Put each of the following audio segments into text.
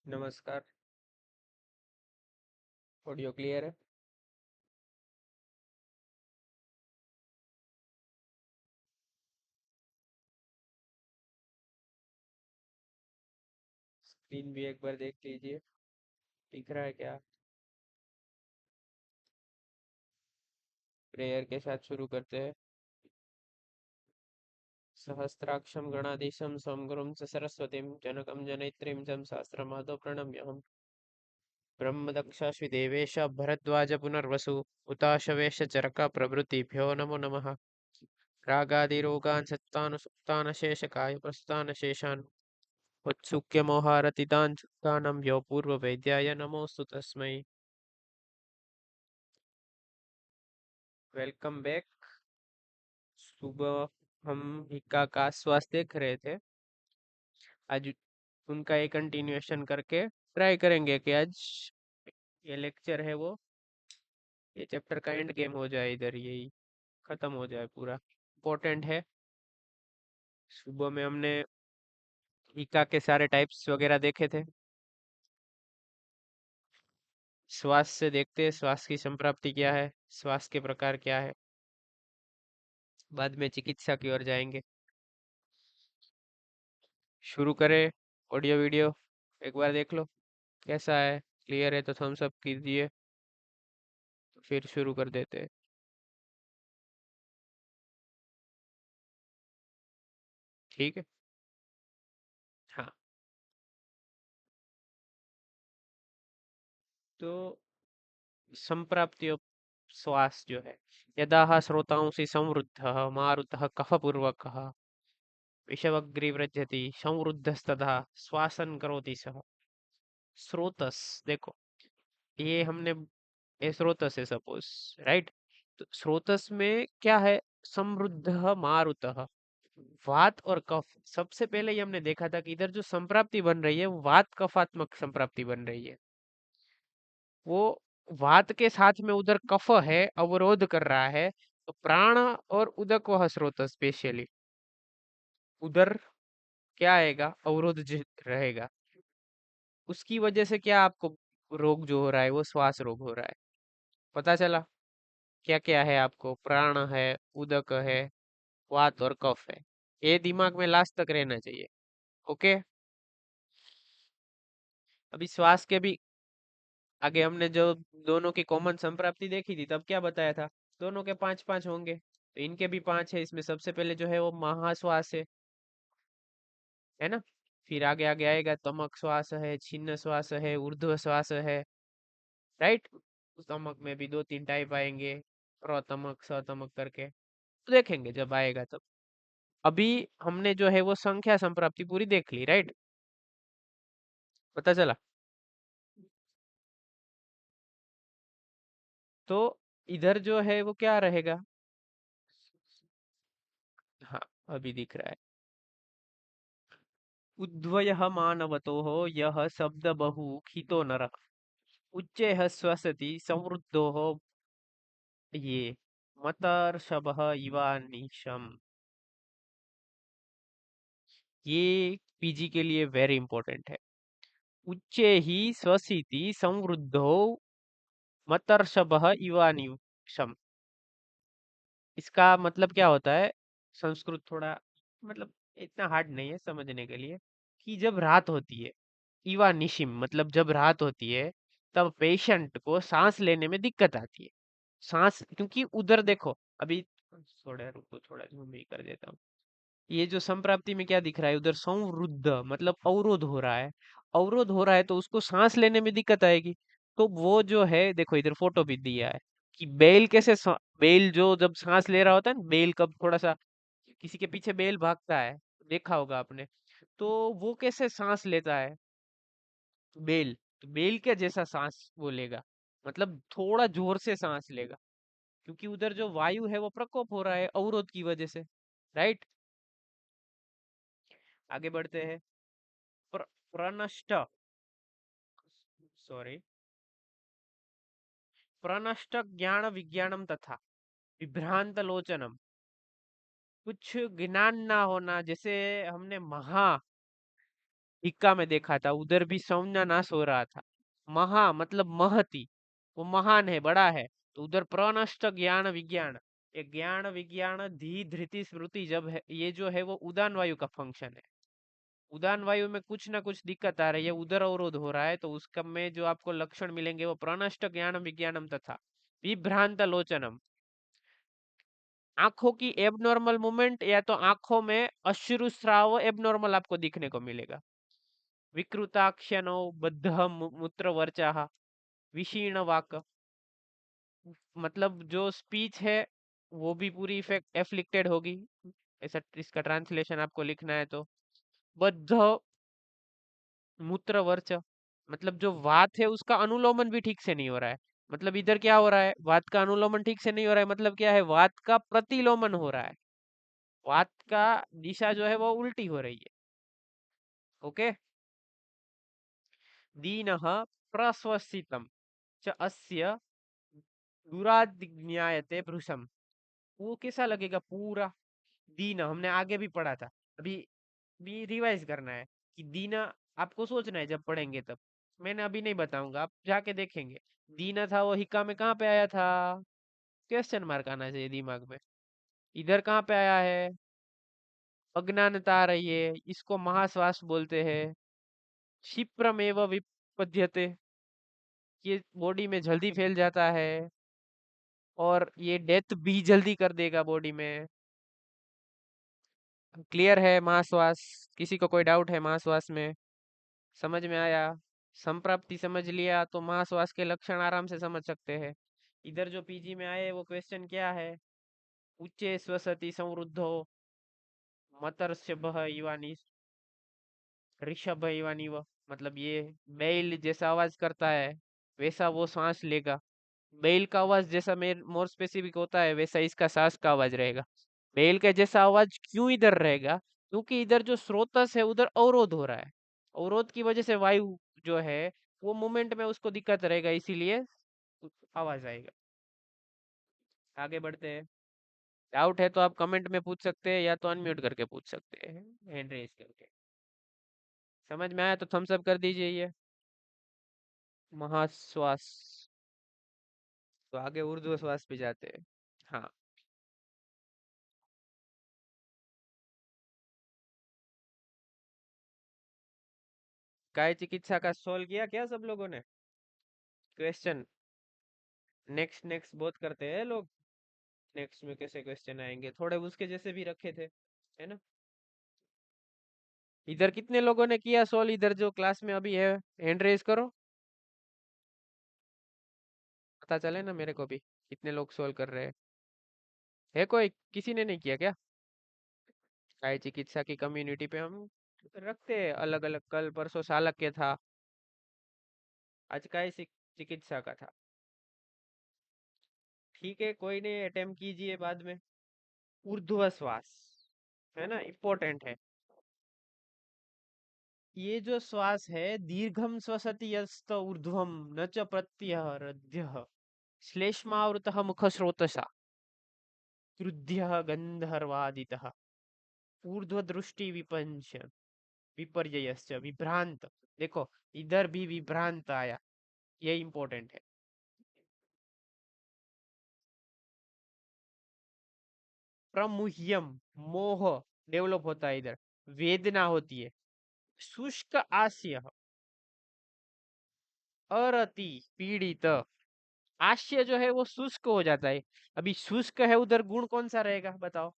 नमस्कार। Audio clear है? Screen भी एक बार देख लीजिए, दिख रहा है क्या? प्रेयर के साथ शुरू करते हैं। सहस्राक्षम गणाधीशम समगुरुम च सरस्वतीं जनकं जनयित्रीं चं शास्त्रमादौ प्रणम्यहम्। ब्रह्मदक्षाश्वी देवेश भरद्वाज पुनर्वसु उताशवेश चरक प्रभृतिभ्यो नमो नमः। रागादिरोगान् सत्तानुसुप्तानशेषकाय प्रस्तानशेषान् उत्सुक्य मोहारतितान् सुक्तानं यो पूर्ववेद्याय नमोऽस्तु तस्मै। Welcome back. सुबह हम हिक्का का स्वास्थ्य देख रहे थे। आज उनका एक कंटिन्यूएशन करके ट्राई करेंगे कि आज ये लेक्चर है वो ये चैप्टर का एंड गेम हो जाए, इधर यही खत्म हो जाए पूरा। इम्पोर्टेंट है। सुबह में हमने हिक्का के सारे टाइप्स वगैरह देखे थे। श्वास से देखते हैं श्वास की संप्राप्ति क्या है, श्वास के प्रकार क्या है। बाद में चिकित्सा की ओर जाएंगे। शुरू करें। ऑडियो वीडियो एक बार देख लो कैसा है। क्लियर है तो थम्स अप कीजिए, फिर शुरू कर देते हैं। ठीक है। हाँ, तो संप्राप्ति ऑफ श्वास जो है, यदा श्रोतांसि संवृद्धः मारुतः कफपूर्वकः विषवग्रीव्रजति संवृद्धस्तदा श्वासन करोति सः। स्रोतस देखो, ये हमने ये स्रोतस है सपोज, राइट? तो स्रोतस में क्या है? समृद्ध मारुतः, वात और कफ। सबसे पहले ही हमने देखा था कि इधर जो संप्राप्ति बन रही है वो वात कफात्मक संप्राप्ति बन रही है। वो वात के साथ में उधर कफ है, अवरोध कर रहा है। तो प्राण और उदक वह स्रोत स्पेशली उधर क्या आएगा? अवरोध रहेगा। उसकी वजह से क्या आपको रोग जो हो रहा है वो श्वास रोग हो रहा है। पता चला? क्या क्या है आपको? प्राण है, उदक है, वात और कफ है। ये दिमाग में लास्ट तक रहना चाहिए। ओके। अभी श्वास के भी आगे हमने जो दोनों की कॉमन संप्राप्ति देखी थी तब क्या बताया था? दोनों के पांच पांच होंगे, तो इनके भी पांच है। इसमें सबसे पहले जो है वो महाश्वास है ना? फिर आगे आगे आएगा तमक श्वास है, छिन्न श्वास है, ऊर्ध्व श्वास है, राइट? तमक में भी दो तीन टाइप आएंगे, प्रतमक सतमक करके, तो देखेंगे जब आएगा तब। अभी हमने जो है वो संख्या संप्राप्ति पूरी देख ली, राइट? पता चला? तो इधर जो है वो क्या रहेगा? हाँ, अभी दिख रहा है। उद्वयः मानवतोः यः शब्द बहु खितो नरः उच्चैः श्वसति समृद्धोः ये मतर्षभः इवानिशम। ये पीजी के लिए वेरी इंपॉर्टेंट है। उच्चे ही श्वसिति समृद्धो मतर्षभः इवानिशम। इसका मतलब क्या होता है? संस्कृत थोड़ा मतलब इतना हार्ड नहीं है समझने के लिए। कि जब रात होती है, इवा निशिम मतलब जब रात होती है, तब पेशेंट को सांस लेने में दिक्कत आती है। सांस, क्योंकि उधर देखो अभी, थोड़ा रुको, थोड़ा जूम ही कर देता हूँ। ये जो संप्राप्ति में क्या दिख रहा है? उधर संवृद्ध मतलब अवरोध हो रहा है। अवरोध हो रहा है तो उसको सांस लेने में दिक्कत आएगी। तो वो जो है देखो इधर फोटो भी दिया है कि बेल कैसे बेल जो जब सांस ले रहा होता है ना, बेल कब थोड़ा सा किसी के पीछे बेल भागता है, देखा होगा आपने। तो वो कैसे सांस लेता है? बेल, तो बेल के जैसा सांस वो लेगा, मतलब थोड़ा जोर से सांस लेगा, क्योंकि उधर जो वायु है वो प्रकोप हो रहा है अवरोध की वजह से, राइट? आगे बढ़ते हैं। प्रनष्ट, सॉरी, प्रनष्ट ज्ञान विज्ञानम तथा विभ्रांत लोचनम। कुछ ज्ञान ना होना, जैसे हमने महा हिक्का में देखा था, उधर भी संज्ञा नाश हो रहा था। महा मतलब महती, वो महान है, बड़ा है। तो उधर प्रनष्ट ज्ञान विज्ञान, ये ज्ञान विज्ञान धी धृति स्मृति जब है, ये जो है वो उदान वायु का फंक्शन है। उदान वायु में कुछ ना कुछ दिक्कत आ रही है, उदर अवरोध हो रहा है, तो उसका में जो आपको लक्षण मिलेंगे वो प्रनष्ट ज्ञान विज्ञानम तथा विभ्रांत लोचनम, आंखों की एबनॉर्मल मूवमेंट, या तो आंखों में अश्रुस्राव एबनॉर्मल आपको दिखने को मिलेगा। विकृताक्षनो बद्ध मूत्रवर्चाः, विशीर्ण वाक, मतलब जो स्पीच है वो भी पूरी इफेक्ट एफ्लिक्टेड होगी, ऐसा इसका ट्रांसलेशन आपको लिखना है तो। बद्ध मूत्रवर्च, मतलब जो वात है उसका अनुलोमन भी ठीक से नहीं हो रहा है। मतलब इधर क्या हो रहा है, वात का अनुलोमन ठीक से नहीं हो रहा है, मतलब क्या है, वात का प्रतिलोमन हो रहा है। वात का दिशा जो है वो उल्टी हो रही है। ओके। दीनः प्रस्वसितम च अस्य दुरादिज्ञायते भृशम, वो कैसा लगेगा पूरा। दीना हमने आगे भी पढ़ा था, अभी भी रिवाइज करना है कि दीना आपको सोचना है, जब पढ़ेंगे तब। मैंने अभी नहीं बताऊंगा, आप जाके देखेंगे। दीना था वो हिक्का में कहाँ पे आया था, क्वेश्चन मार्क आना चाहिए दिमाग में। इधर कहाँ पे आया है, अज्ञानता आ रही है, इसको महाश्वास बोलते हैं। क्षिप्रमेव विपद्यते, ये बॉडी में जल्दी फैल जाता है, और ये डेथ भी जल्दी कर देगा बॉडी में। क्लियर है महाश्वास, किसी को कोई डाउट है महाश्वास में, समझ में आया। संप्राप्ति समझ लिया तो महाश्वास के लक्षण आराम से समझ सकते हैं। इधर जो पीजी में आए वो क्वेश्चन क्या है, उच्चे स्वसति संवृद्धो मतर्षभ इवानी ऋषभ इवानी व, मतलब ये बैल जैसा आवाज करता है वैसा वो सांस लेगा। बैल का आवाज जैसा मोर स्पेसिफिक होता है वैसा इसका सांस का आवाज रहेगा। बैल का जैसा आवाज क्यों इधर रहेगा, क्योंकि इधर जो स्रोतस है उधर अवरोध हो रहा है, अवरोध की वजह से वायु जो है वो मूवमेंट में उसको दिक्कत रहेगा, इसीलिए आवाज आएगा। आगे बढ़ते हैं। डाउट है तो आप कमेंट में पूछ सकते हैं, या तो अनम्यूट करके पूछ सकते हैं, हैंड रेज करके। समझ में आया तो थम्स अप कर दीजिए ये। महाश्वास, तो आगे ऊर्ध्व श्वास पे जाते हैं। हाँ। काय चिकित्सा का सोल्व किया क्या सब लोगों ने क्वेश्चन। नेक्स्ट नेक्स्ट बहुत करते हैं लोग, नेक्स्ट में कैसे क्वेश्चन आएंगे, थोड़े उसके जैसे भी रखे थे, है ना। इधर कितने लोगों ने किया सोल्व, इधर जो क्लास में अभी है, हैंड रेज करो, पता चले ना मेरे को भी कितने लोग सोल्व कर रहे हैं। है कोई, किसी ने नहीं किया क्या। काय चिकित्सा की कम्युनिटी पे हम रखते हैं अलग अलग, कल परसों सालक के था, आज काय चिकित्सा का था। ठीक है, कोई नहीं, अटेम्प्ट कीजिए बाद में। ऊर्ध्व श्वास है ना, इम्पोर्टेंट है। ये जो श्वास है, दीर्घम श्वसति यस्त ऊर्ध्वम न च प्रत्यहरद्यः श्लेष्मावृतः मुखस्रोतसा क्रुध्यः गंधर्वादितः ऊर्ध्वदृष्टि विपंच विपर्ययश्च विभ्रांत। देखो, इधर भी विभ्रांत आया, ये इंपॉर्टेंट है। प्रमुह्यम, मोह डेवलप होता है इधर, वेदना होती है। शुष्क आस्य, अरति पीड़ित, आश्य जो है वो शुष्क हो जाता है। अभी शुष्क है, उधर गुण कौन सा रहेगा बताओ।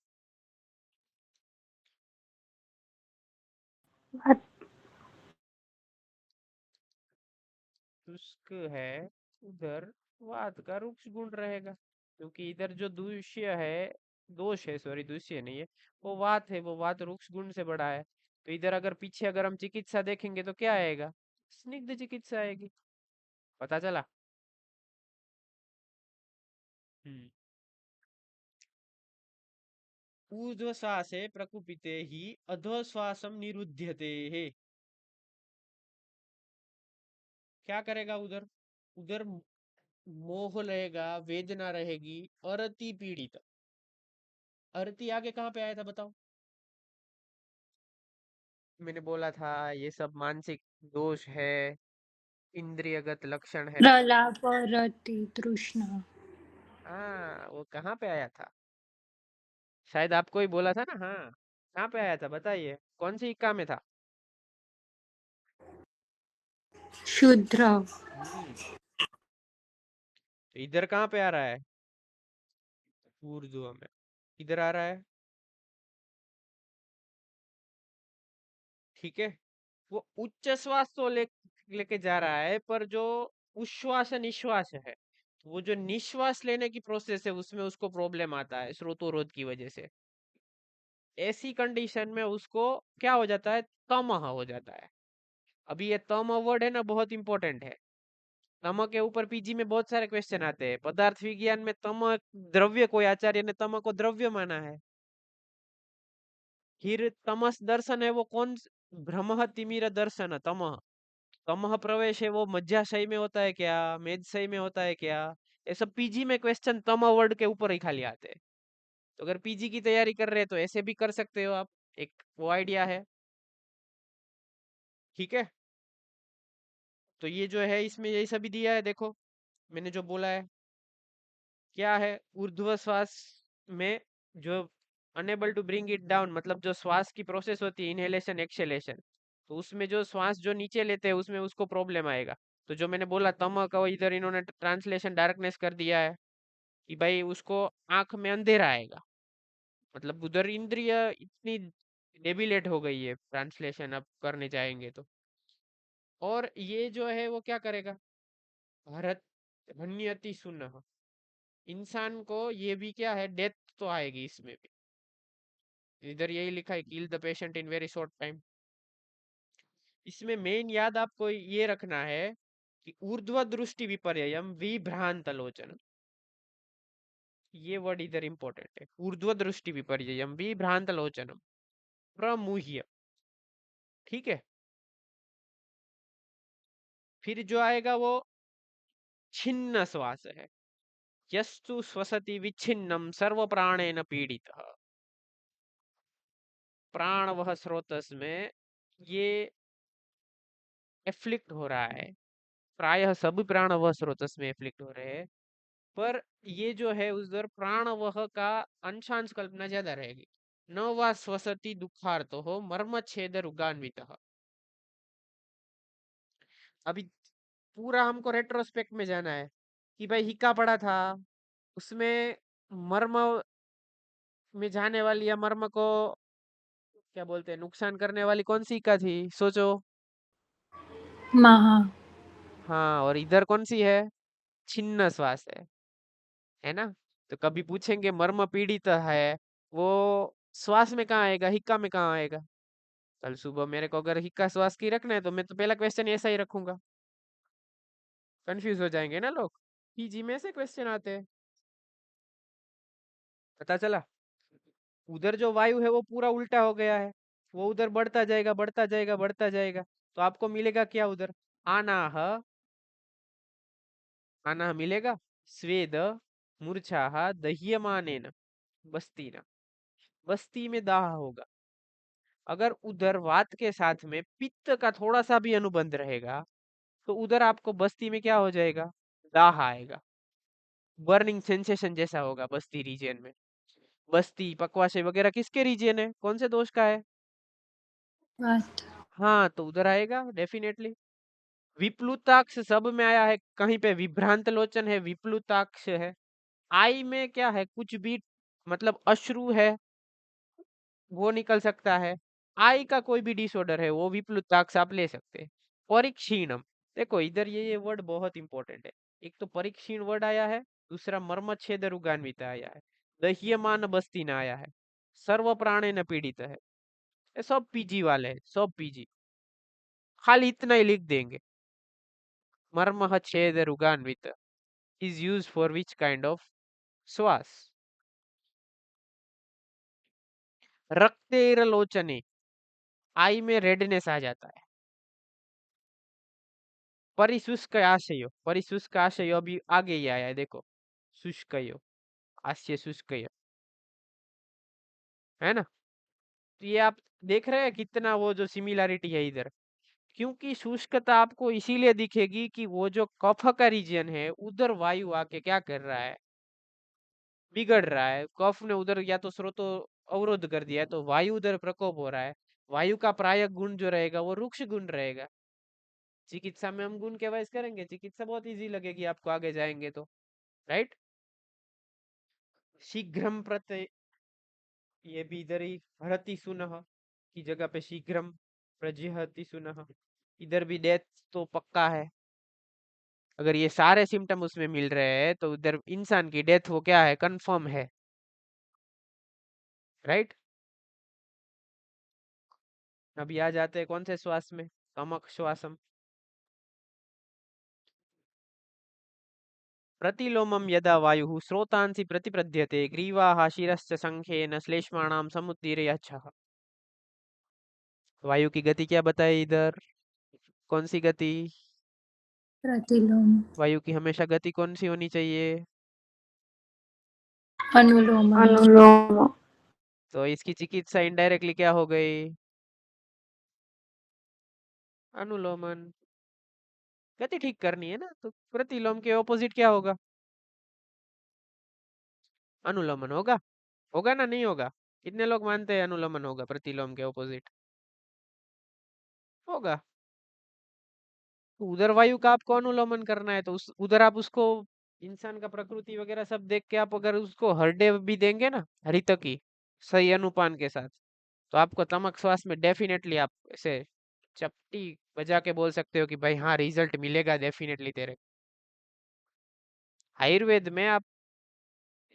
शुष्क है, उधर वात का रुक्ष गुण रहेगा, क्योंकि इधर जो दूष्य है, दोष है, सॉरी दूष्य नहीं है, वो वात है, वो वात रुक्ष गुण से बड़ा है। तो इधर अगर पीछे अगर हम चिकित्सा देखेंगे तो क्या आएगा, स्निग्ध चिकित्सा आएगी। पता चला। हम्म। ऊर्ध्वश्वासे प्रकुपिते ही अधोश्वासम निरुध्यते है। क्या करेगा उधर, उधर मोह रहेगा, वेदना रहेगी, और अति पीड़ित। अरति आगे कहाँ पे आया था बताओ। मैंने बोला था ये सब मानसिक दोष है, इंद्रियगत लक्षण है। प्रलाप रति तृष्णा। हाँ, वो कहाँ पे आया था? शायद आपको ही बोला था ना। हाँ, कहाँ पे आया था बताइए, कौन सी इक्का में था? शुद्र। हम्म। तो इधर कहाँ पे आ रहा है? ऊर्ध्व में। इधर आ रहा है। ठीक है। वो उच्च श्वास तो लेके जा रहा है, पर जो उश्वास निश्वास है, तो वो जो निश्वास लेने की प्रोसेस है उसमें उसको प्रॉब्लम आता है श्रोतोरोध की वजह से। ऐसी कंडीशन में उसको क्या हो जाता है? तमह हो जाता है। अभी ये तम वर्ड है ना, बहुत इंपॉर्टेंट है। तम के ऊपर पीजी में बहुत सारे क्वेश्चन आते हैं। पदार्थ विज्ञान में तम द्रव्य, कोई आचार्य ने तम को द्रव्य माना है। फिर तमस दर्शन है वो कौन? भ्रम तिमिर दर्शन तमह। तमह प्रवेश है वो मज्जाशय में होता है क्या, मेदशय में होता है क्या? ये सब पीजी में क्वेश्चन तम वर्ड के ऊपर ही खाली आते हैं। तो अगर पीजी की तैयारी कर रहे हैं तो ऐसे भी कर सकते हो आप। एक वो आइडिया है। ठीक है। तो ये जो है इसमें यही सभी दिया है, देखो मैंने जो बोला है क्या है। ऊर्ध्व श्वास में जो unable to bring it down, मतलब जो श्वास की प्रोसेस होती है इनहेलेशन एक्सेलेशन, तो उसमें जो श्वास जो नीचे लेते हैं उसमें उसको प्रॉब्लम आएगा। तो जो मैंने बोला तम का, वो इधर इन्होंने ट्रांसलेशन डार्कनेस कर दिया है कि भाई उसको आंख में अंधेरा आएगा। मतलब उधर इंद्रिय इतनी डेबिलेट हो गई है, ट्रांसलेशन अब करने जाएंगे तो। और ये जो है वो क्या करेगा? भरत हन्यति सुनह। इंसान को ये भी क्या है, डेथ तो आएगी इसमें भी। इधर यही लिखा है, kill the patient in very short time. इसमें मेन याद आपको ये रखना है कि ऊर्ध्व दृष्टि विपर्ययम विभ्रांत लोचन। ये वर्ड इधर इंपॉर्टेंट है। ऊर्ध्व दृष्टि विपर्ययम विभ्रांत लोचनम प्रमुह्य। ठीक है। फिर जो आएगा वो छिन्न श्वास है। यस्तु श्वसति विच्छिन्नम सर्व प्राणेन पीड़ितः। प्राण वह स्रोतस में ये एफ्लिक्ट हो रहा है। प्रायः सभी प्राण वह स्रोतस में एफ्लिक्ट हो रहे हैं। पर ये जो है उधर प्राण वह का अंशांश कल्पना ज्यादा रहेगी। न वा स्वसति दुखार्तो हो मर्म छेद रुगान्वित। अभी पूरा हमको रेट्रोस्पेक्ट में जाना है कि भाई हिक्का पड़ा था, उसमें मर्म में जाने वाली या मर्म को क्या बोलते हैं, नुकसान करने वाली कौन सी हिक्का थी, सोचो। महा। हाँ, और इधर कौन सी है? छिन्न श्वास है ना? तो कभी पूछेंगे मर्म पीड़ित है, वो श्वास में कहाँ आएगा, हिक्का में कहाँ आएगा? कल सुबह मेरे को अगर हिक्का श्वास की रखना है तो मैं तो पहला क्वेश्चन ऐसा ही रखूंगा। कंफ्यूज हो जाएंगे ना लोग। पीजी में से क्वेश्चन आते हैं। पता चला? उधर जो वायु है वो पूरा उल्टा हो गया है। वो उधर बढ़ता जाएगा बढ़ता जाएगा बढ़ता जाएगा। तो आपको मिलेगा क्या उधर? आनाह। आनाह मिलेगा। स्वेद मूर्छाः दह्यमानेन बस्तीना। बस्ती में दाह होगा। अगर उधर वात के साथ में पित्त का थोड़ा सा भी अनुबंध रहेगा तो उधर आपको बस्ती में क्या हो जाएगा? दाह आएगा। बर्निंग सेंसेशन जैसा होगा बस्ती रीजन में। बस्ती पकवाशे वगैरह किसके रीजन है, कौन से दोष का है? वात। हाँ, तो उधर आएगा डेफिनेटली। विप्लुताक्ष सब में आया है, कहीं पे विभ्रांत लोचन है, विप्लुताक्ष है। आई में क्या है, कुछ भी मतलब अश्रु है वो निकल सकता है। आई का कोई भी डिसऑर्डर है वो विप्लुताक्ष आप ले सकते हैं। परिक्षीणम। देखो इधर ये वर्ड बहुत इंपॉर्टेंट है। एक तो परिक्षीण वर्ड आया है, दूसरा मर्मच्छेद रुगान्वित आया है, दह्यमान बस्तीन आया है, सर्व प्राणे न पीड़ित है। ये सब पीजी वाले हैं, सब पीजी। खाली इतना ही लिख देंगे। मर्म छेद रुगान्वित is used for which kind of श्वास? रक्तेरलोचने। आई में रेडनेस आ जाता है। परिशुष्क आशयो, परिशुष्क आशयो अभी आगे ही आया है देखो। शुष्कयो, आस्य शुष्कयो, है ना? तो ये आप देख रहे हैं कितना वो जो सिमिलैरिटी है इधर। क्योंकि शुष्कता आपको इसीलिए दिखेगी कि वो जो कफ का रीजन है उधर वायु आके क्या कर रहा है, बिगड़ रहा है। कफ ने उधर या तो स्रोतो अवरोध कर दिया है, तो वायु उधर प्रकोप हो रहा है। वायु का प्रायः गुण जो रहेगा वो रुक्ष गुण रहेगा। चिकित्सा में हम गुण के वाइज करेंगे, चिकित्सा बहुत इजी लगेगी आपको आगे जाएंगे तो, राइट। शीघ्रम प्रत्यय, ये भी इधर ही हरति सुनह की जगह पे शीघ्रम प्रजिहति सुनह, इधर भी डेथ तो पक्का है। अगर ये सारे सिम्टम उसमें मिल रहे हैं तो उधर इंसान की डेथ वो क्या है, कंफर्म है, राइट। अभी आ जाते हैं कौन से श्वास में, कमक श्वासम। प्रतिलोमम यदा वायुः स्रोतांसि प्रतिपद्यते ग्रीवाः शिरश्च संखेन श्लेष्माणां समुद्दीर्य यच्छः। वायु की गति क्या बताए इधर, कौन सी गति, प्रतिलोम। वायु की हमेशा गति कौन सी होनी चाहिए, अनुलोमन। अनुलोम। तो इसकी चिकित्सा इनडायरेक्टली क्या हो गई, अनुलोमन। गति ठीक करनी है ना, तो प्रतिलोम के ऑपोजिट क्या होगा, अनुलोमन होगा। होगा ना, नहीं होगा? कितने लोग मानते हैं अनुलोमन होगा प्रतिलोम के ऑपोजिट, होगा। तो उधर वायु का आपको अनुलोमन करना है तो उस उधर आप उसको इंसान का प्रकृति वगैरह सब देख के आप अगर उसको हर डे भी देंगे ना हरितकी सही अनुपान के साथ, तो आपको तमक श्वास में डेफिनेटली आप ऐसे चपटी बजा के बोल सकते हो कि भाई हाँ रिजल्ट मिलेगा डेफिनेटली तेरे। आयुर्वेद में आप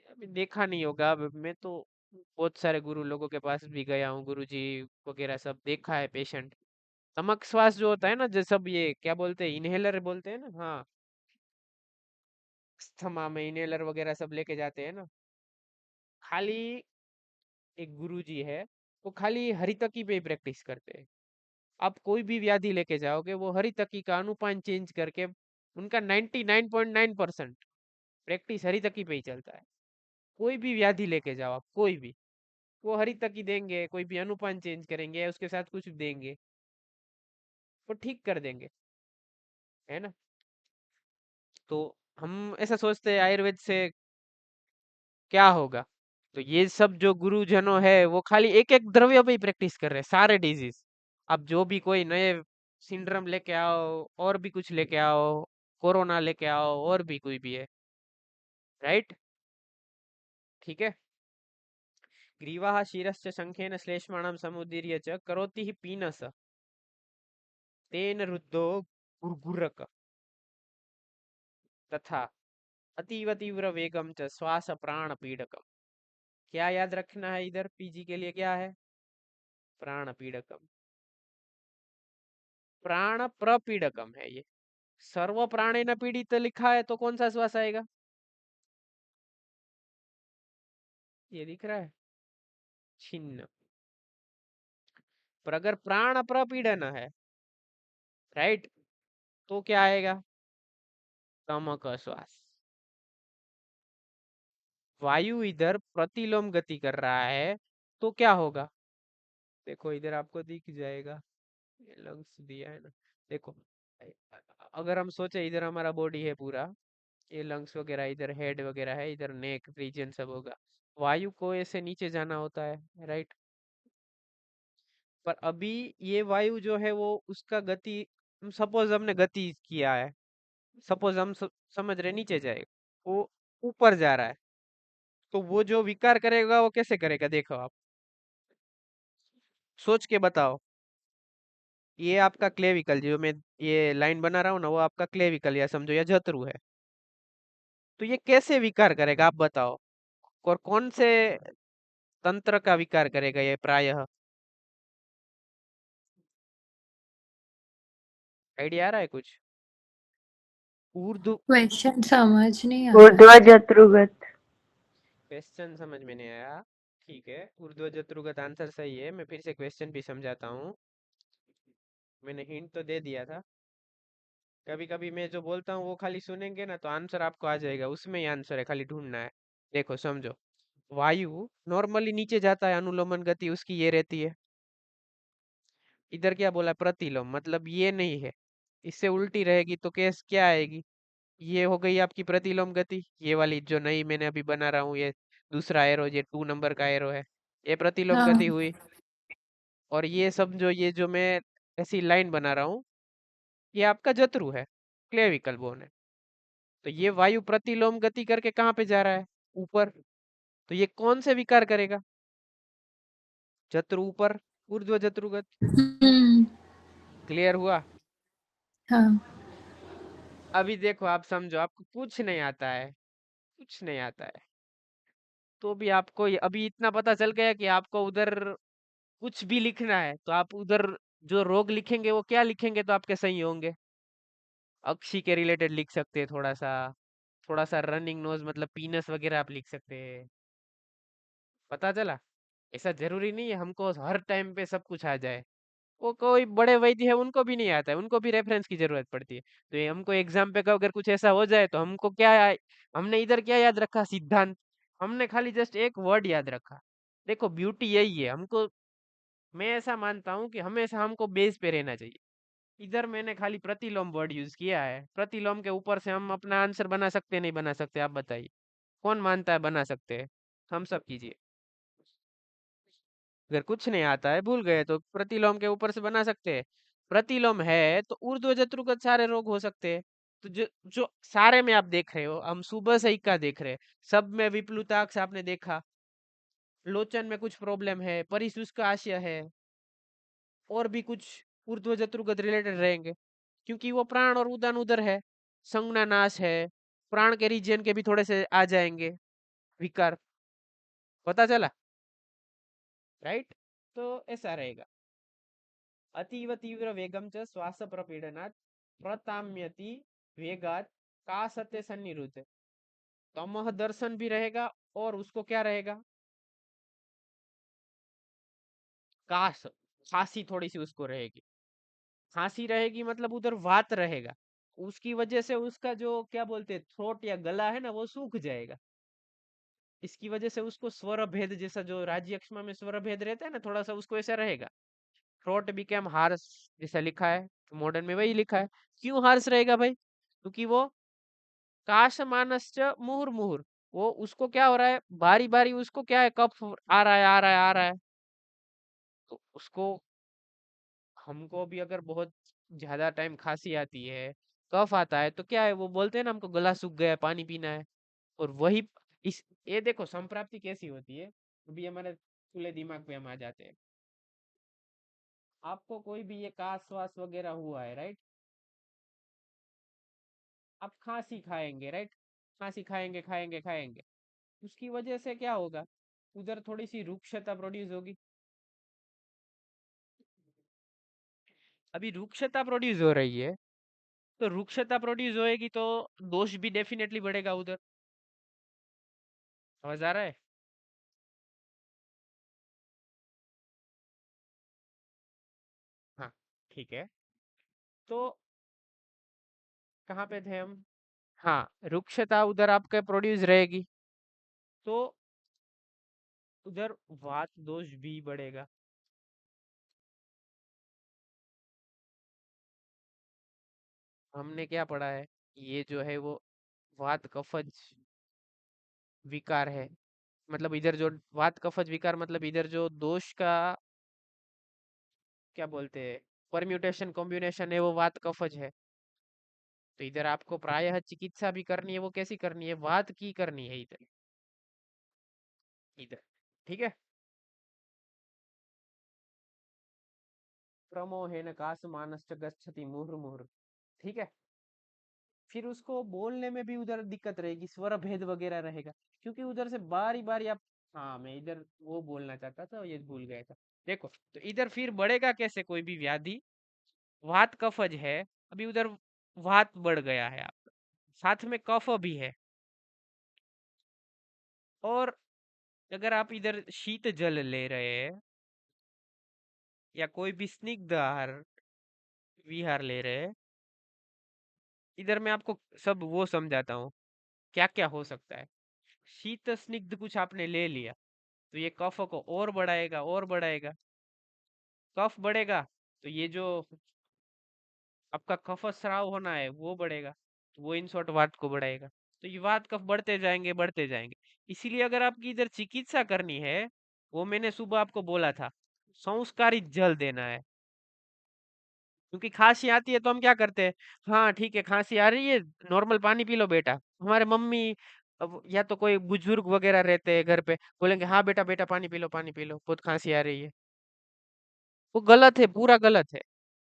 अभी देखा नहीं होगा, मैं तो बहुत सारे गुरु लोगों के पास भी गया हूँ, गुरु जी वगैरह सब देखा है पेशेंट। तमक श्वास जो होता है ना, जो सब ये क्या बोलते हैं, इनहेलर बोलते हैं ना, हाँ, अस्थमा में इनहेलर वगैरह सब लेके जाते हैं ना। खाली एक गुरु जी है, वो खाली हरितकी पे ही प्रैक्टिस करते हैं। आप कोई भी व्याधि लेके जाओगे वो हरितकी का अनुपान चेंज करके, उनका 99.9% प्रैक्टिस हरितकी पे ही चलता है। कोई भी व्याधि लेके जाओ आप, कोई भी, वो हरितकी देंगे, कोई भी अनुपान चेंज करेंगे, उसके साथ कुछ देंगे, वो ठीक कर देंगे, है ना। तो हम ऐसा सोचते हैं आयुर्वेद से क्या होगा। तो ये सब जो गुरुजनों है वो खाली एक एक द्रव्य पे ही प्रैक्टिस कर रहे हैं सारे डिजीज। अब जो भी कोई नए सिंड्रोम लेके आओ, और भी कुछ लेके आओ, कोरोना लेके आओ, और भी कोई भी है, राइट। ठीक है। ग्रीवाः शिरश्च शंखेन श्लेष्माणं समुदीर्य च करोति हि पीनस तेन रुद्धो गुर्गुरक तथा अतीव तीव्र वेगम च श्वास प्राण पीड़कम। क्या याद रखना है इधर, पीजी के लिए क्या है, प्राण पीड़कम, प्राण प्रपीड़कम है ये। सर्व प्राणेन पीड़ित लिखा है तो कौन सा श्वास आएगा, ये दिख रहा है, छिन्न। पर अगर प्राण प्रपीड़न है, राइट, तो क्या आएगा, तमक श्वास। वायु इधर प्रतिलोम गति कर रहा है तो क्या होगा, देखो इधर आपको दिख जाएगा, ये लंग्स दिया है ना, देखो। अगर हम सोचे इधर हमारा बॉडी है पूरा, ये लंग्स वगैरह, इधर हेड वगैरह है, इधर नेक रीजन सब होगा, वायु को ऐसे नीचे जाना होता है, राइट। पर अभी ये वायु जो है वो उसका गति, सपोज हमने गति किया है, सपोज हम समझ रहे नीचे जाएगा, वो ऊपर जा रहा है, तो वो जो विकार करेगा वो कैसे करेगा, देखो आप सोच के बताओ। ये आपका क्लेविकल जो मैं ये लाइन बना रहा हूँ ना, वो आपका क्लेविकल या समझो या जठरू है। तो ये कैसे विकार करेगा आप बताओ, और कौन से तंत्र का विकार करेगा ये प्रायः, आइडिया आ रहा है कुछ, ऊर्ध्व। क्वेश्चन समझ नहीं आ रहा ऊर्ध्व है। जत्रुगत। क्वेश्चन समझ में नहीं आया, ठीक है, ऊर्ध्व जत्रुगत आंसर सही है। मैं फिर से क्वेश्चन भी समझाता हूँ, मैंने हिंट तो दे दिया था। कभी कभी मैं जो बोलता हूँ वो खाली सुनेंगे ना तो आंसर आपको आ जाएगा, उसमें ही आंसर है, खाली ढूंढना है। देखो समझो, वायु नॉर्मली नीचे जाता है, अनुलोमन गति उसकी ये रहती है। इधर क्या बोला, प्रतिलोम, मतलब ये नहीं है, इससे उल्टी रहेगी तो केस क्या आएगी? ये हो गई आपकी प्रतिलोम गति, ये वाली जो नई मैंने अभी बना रहा हूँ, ये दूसरा एरो, ये 2 नंबर का एरो है, ये प्रतिलोम हाँ। गति हुई। और ये सब जो, ये जो मैं ऐसी लाइन बना रहा हूँ, ये आपका जत्रु है, क्लेविकल बोन है। तो ये वायु प्रतिलोम गति करके कहाँ पे जा रहा है? ऊपर। तो ये कौन से विकार करेगा? जत्रु ऊपर, ऊर्ध्व जत्रुगत। हम्म। क्लियर हुआ? हाँ। अभी देखो, आप समझो, आपको कुछ नहीं आता है, कुछ नहीं आता है, तो भी आपको अभी इतना पता चल गया कि आपको उधर कुछ भी लिखना है तो आप उधर जो रोग लिखेंगे वो क्या लिखेंगे तो आपके सही होंगे? अक्षी के रिलेटेड लिख सकते हैं थोड़ा सा, थोड़ा सा रनिंग नोज मतलब पीनस वगैरह आप लिख सकते हैं। पता चला? ऐसा जरूरी नहीं है हमको हर टाइम पे सब कुछ आ जाए। वो कोई बड़े वैद्य है, उनको भी नहीं आता है, उनको भी रेफरेंस की जरूरत पड़ती है। तो ये हमको एग्जाम पे का अगर कुछ ऐसा हो जाए तो हमको क्या हमने इधर क्या याद रखा? सिद्धांत। हमने खाली जस्ट एक वर्ड याद रखा। देखो ब्यूटी यही है, हमको, मैं ऐसा मानता हूँ कि हमेशा हमको बेस पे रहना चाहिए। इधर मैंने खाली प्रतिलोम वर्ड यूज किया है, प्रतिलोम के ऊपर से हम अपना आंसर बना सकते नहीं बना सकते, आप बताइए? कौन मानता है बना सकते हैं? हम सब कीजिए। अगर कुछ नहीं आता है, भूल गए, तो प्रतिलोम के ऊपर से बना सकते हैं। प्रतिलोम है तो ऊर्ध्व जत्रुगत सारे रोग हो सकते हैं। तो जो जो सारे में आप देख रहे हो, हम सुबह से ही का देख रहे हैं, सब में विप्लुताक्ष आपने देखा, लोचन में कुछ प्रॉब्लम है, परिशुष्क आशय है, और भी कुछ ऊर्ध्व जत्रुगत रिलेटेड रहेंगे, क्योंकि वो प्राण और उदान उदर है, संज्ञा नाश है, प्राण के रीजन के भी थोड़े से आ जाएंगे विकार। पता चला? राइट? तो ऐसा रहेगा। अतीव तीव्र वेगम च श्वास प्रपीडनात् प्रताम्यति वेगात् कासते सन्निरुद्ध। तमह दर्शन भी रहेगा, और उसको क्या रहेगा? कास, खांसी थोड़ी सी उसको रहेगी। खांसी रहेगी मतलब उधर वात रहेगा, उसकी वजह से उसका जो क्या बोलते हैं थ्रोट या गला है ना, वो सूख जाएगा। इसकी वजह से उसको स्वर भेद जैसा, जो राज्य अक्षमा में स्वर भेद रहता है ना, थोड़ा सा उसको ऐसा रहेगा। थ्रोट बिकेम हार्स, जैसा लिखा है, मॉडर्न में वही लिखा है। क्यों हार्स रहेगा भाई? क्योंकि वो काश मानस मुहुर मुहुर, वो उसको क्या हो रहा है, बारी बारी उसको क्या है, कफ आ रहा है, आ रहा है, आ रहा है। तो उसको, हमको भी अगर बहुत ज्यादा टाइम खांसी आती है, कफ आता है, तो क्या है, वो बोलते हैं ना हमको गला सूख गया है, पानी पीना है। और वही, इस, ये देखो संप्राप्ति कैसी होती है, अभी हमारे खुले दिमाग पे हम आ जाते हैं। आपको कोई भी ये काश वास वगैरह हुआ है, राइट? आप खांसी खाएंगे, राइट? खांसी खाएंगे खाएंगे खाएंगे, उसकी वजह से क्या होगा? उधर थोड़ी सी रुक्षता प्रोड्यूस होगी। अभी रुक्षता प्रोड्यूस हो रही है, तो रुक्षता प्रोड्यूस होएगी तो दोष भी डेफिनेटली बढ़ेगा उधर। समझ आ रहा है? हाँ, ठीक है। तो कहाँ पे थे हम? हाँ, रुक्षता उधर आपका प्रोड्यूस रहेगी, तो उधर वात दोष भी बढ़ेगा। हमने क्या पढ़ा है? ये जो है वो वात कफज विकार है, मतलब इधर जो वात कफज विकार, मतलब इधर जो दोष का क्या बोलते हैं, परम्यूटेशन कॉम्बिनेशन है, वो वात कफज है। तो इधर आपको प्रायः चिकित्सा भी करनी है, वो कैसी करनी है, वात की करनी है इधर, इधर। ठीक है? प्रमोहेन कास मानश्च गच्छति मुहुर्मुहुर्। ठीक है? फिर उसको बोलने में भी उधर दिक्कत रहेगी, स्वर भेद वगैरह रहेगा, क्योंकि उधर से बारी बारी आप, हाँ मैं इधर वो बोलना चाहता था, ये भूल गया था। देखो, तो इधर फिर बढ़ेगा कैसे कोई भी व्याधि? वात कफज है, अभी उधर वात बढ़ गया है आपका, साथ में कफ भी है। और अगर आप इधर शीत जल ले रहे हैं, या कोई भी स्निग्ध आहार विहार ले रहे हैं, इधर मैं आपको सब वो समझाता हूँ क्या क्या हो सकता है। शीत स्निग्ध कुछ आपने ले लिया तो ये कफ को और बढ़ाएगा और बढ़ाएगा। कफ बढ़ेगा तो ये जो आपका कफ स्राव होना है वो बढ़ेगा, तो वो इन शॉर्ट वात को बढ़ाएगा। तो ये वात कफ बढ़ते जाएंगे बढ़ते जाएंगे। इसीलिए अगर आपकी इधर चिकित्सा करनी है, वो मैंने सुबह आपको बोला था, संस्कारित जल देना है। क्योंकि खांसी आती है तो हम क्या करते हैं, हाँ ठीक है खांसी आ रही है, नॉर्मल पानी पी लो बेटा। हमारे मम्मी अब या तो कोई बुजुर्ग वगैरह रहते हैं घर पे, बोलेंगे हाँ बेटा बेटा पानी पी लो बहुत खांसी आ रही है। वो गलत है, पूरा गलत है।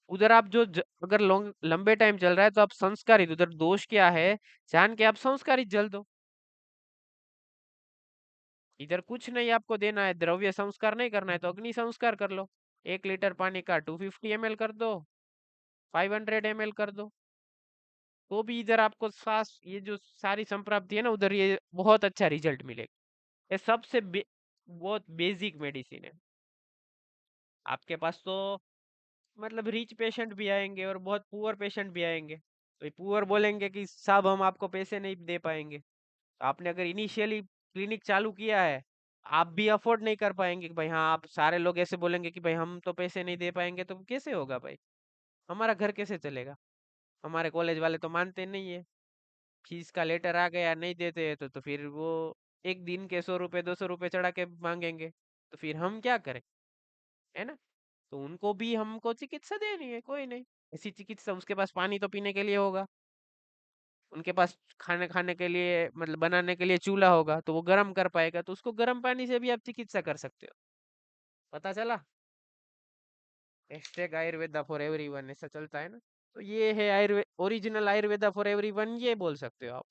उधर आप अगर लॉन्ग लंबे टाइम चल रहा है तो आप संस्कारित, उधर दोष क्या है जान के आप संस्कारित जल दो। इधर कुछ नहीं आपको देना है, द्रव्य संस्कार नहीं करना है तो अग्नि संस्कार कर लो। 1 लीटर पानी का 250 ml कर दो, 500 ml कर दो। तो भी इधर आपको श्वास ये जो सारी संप्राप्ति है ना उधर ये बहुत अच्छा रिजल्ट मिलेगा। ये बहुत बेसिक मेडिसिन है। आपके पास तो मतलब रिच पेशेंट भी आएंगे और बहुत पुअर पेशेंट भी आएंगे, तो पुअर बोलेंगे कि साहब हम आपको पैसे नहीं दे पाएंगे। तो आपने अगर इनिशियली क्लिनिक चालू किया है, आप भी अफोर्ड नहीं कर पाएंगे कि भाई हाँ, आप सारे लोग ऐसे बोलेंगे कि भाई हम तो पैसे नहीं दे पाएंगे, तो कैसे होगा भाई, हमारा घर कैसे चलेगा। हमारे कॉलेज वाले तो मानते नहीं है, फीस का लेटर आ गया नहीं देते हैं तो फिर वो एक दिन के 100 रुपए 200 रुपए चढ़ा के मांगेंगे, तो फिर हम क्या करें, है ना। तो उनको भी हमको चिकित्सा देनी है, कोई नहीं ऐसी चिकित्सा, उसके पास पानी तो पीने के लिए होगा, उनके पास खाने खाने के लिए मतलब बनाने के लिए चूल्हा होगा तो वो गर्म कर पाएगा, तो उसको गर्म पानी से भी आप चिकित्सा कर सकते हो। पता चला। हैशटैग आयुर्वेदा फॉर एवरीवन ऐसा चलता है ना। तो ये है Ayurveda, original Ayurveda for everyone, ये बोल सकते हो आप।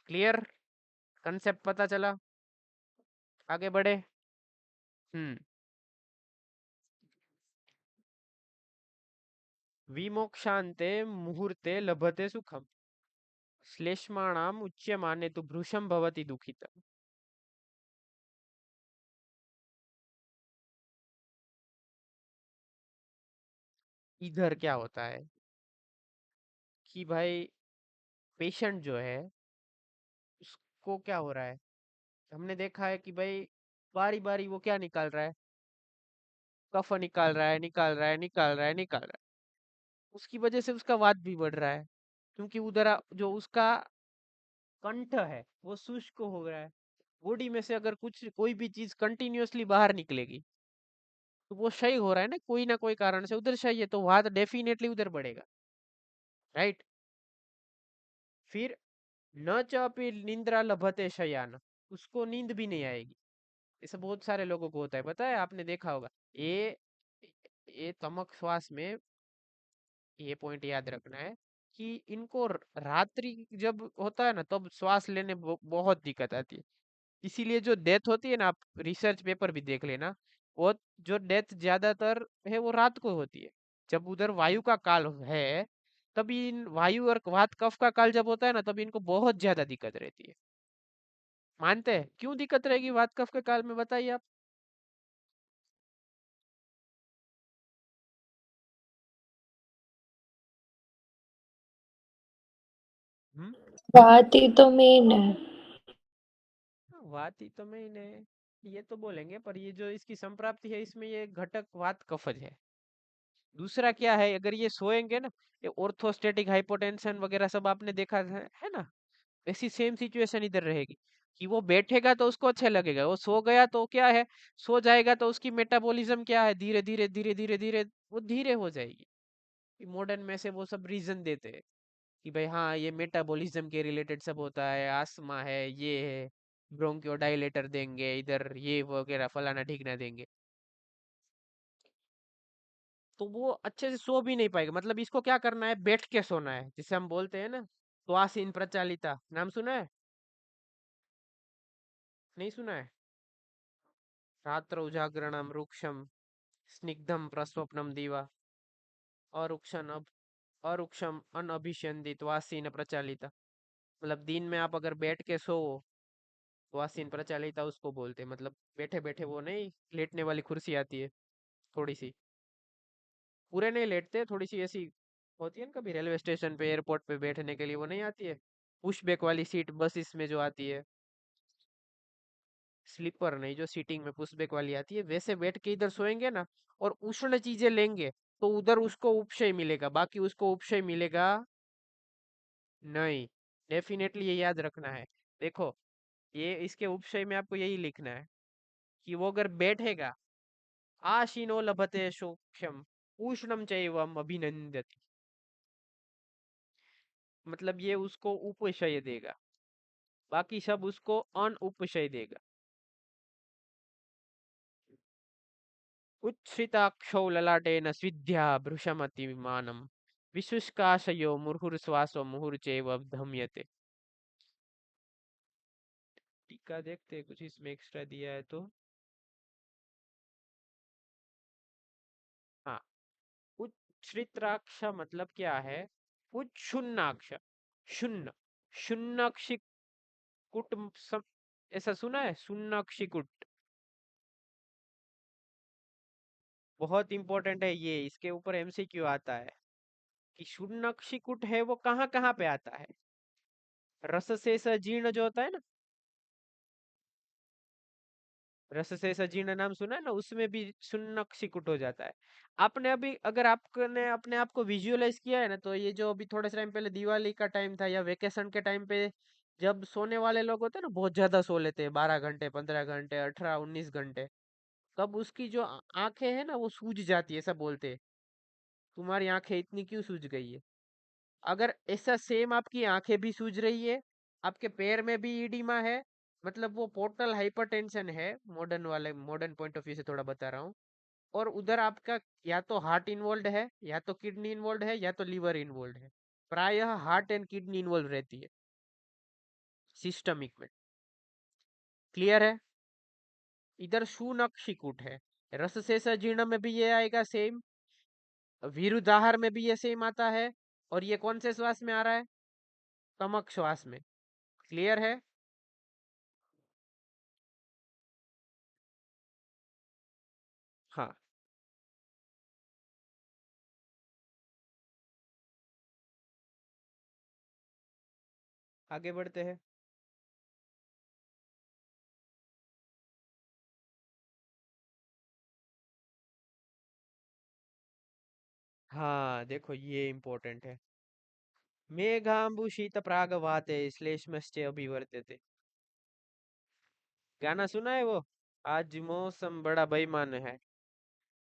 क्लियर, कंसेप्ट पता चला। आगे बढ़े। हम्म। विमोक्षान्ते मुहूर्ते लभते सुखम, श्लेष्माणाम उच्यमाने तु भृशम भवति दुखितम्। इधर क्या होता है कि भाई पेशेंट जो है उसको क्या हो रहा है, हमने देखा है कि भाई बारी बारी वो क्या निकाल रहा है, कफ निकाल रहा है निकाल रहा है निकाल रहा है निकाल रहा है। उसकी वजह से उसका वात भी बढ़ रहा है, क्योंकि उधर जो उसका कंठ है वो शुष्क हो रहा है। बॉडी में से अगर कुछ कोई भी चीज कंटिन्यूअसली बाहर निकलेगी तो वो क्षय हो रहा है ना कोई कारण से, उधर क्षय है तो वात डेफिनेटली उधर बढ़ेगा। राइट। फिर न चापी निंद्रा लभते शयान, उसको नींद भी नहीं आएगी। ऐसा बहुत सारे लोगों को होता है, पता है आपने देखा होगा। ये ये तमक श्वास में ये पॉइंट याद रखना है कि इनको रात्रि जब होता है ना तब श्वास लेने बहुत दिक्कत आती है। इसीलिए जो डेथ होती है ना, आप रिसर्च पेपर भी देख लेना, वो जो डेथ ज्यादातर है वो रात को होती है, जब उधर वायु का काल है। तभी इन वायु और वात कफ का काल जब होता है ना तभी इनको बहुत ज्यादा दिक्कत रहती है। मानते हैं क्यों दिक्कत रहेगी वात कफ के काल में, बताइए आप। हम्म। बात ही तो मेन है। वात ही तो मैंने ये तो बोलेंगे, पर ये जो इसकी संप्राप्ति है इसमें ये घटक वात कफज है। दूसरा क्या है, अगर ये सोएंगे ना, ये ऑर्थोस्टेटिक हाइपोटेंशन वगैरह सब आपने देखा है ना, ऐसी सेम सिचुएशन इधर रहेगी कि वो बैठेगा तो उसको अच्छा लगेगा, वो सो गया तो क्या है, सो जाएगा तो उसकी मेटाबॉलिज्म क्या है, धीरे धीरे धीरे धीरे धीरे वो धीरे हो जाएगी। मॉडर्न में से वो सब रीजन देते हैं कि भाई हाँ ये मेटाबॉलिज्म के रिलेटेड सब होता है, आस्थमा है, ये है, ब्रोंकियोडाइलेटर देंगे इधर, ये वगैरह फलाना ठीकना देंगे। तो वो अच्छे से सो भी नहीं पाएगा। मतलब इसको क्या करना है, बैठ के सोना है, जिसे हम बोलते हैं ना श्वासीन प्रचालिता, नाम सुना है, नहीं सुना है। रात्रौ जागरणम रुक्षम स्निग्धम प्रस्वप्नम दीवा अरुक्षण अरुक्षम अनअभिष्यन्दित वासीन प्रचालिता। मतलब दिन में आप अगर बैठ के सो, तो वासीन प्रचालिता उसको बोलते हैं। मतलब बैठे बैठे, वो नहीं लेटने वाली कुर्सी आती है थोड़ी सी, पूरे नहीं लेटते, थोड़ी सी ऐसी होती है ना, कभी रेलवे स्टेशन पे एयरपोर्ट पे बैठने के लिए वो नहीं आती है, पुश बैक वाली सीट बस इसमें जो आती है, स्लीपर नहीं, जो सीटिंग में पुश बैक वाली आती है, वैसे बैठ के इधर सोएंगे ना और उष्ण चीजें लेंगे तो उधर उसको उपशय मिलेगा, बाकी उसको उपशय मिलेगा नहीं। डेफिनेटली ये याद रखना है। देखो, ये इसके उपशय में आपको यही लिखना है कि वो अगर बैठेगा, आशीनो लभते सौख्यम उष्णम चैवम अभिनंदति, मतलब ये उसको उपशय देगा, बाकी सब उसको अनुपशय देगा। उच्छ्रिताक्षौ ललाटेन स्विद्ध्या भृशमतिमानम विशुष्काशयो मुहुर्श्वासो मुहुर्चैव धम्यते। टीका देखते हैं, कुछ इसमें एक्स्ट्रा दिया है तो। हाँ, उच्छ्रिताक्ष मतलब क्या है? उच्छुन्नाक्ष, शून्य, शून्यक्षिकुट सम, ऐसा सुना है? शून्यक्षिकुट बहुत इंपॉर्टेंट है ये, इसके ऊपर एमसीक्यू आता है कि शून्यक्षिकुट है वो कहाँ कहाँ पे आता है। रस से जीर्ण जो होता है ना, रस से जीर्ण नाम सुना है ना, उसमें भी शून्यक्षिकुट हो जाता है। आपने अभी अगर आपने अपने आप को विजुअलाइज किया है ना, तो ये जो अभी थोड़े टाइम पहले दिवाली का टाइम था या वेकेशन के टाइम पे, जब सोने वाले लोग होते हैं ना, बहुत ज्यादा सो लेते हैं, 12 घंटे, 15 घंटे, 18 19 घंटे, तब उसकी जो आंखें हैं ना वो सूज जाती है, ऐसा बोलते हैं। तुम्हारी आंखें इतनी क्यों सूज गई है? अगर ऐसा सेम आपकी आंखें भी सूज रही है, आपके पैर में भी ईडिमा है, मतलब वो पोर्टल हाइपरटेंशन है, मॉडर्न वाले मॉडर्न पॉइंट ऑफ व्यू से थोड़ा बता रहा हूँ। और उधर आपका या तो हार्ट इन्वॉल्व है, या तो किडनी इन्वॉल्व है, या तो लीवर इन्वॉल्व है। प्रायः हार्ट एंड किडनी इन्वॉल्व रहती है सिस्टमिक में। क्लियर है? इधर शूनक्षिकुट है, रस से जीर्ण में भी ये आएगा सेम, विरुद्धाहार में भी ये सेम आता है, और ये कौन से श्वास में आ रहा है? तमक श्वास में। क्लियर है? हाँ, आगे बढ़ते हैं। हाँ देखो, ये इम्पोर्टेंट है। मेघांबुशीत प्रागवाते श्लेष्मश्च अभिवर्त्यते। गाना सुना है वो? आज मौसम बड़ा बेईमान है।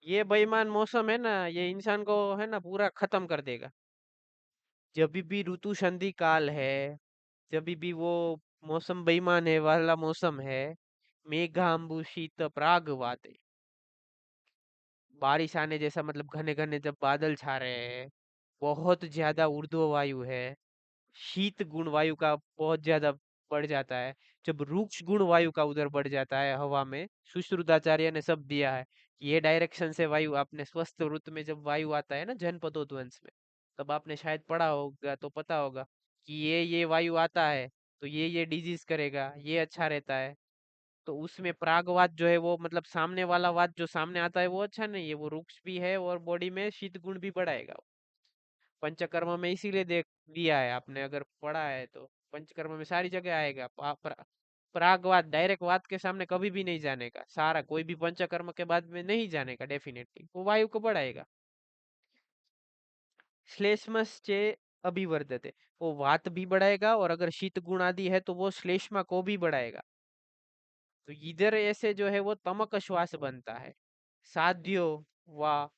ये बेईमान मौसम है ना, ये इंसान को है ना पूरा खत्म कर देगा। जब भी ऋतु संधि काल है, जब भी वो मौसम बेईमान है वाला मौसम है, मेघांबुशीत प्रागवाते, बारिश आने जैसा, मतलब घने घने जब बादल छा रहे हैं, बहुत ज्यादा ऊर्ध्व वायु है, शीत गुण वायु का बहुत ज्यादा बढ़ जाता है, जब रुक्ष गुण वायु का उधर बढ़ जाता है हवा में। सुश्रुताचार्य ने सब दिया है कि ये डायरेक्शन से वायु, आपने स्वस्थ ऋतु में जब वायु आता है ना जनपदोद्वंस में, तब आपने शायद पढ़ा होगा तो पता होगा कि ये वायु आता है तो ये डिजीज करेगा, ये अच्छा रहता है। तो उसमें प्रागवात जो है वो, मतलब सामने वाला वात जो सामने आता है वो अच्छा नहीं है, वो रुक्ष भी है और बॉडी में शीत गुण भी बढ़ाएगा। पंचकर्म में इसीलिए देख दिया है, आपने अगर पढ़ा है तो पंचकर्म में सारी जगह आएगा। प्रागवात डायरेक्ट वात के सामने कभी भी नहीं जाने का, सारा कोई भी पंचकर्म के बाद में नहीं जाने का, डेफिनेटली वो वायु को बढ़ाएगा। श्लेष्मश्चे अभिवर्धते, वो वात भी बढ़ाएगा, और अगर शीत गुण आदि है तो वो श्लेष्मा को भी बढ़ाएगा। तो इधर ऐसे जो है वो तमक श्वास बनता है। साध्यो वा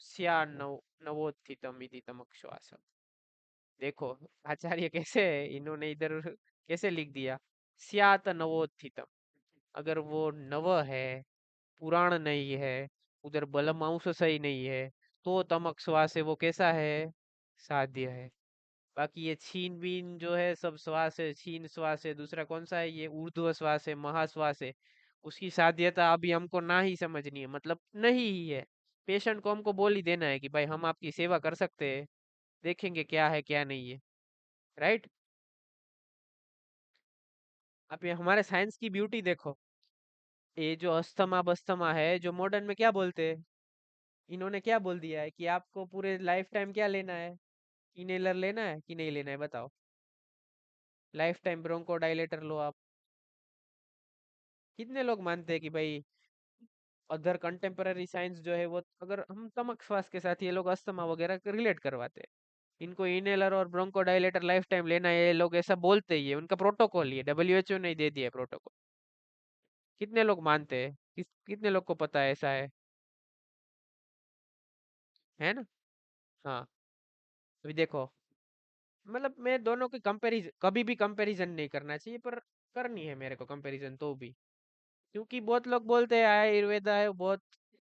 स्या नवोत्थितम इति तमक श्वास। देखो आचार्य कैसे है, इन्होंने इधर कैसे लिख दिया, स्यात नवोत्थितम, अगर वो नव है, पुराण नहीं है, उधर बलमांस सही नहीं है, तो तमक श्वास है वो कैसा है? साध्य है। बाकी ये छीन बीन जो है सब श्वास है, छीन श्वास है, दूसरा कौन सा है, ये ऊर्ध्व श्वास है, महाश्वास है, उसकी साध्यता अभी हमको ना ही समझनी है, मतलब नहीं ही है। पेशेंट को हमको बोल ही देना है कि भाई हम आपकी सेवा कर सकते हैं, देखेंगे क्या है क्या नहीं है। राइट? आप ये हमारे साइंस की ब्यूटी देखो, ये जो अस्थमा बस्थमा है, जो मॉडर्न में क्या बोलते हैं, इन्होंने क्या बोल दिया है कि आपको पूरे लाइफ टाइम क्या लेना है, इनहेलर लेना है कि नहीं लेना है, बताओ। लाइफ टाइम ब्रोंको डायलेटर लो आप, कितने लोग मानते हैं कि भाई अदर कंटेम्पररी साइंस जो है वो, अगर हम तमक श्वास के साथ ये लोग अस्थमा वगैरह रिलेट करवाते हैं, इनको इनहेलर और ब्रोंकोडायलेटर लाइफ टाइम लेना है, ये लोग ऐसा बोलते ही है, उनका प्रोटोकॉल ही है, डब्ल्यूएचओ ने दे दिया प्रोटोकॉल। कितने लोग मानते हैं, कितने लोग को पता है ऐसा है ना? हाँ। अभी देखो, मतलब मैं दोनों की कंपैरिजन, कभी भी कंपैरिजन नहीं करना चाहिए, पर करनी है मेरे को कंपैरिजन तो भी, क्योंकि बहुत लोग बोलते हैं आयुर्वेदा है वो बहुत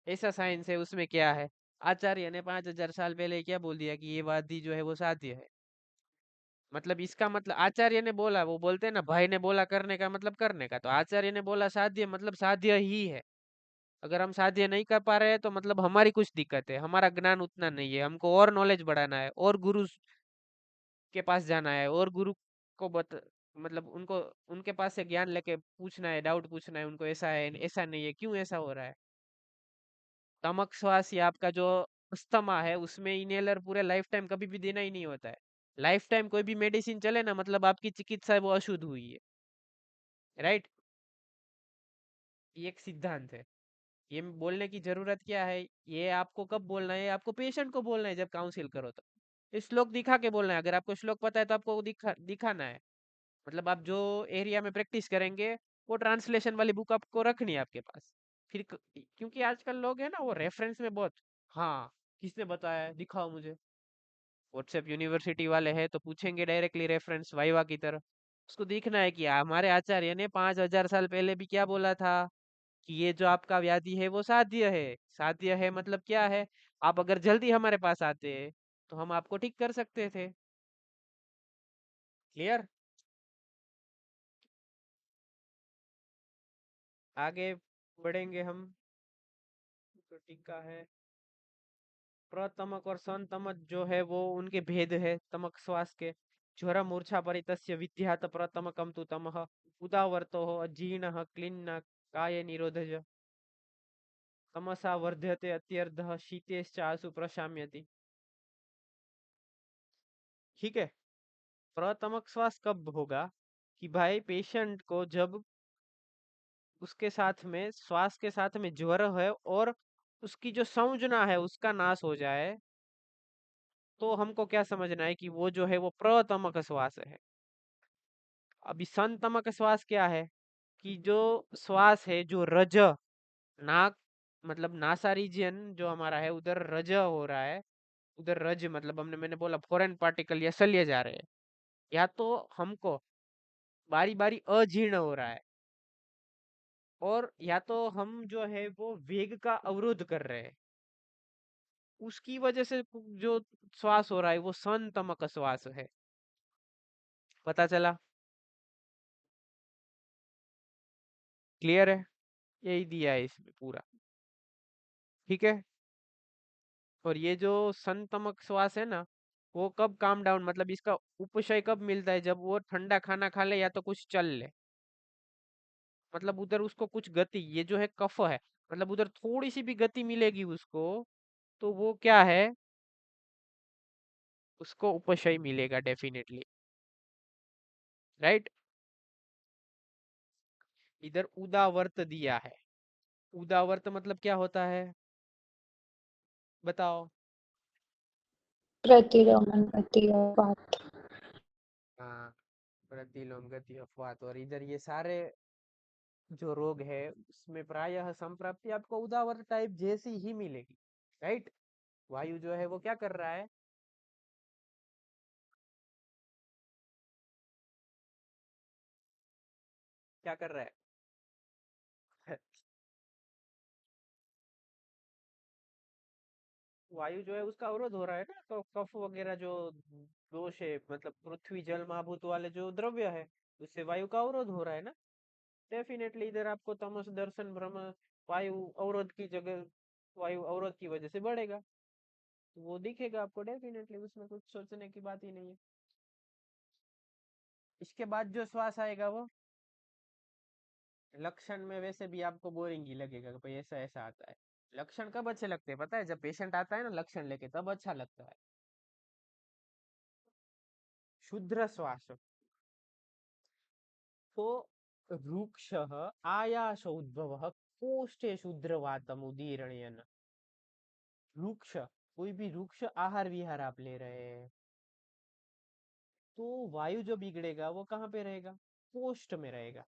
ऐसा साइंस है, उसमें क्या है। आचार्य ने 5,000 साल पहले क्या बोल दिया कि ये वादी जो है वो साध्य है। मतलब इसका मतलब आचार्य ने बोला, वो बोलते हैं ना भाई ने बोला करने का मतलब करने का, तो आचार्य ने बोला साध्य मतलब साध्य ही है। अगर हम साध्य नहीं कर पा रहे हैं तो मतलब हमारी कुछ दिक्कत है, हमारा ज्ञान उतना नहीं है, हमको और नॉलेज बढ़ाना है, और गुरु के पास जाना है, और गुरु को मतलब उनको उनके पास से ज्ञान लेके पूछना है, डाउट पूछना है उनको, ऐसा है ऐसा नहीं है, क्यों ऐसा हो रहा है। तमक श्वास या आपका जो अस्थमा है उसमें इनहेलर पूरे लाइफ टाइम कभी भी देना ही नहीं होता है। लाइफ टाइम कोई भी मेडिसिन चले ना, मतलब आपकी चिकित्सा है वो अशुद्ध हुई है। राइट। ये एक सिद्धांत है। ये बोलने की जरूरत क्या है, ये आपको कब बोलना है, आपको पेशेंट को बोलना है जब काउंसिल करो तो। ये श्लोक दिखा के बोलना है, अगर आपको श्लोक पता है तो आपको दिखाना है। मतलब आप जो एरिया में प्रैक्टिस करेंगे वो ट्रांसलेशन वाली बुक आपको रखनी है आपके पास। फिर क्योंकि आजकल लोग है ना वो रेफरेंस में बहुत, हाँ किसने बताया है? दिखाओ मुझे। व्हाट्सएप यूनिवर्सिटी वाले हैं तो पूछेंगे डायरेक्टली रेफरेंस वाइवा की तरह। उसको देखना है कि हमारे आचार्य ने 5,000 साल पहले भी क्या बोला था, कि ये जो आपका व्याधि है वो साध्य है। साध्य है मतलब क्या है, आप अगर जल्दी हमारे पास आते तो हम आपको ठीक कर सकते थे। क्लियर। आगे बढ़ेंगे हम। तो टीका है, प्रतमक और संतमक जो है वो उनके भेद है तमक श्वास के। ज्वर मूर्छा परितस्य विद्यात प्रतमकम तु तमः, उदावर्तो अजीर्ण क्लिन्न काय निरोधज, तमसा वर्ध्यते अत्यर्धः शीतेश्च आसु प्रशाम्यति। ठीक है। प्रतमक श्वास कब होगा, कि भाई पेशेंट को जब उसके साथ में श्वास के साथ में ज्वर है और उसकी जो संजना है उसका नाश हो जाए, तो हमको क्या समझना है कि वो जो है वो प्रतमक श्वास है। अभी संतमक श्वास क्या है, कि जो श्वास है जो रज, नाक मतलब नासा रीजन जो हमारा है उधर रज हो रहा है, उधर रज मतलब मैंने बोला फॉरेन पार्टिकल या शल्य जा रहे हैं, या तो हमको बारी बारी अजीर्ण हो रहा है, और या तो हम जो है वो वेग का अवरोध कर रहे हैं, उसकी वजह से जो श्वास हो रहा है वो संतमक श्वास है। पता चला? क्लियर है? यही दिया है इसमें पूरा। ठीक है। और ये जो संतमक श्वास है ना, वो कब काम डाउन, मतलब इसका उपशय कब मिलता है, जब वो ठंडा खाना खा ले या तो कुछ चल ले, मतलब उधर उसको कुछ गति, ये जो है कफ है, मतलब उधर थोड़ी सी भी गति मिलेगी उसको, तो वो क्या है, उसको उपशय मिलेगा डेफिनेटली। राइट। इधर उदावर्त दिया है। उदावर्त मतलब क्या होता है, बताओ। प्रतिलोमन प्रतिवात। हाँ, प्रतिलोम गति अपवात, और इधर ये सारे जो रोग है उसमें प्रायः संप्राप्ति आपको उदावर टाइप जैसी ही मिलेगी। राइट। वायु जो है वो क्या कर रहा है, क्या कर रहा है? वायु जो है उसका अवरोध हो रहा है ना, तो कफ वगैरह जो दोष है, मतलब पृथ्वी जल महाभूत वाले जो द्रव्य है, उससे वायु का अवरोध हो रहा है ना। डेफिनेटली इधर आपको तमस दर्शन भ्रम वायु अवरोध की जगह, वायु अवरोध की वजह से बढ़ेगा, तो वो दिखेगा आपको डेफिनेटली, उसमें कुछ सोचने की बात ही नहीं है। इसके बाद जो श्वास आएगा वो लक्षण में वैसे भी आपको बोरिंग ही लगेगा कि भाई ऐसा ऐसा आता है। लक्षण कब अच्छे लगते हैं पता है, जब पेशेंट आता है ना लक्षण लेके तब अच्छा लगता है। शुद्र श्वास, तो वृक्षः आयास उद्भवः कोष्ठे शूद्रवातम उदीरण्यन। वृक्ष, कोई भी वृक्ष आहार विहार आप ले रहे हैं तो वायु जो बिगड़ेगा वो कहाँ पे रहेगा? कोष्ठ में रहेगा।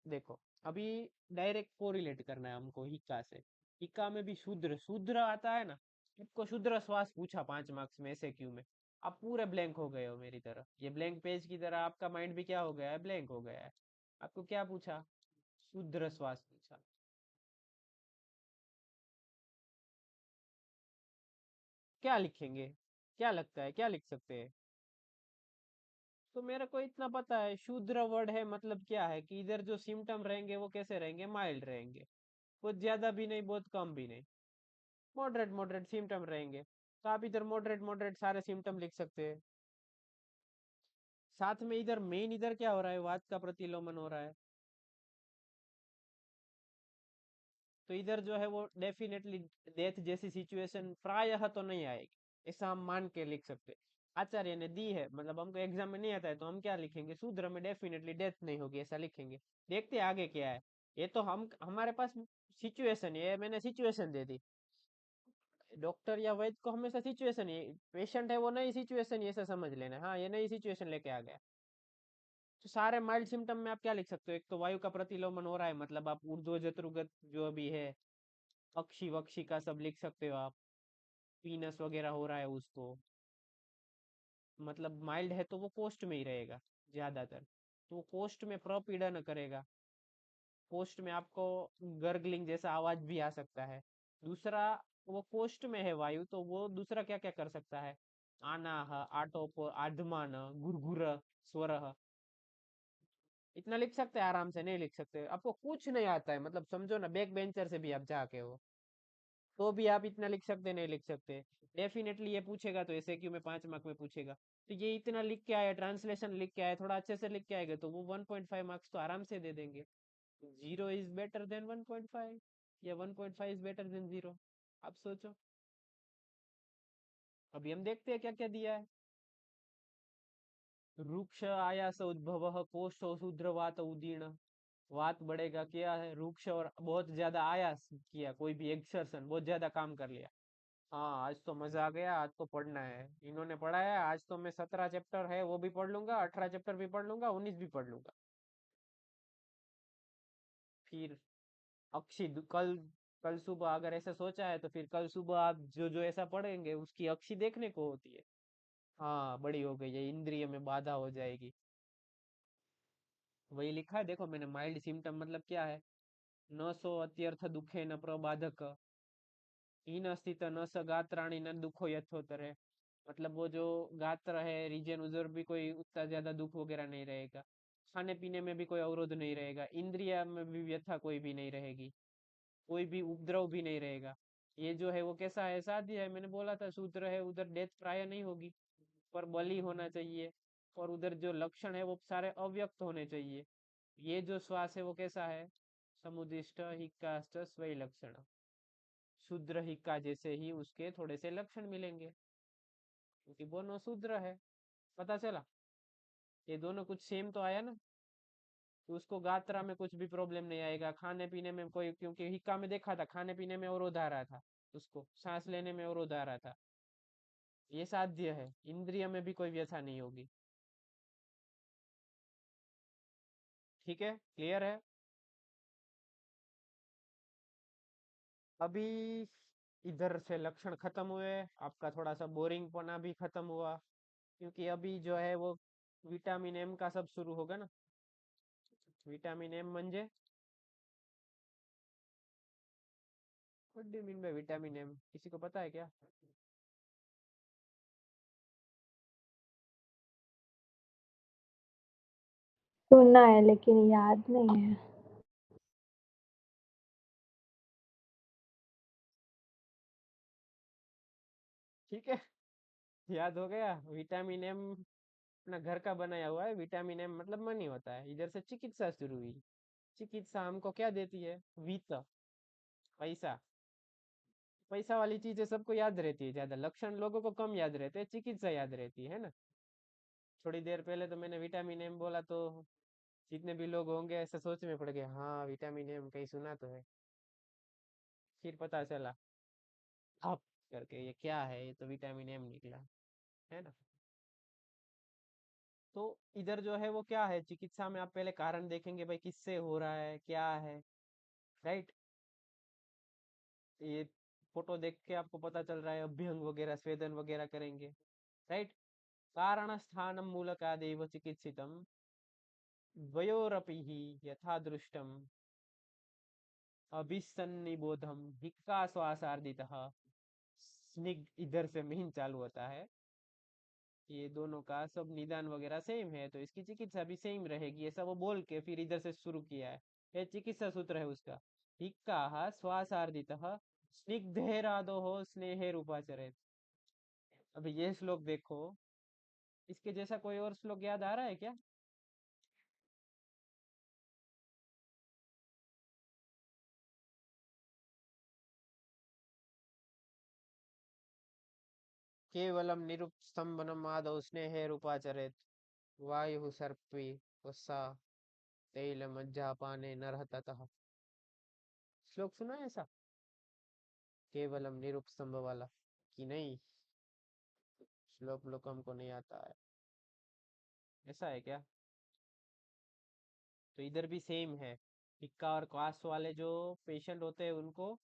देखो, अभी डायरेक्ट कोरिलेट करना है हमको हिक्का से। हिक्का में भी शूद्र शूद्र आता है ना। आपको शूद्र श्वास पूछा 5 मार्क्स में ऐसे क्यों में, आप पूरे ब्लैंक हो गए हो मेरी तरह, ये ब्लैंक पेज की तरह आपका माइंड भी क्या हो गया है, ब्लैंक हो गया है। आपको क्या पूछा? शूद्र श्वास पूछा। क्या लिखेंगे? क्या लगता है क्या लिख सकते हैं? तो मेरे को इतना पता है, शूद्र वर्ड है मतलब क्या है कि इधर जो सिम्टम रहेंगे वो कैसे रहेंगे, माइल्ड रहेंगे। बहुत ज्यादा भी नहीं, बहुत कम भी नहीं, मॉडरेट मॉडरेट सिम्टम रहेंगे। तो आप इधर मॉडरेट मॉडरेट सारे सिम्टम लिख सकते हैं। साथ में इधर मेन इधर क्या हो रहा है, वात का प्रतिलोमन हो रहा है। तो इधर जो है वो डेफिनेटली डेथ जैसी सिचुएशन प्रायः तो नहीं आएगी, ऐसा हम मान के लिख सकते हैं। आचार्य ने दी है, मतलब हमको एग्जाम में नहीं आता है तो हम क्या लिखेंगे, शूद्र में डेफिनेटली डेथ नहीं होगी ऐसा लिखेंगे। देखते हैं आगे क्या है। ये तो हम हमारे पास सिचुएशन, ये मैंने सिचुएशन दे दी। डॉक्टर या वैद्य को हमेशा सिचुएशन, ये पेशेंट है वो नई सिचुएशन ऐसा समझ लेना। हाँ, ये नई सिचुएशन लेके आ गया। तो सारे माइल्ड सिम्टम में आप क्या लिख सकते हो, एक तो वायु का प्रतिलोमन हो रहा है, मतलब आप ऊर्ध्व जत्रुगत जो भी है, अक्षी वक्षी का सब लिख सकते हो आप। पीनस वगैरह हो रहा है उसको, मतलब माइल्ड है तो वो कोस्ट में ही रहेगा ज्यादातर। तो वो कोस्ट में प्रपीड़न करेगा। कोस्ट में आपको गर्गलिंग जैसा आवाज भी आ सकता है। दूसरा, वो कोस्ट में है वायु तो वो दूसरा क्या क्या कर सकता है, आनाह, आटोप, आधमान, गुरगुर, स्वर। इतना लिख सकते हैं आराम से? नहीं लिख सकते। आपको कुछ नहीं आता है, मतलब समझो ना बैक बेंचर से भी आप जाके हो तो भी आप इतना लिख सकते नहीं लिख सकते? डेफिनेटली ये पूछेगा तो ऐसे क्यों में 5 मार्क में पूछेगा। तो ये इतना लिख के आया, ट्रांसलेशन लिख के आया, थोड़ा अच्छे से लिख के आएगा तो वो 1.5 मार्क्स तो आराम से दे देंगे। 0 इज बेटर देन 1.5 या 1.5 इज बेटर देन 0? आप सोचो। अभी हम देखते हैं क्या क्या दिया है। रुक्ष आयास उद्भव कोष्ठ शूद्रवात उदीर्ण। वात बढ़ेगा, क्या है, रुक्ष और बहुत ज्यादा आयास किया, कोई भी एक्सर्शन बहुत ज्यादा काम कर लिया। हाँ, आज तो मजा आ गया, आज तो पढ़ना है, इन्होंने पढ़ाया आज तो मैं 17 चैप्टर है वो भी पढ़ लूंगा, 18 चैप्टर भी पढ़ लूंगा, 19 भी पढ़ लूंगा। फिर कल कल सुबह अगर ऐसा सोचा है तो फिर कल सुबह आप जो जो ऐसा पढ़ेंगे उसकी अक्षी देखने को होती है। हाँ, बड़ी हो गई है, इंद्रिय में बाधा हो जाएगी। वही लिखा है देखो मैंने, माइल्ड सिम्टम मतलब क्या है, न सो अत्यर्थ दुखे न प्रबाधक, हीन स्थित न स गात्राणी न दुखो यथोतर है। मतलब वो जो गात्र है, रीजन, उधर भी कोई उतना ज्यादा दुख वगैरह नहीं रहेगा। खाने पीने में भी कोई अवरोध नहीं रहेगा, इंद्रिय में भी व्यथा कोई भी नहीं रहेगी, कोई भी उपद्रव भी नहीं रहेगा। ये जो है वो कैसा है, साध्य है, मैंने बोला था शूद्र है, उधर डेथ प्राय नहीं होगी, पर बलि होना चाहिए। और उधर जो लक्षण है वो सारे अव्यक्त होने चाहिए। ये जो श्वास है वो कैसा है, समुदिष्ट हिक्काष्ट स्वय लक्षण। शूद्र हिक्का जैसे ही उसके थोड़े से लक्षण मिलेंगे, क्योंकि दोनों शूद्र है। पता चला? ये दोनों कुछ सेम तो आया ना। तो उसको गात्रा में कुछ भी प्रॉब्लम नहीं आएगा, खाने पीने में कोई, क्योंकि हिक्का में देखा था खाने पीने में अवरोध आ रहा था, उसको सांस लेने में अवरोध आ रहा था। ये साध्य है, इंद्रिय में भी कोई व्यथा नहीं होगी। ठीक है, क्लियर है? अभी इधर से लक्षण खत्म हुए, आपका थोड़ा सा बोरिंग पना भी खत्म हुआ, क्योंकि अभी जो है वो विटामिन एम का सब शुरू होगा ना। विटामिन एम म्हणजे, what do you mean by vitamin M, किसी को पता है क्या? सुना है लेकिन याद नहीं है। ठीक है, याद हो गया। विटामिन एम अपना घर का बनाया हुआ है। विटामिन एम मतलब मनी होता है, इधर से चिकित्सा शुरू हुई। चिकित्सा हमको क्या देती है, वित्त, पैसा। पैसा वाली चीजें सबको याद रहती है ज्यादा, लक्षण लोगों को कम याद रहते हैं, चिकित्सा याद रहती है ना। थोड़ी देर पहले तो मैंने विटामिन एम बोला तो जितने भी लोग होंगे ऐसे सोच में पड़ गए, हाँ विटामिन एम कहीं सुना तो है। फिर पता चला हप करके ये क्या है, ये तो विटामिन एम निकला, है ना। तो इधर जो है वो क्या है, चिकित्सा में आप पहले कारण देखेंगे भाई किससे हो रहा है, क्या है, राइट। ये फोटो देख के आपको पता चल रहा है, अभ्यंग वगैरह स्वेदन वगैरह करेंगे, राइट। कारण स्थानम मूलकादेव चिकित्सितम द्वयोरपि हि यथा दृष्टम अभिसन्निबोधम हिक्का श्वासार्दितः स्निग्ध, इधर से मीन चालू होता है। ये दोनों का सब निदान वगैरह सेम है, तो इसकी चिकित्सा भी सेम रहेगी, ऐसा वो बोल के फिर इधर से शुरू किया है। ये चिकित्सा सूत्र है उसका। हिक्का श्वासार्दितः स्निग्धेरादो हो स्नेहे रूपाचरेत। अभी ये श्लोक देखो, इसके जैसा कोई और श्लोक याद आ रहा है क्या? केवलम निरुपस्तंभनम आदौ स्नेहे रूपाचरेत वायु सर्पी वसा तैल मज्जापाने नरः ततः। श्लोक सुना है ऐसा, केवलम निरुपस्तंभ वाला, कि नहीं? श्लोक हमको नहीं आता है, ऐसा है क्या? तो इधर भी सेम है। हिक्का और क्वास वाले जो पेशेंट होते हैं उनको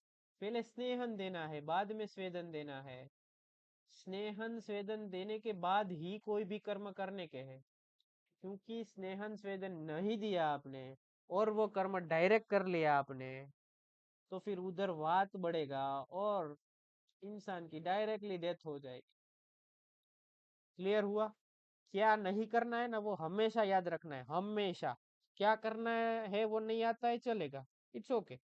पहले स्नेहन देना है, बाद में स्वेदन देना है। स्नेहन स्वेदन देने के बाद ही कोई भी कर्म करने के हैं। क्योंकि स्नेहन स्वेदन नहीं दिया आपने और वो कर्म डायरेक्ट कर लिया आपने, तो फिर उधर वात बढ़ेगा और इंसान की डायरेक्टली डेथ हो जाएगी। क्लियर हुआ? क्या नहीं करना है ना वो हमेशा याद रखना है, हमेशा। क्या करना है वो नहीं आता है चलेगा, इट्स ओके।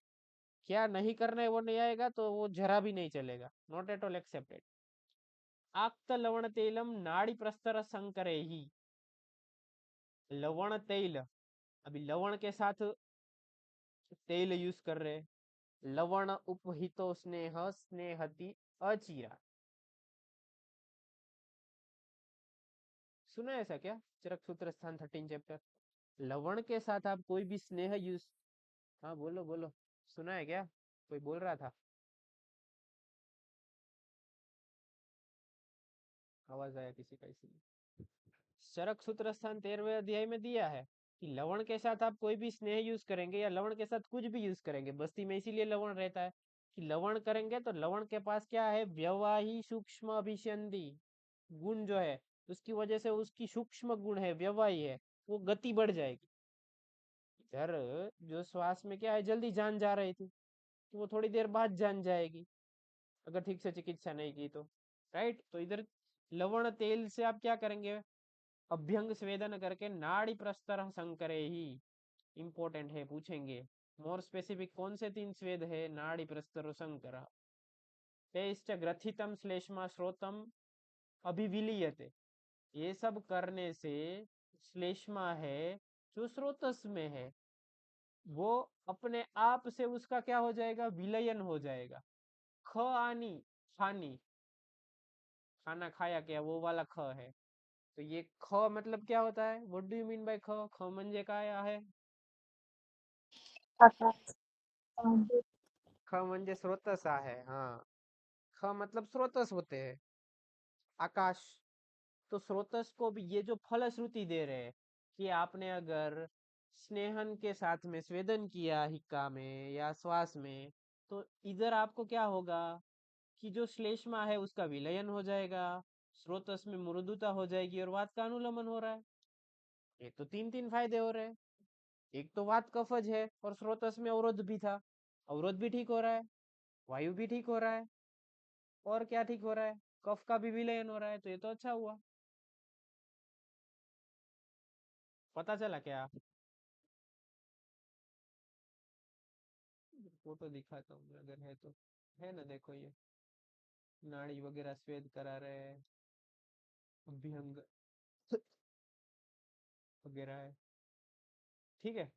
क्या नहीं करना है वो नहीं आएगा तो वो जरा भी नहीं चलेगा, नॉट एट ऑल एक्सेप्टेड। आक्त लवण तेलम नाड़ी प्रस्तर संकरे ही। लवण तेल, अभी लवण के साथ तेल यूज कर रहे हैं। लवण उपहितो स्नेह स्नेहति अचीरा। सुना है ऐसा क्या? चरक सूत्र स्थान 13 चैप्टर। लवण के साथ आप कोई भी स्नेह यूज, हाँ बोलो बोलो, सुना है क्या? कोई बोल रहा था, आवाज आया किसी का इसलिए। चरक सूत्र स्थान 13वें अध्याय में दिया है कि लवण के साथ आप कोई भी स्नेह यूज करेंगे या लवण के साथ कुछ भी यूज करेंगे, बस्ती में इसीलिए लवण रहता है कि लवण करेंगे तो लवण के पास क्या है, व्यवाही सूक्ष्म अभिसंधि गुण जो है, उसकी वजह से उसकी सूक्ष्म गुण है, व्यवाही है, वो गति बढ़ जाएगी। इधर जो श्वास में क्या है, जल्दी जान जा रही थी, तो वो थोड़ी देर बाद जान जाएगी अगर ठीक से चिकित्सा नहीं की तो, राइट। तो इधर लवण तेल से आप क्या करेंगे, अभ्यंग स्वेदन करके नाड़ी प्रस्तर संकरे ही। इंपॉर्टेंट है, पूछेंगे। मोर स्पेसिफिक कौन से 3 स्वेद है, नाड़ी प्रस्तर संकर तेष्ट ग्रथितम श्लेष्मा श्रोतम अभिविलीयते। ये सब करने से श्लेष्मा है जो स्रोतस में है, वो अपने आप से उसका क्या हो जाएगा, विलयन हो जाएगा। ख आनी, खानी, खाना खाया क्या, वो वाला ख है। तो ये ख मतलब क्या होता है, what do you mean bye ख? ख म्हणजे काय आहे? आकाश आगे। ख म्हणजे स्रोतस आहे, हाँ। ख मतलब स्रोतस होते हैं, आकाश। तो स्रोतस को भी ये जो फलश्रुति दे रहे हैं कि आपने अगर स्नेहन के साथ में स्वेदन किया हिक्का में या श्वास में, तो इधर आपको क्या होगा कि जो श्लेष्मा है उसका विलयन हो जाएगा, स्रोतस में मृदुता हो जाएगी और वात का अनुलमन हो रहा है। ये तो 3 फायदे हो रहे हैं। एक तो वात कफज है और स्रोतस में अवरोध भी था, अवरोध भी ठीक हो रहा है, वायु भी ठीक हो रहा है, और क्या ठीक हो रहा है, कफ का भी विलयन हो रहा है, तो ये तो अच्छा हुआ। पता चला क्या? फोटो दिखाता हूँ अगर है तो, है ना, देखो ये नाड़ी वगैरह स्वेद करा रहे हैं, अभ्यंग वगैरह है, ठीक है।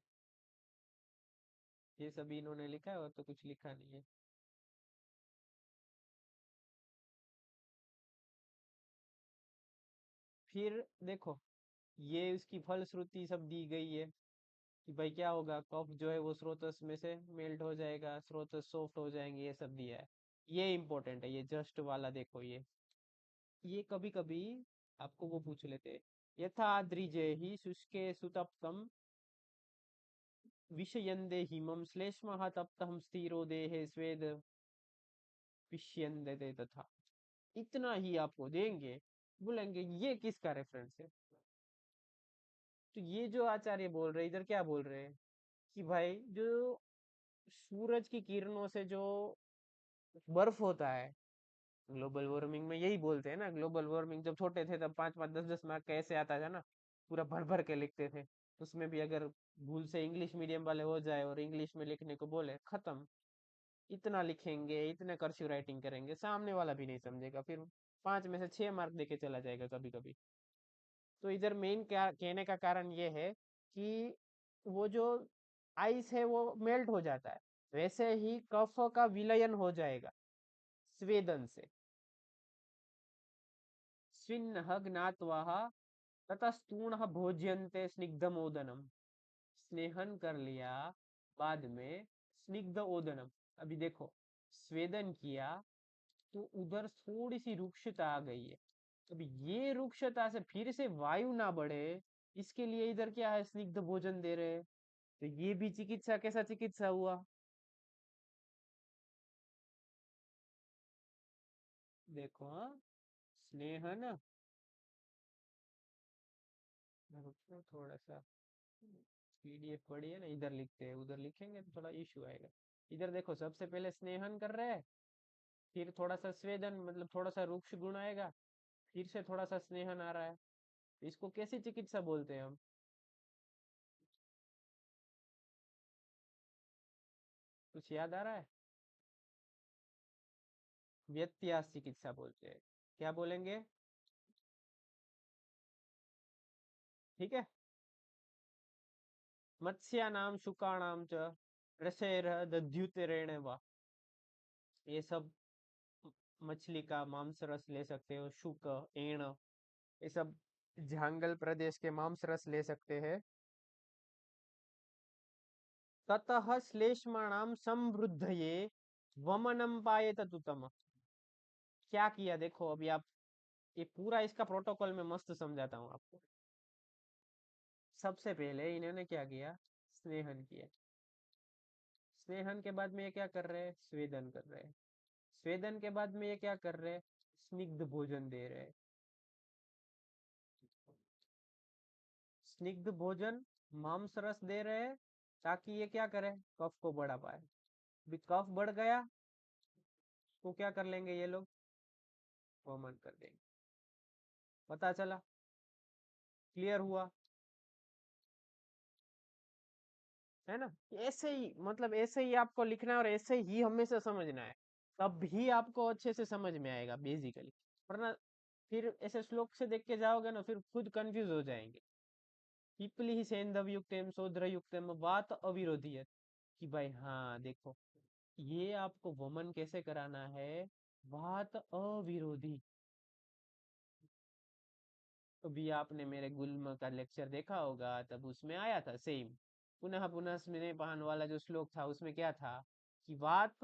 ये सभी इन्होंने लिखा है और तो कुछ लिखा नहीं है। फिर देखो, ये उसकी फलश्रुति सब दी गई है। कि भाई क्या होगा, कफ जो है वो स्रोतस में से मेल्ट हो जाएगा, स्रोतस सॉफ्ट हो जाएंगे, ये सब दिया है। ये इंपॉर्टेंट है, ये जस्ट वाला देखो, ये कभी कभी आपको वो पूछ लेते, यथा द्रिजे ही शुष्के सुतप्तम विषयन्दे हिमम श्लेष्मः तप्तः स्थिरो देहे स्वेद पिष्यन्दते तथा। इतना ही आपको देंगे, बोलेंगे ये किसका रेफरेंस है। तो ये जो आचार्य बोल रहे इधर क्या बोल रहे हैं कि भाई जो सूरज की किरणों से जो बर्फ होता है, ग्लोबल वार्मिंग में यही बोलते हैं ना, ग्लोबल वार्मिंग जब छोटे थे तब 5 5 10 10 मार्क कैसे आता था ना, पूरा भर भर के लिखते थे। उसमें भी अगर भूल से इंग्लिश मीडियम वाले हो जाए और इंग्लिश में लिखने को बोले, खत्म। इतना लिखेंगे, इतने कर्सिव राइटिंग करेंगे, सामने वाला भी नहीं समझेगा, फिर 5 में से 6 मार्क देके चला जाएगा कभी कभी। तो इधर मेन क्या कहने का कारण ये है कि वो जो आइस है वो मेल्ट हो जाता है, वैसे ही कफ का विलयन हो जाएगा स्वेदन से। स्विन्नः ज्ञात्वा ततस्तूणः भोज्यन्ते स्निग्धम ओदनम। स्नेहन कर लिया, बाद में स्निग्ध ओदनम। अभी देखो, स्वेदन किया तो उधर थोड़ी सी रुक्षता आ गई है। अभी ये रुक्षता से फिर से वायु ना बढ़े, इसके लिए इधर क्या है, स्निग्ध भोजन दे रहे हैं। तो ये भी चिकित्सा, कैसा चिकित्सा हुआ, देखो हाँ, स्नेहन, रुको थोड़ा सा, पीडीएफ पढ़ी है ना, इधर लिखते हैं, उधर लिखेंगे तो थोड़ा इशू आएगा। इधर देखो, सबसे पहले स्नेहन कर रहे हैं, फिर थोड़ा सा स्वेदन, मतलब थोड़ा सा रुक्ष गुण आएगा, फिर से थोड़ा सा स्नेहन आ रहा है। इसको कैसी चिकित्सा बोलते हैं हम, कुछ याद आ रहा है? व्यत्यास चिकित्सा बोलते हैं। क्या बोलेंगे? ठीक है। मत्स्यानाम शुकानाम च रसैर दध्युतरेण वा। ये सब मछली का मांस रस ले सकते हो, शुक, एण, ये सब जंगल प्रदेश के मांस रस ले सकते हैं। ततः श्लेष्माणाम समृद्धये वमनम पायेत तुतम। क्या किया देखो, अभी आप, ये पूरा इसका प्रोटोकॉल में मस्त समझाता हूँ आपको। सबसे पहले इन्होंने क्या किया, स्नेहन किया। स्नेहन के बाद में ये क्या कर रहे हैं, स्वेदन कर रहे हैं। स्वेदन के बाद में ये क्या कर रहे हैं, स्निग्ध भोजन दे रहे हैं। स्निग्ध भोजन, मांस रस दे रहे हैं, ताकि ये क्या करे, कफ को बढ़ा पाए। भी कफ बढ़ गया तो क्या कर लेंगे ये लोग, वमन कर देंगे। पता चला, क्लियर हुआ है ना। ऐसे ही, मतलब ऐसे ही आपको लिखना है और ऐसे ही हमेशा समझना है, तब भी आपको अच्छे से समझ में आएगा बेसिकली। वरना फिर ऐसे श्लोक से देख के जाओगे ना, फिर खुद कंफ्यूज हो जाएंगे। पिपली सेंधव शोध्र युक्तम वात अविरोधी है, कि भाई हाँ देखो, ये आपको वमन कैसे कराना है, वात अविरोधी। अभी आपने मेरे गुल्म का लेक्चर देखा होगा, तब उसमें आया था सेम, पुनः पुनः स्मृति पान वाला जो श्लोक था, उसमें क्या था कि वात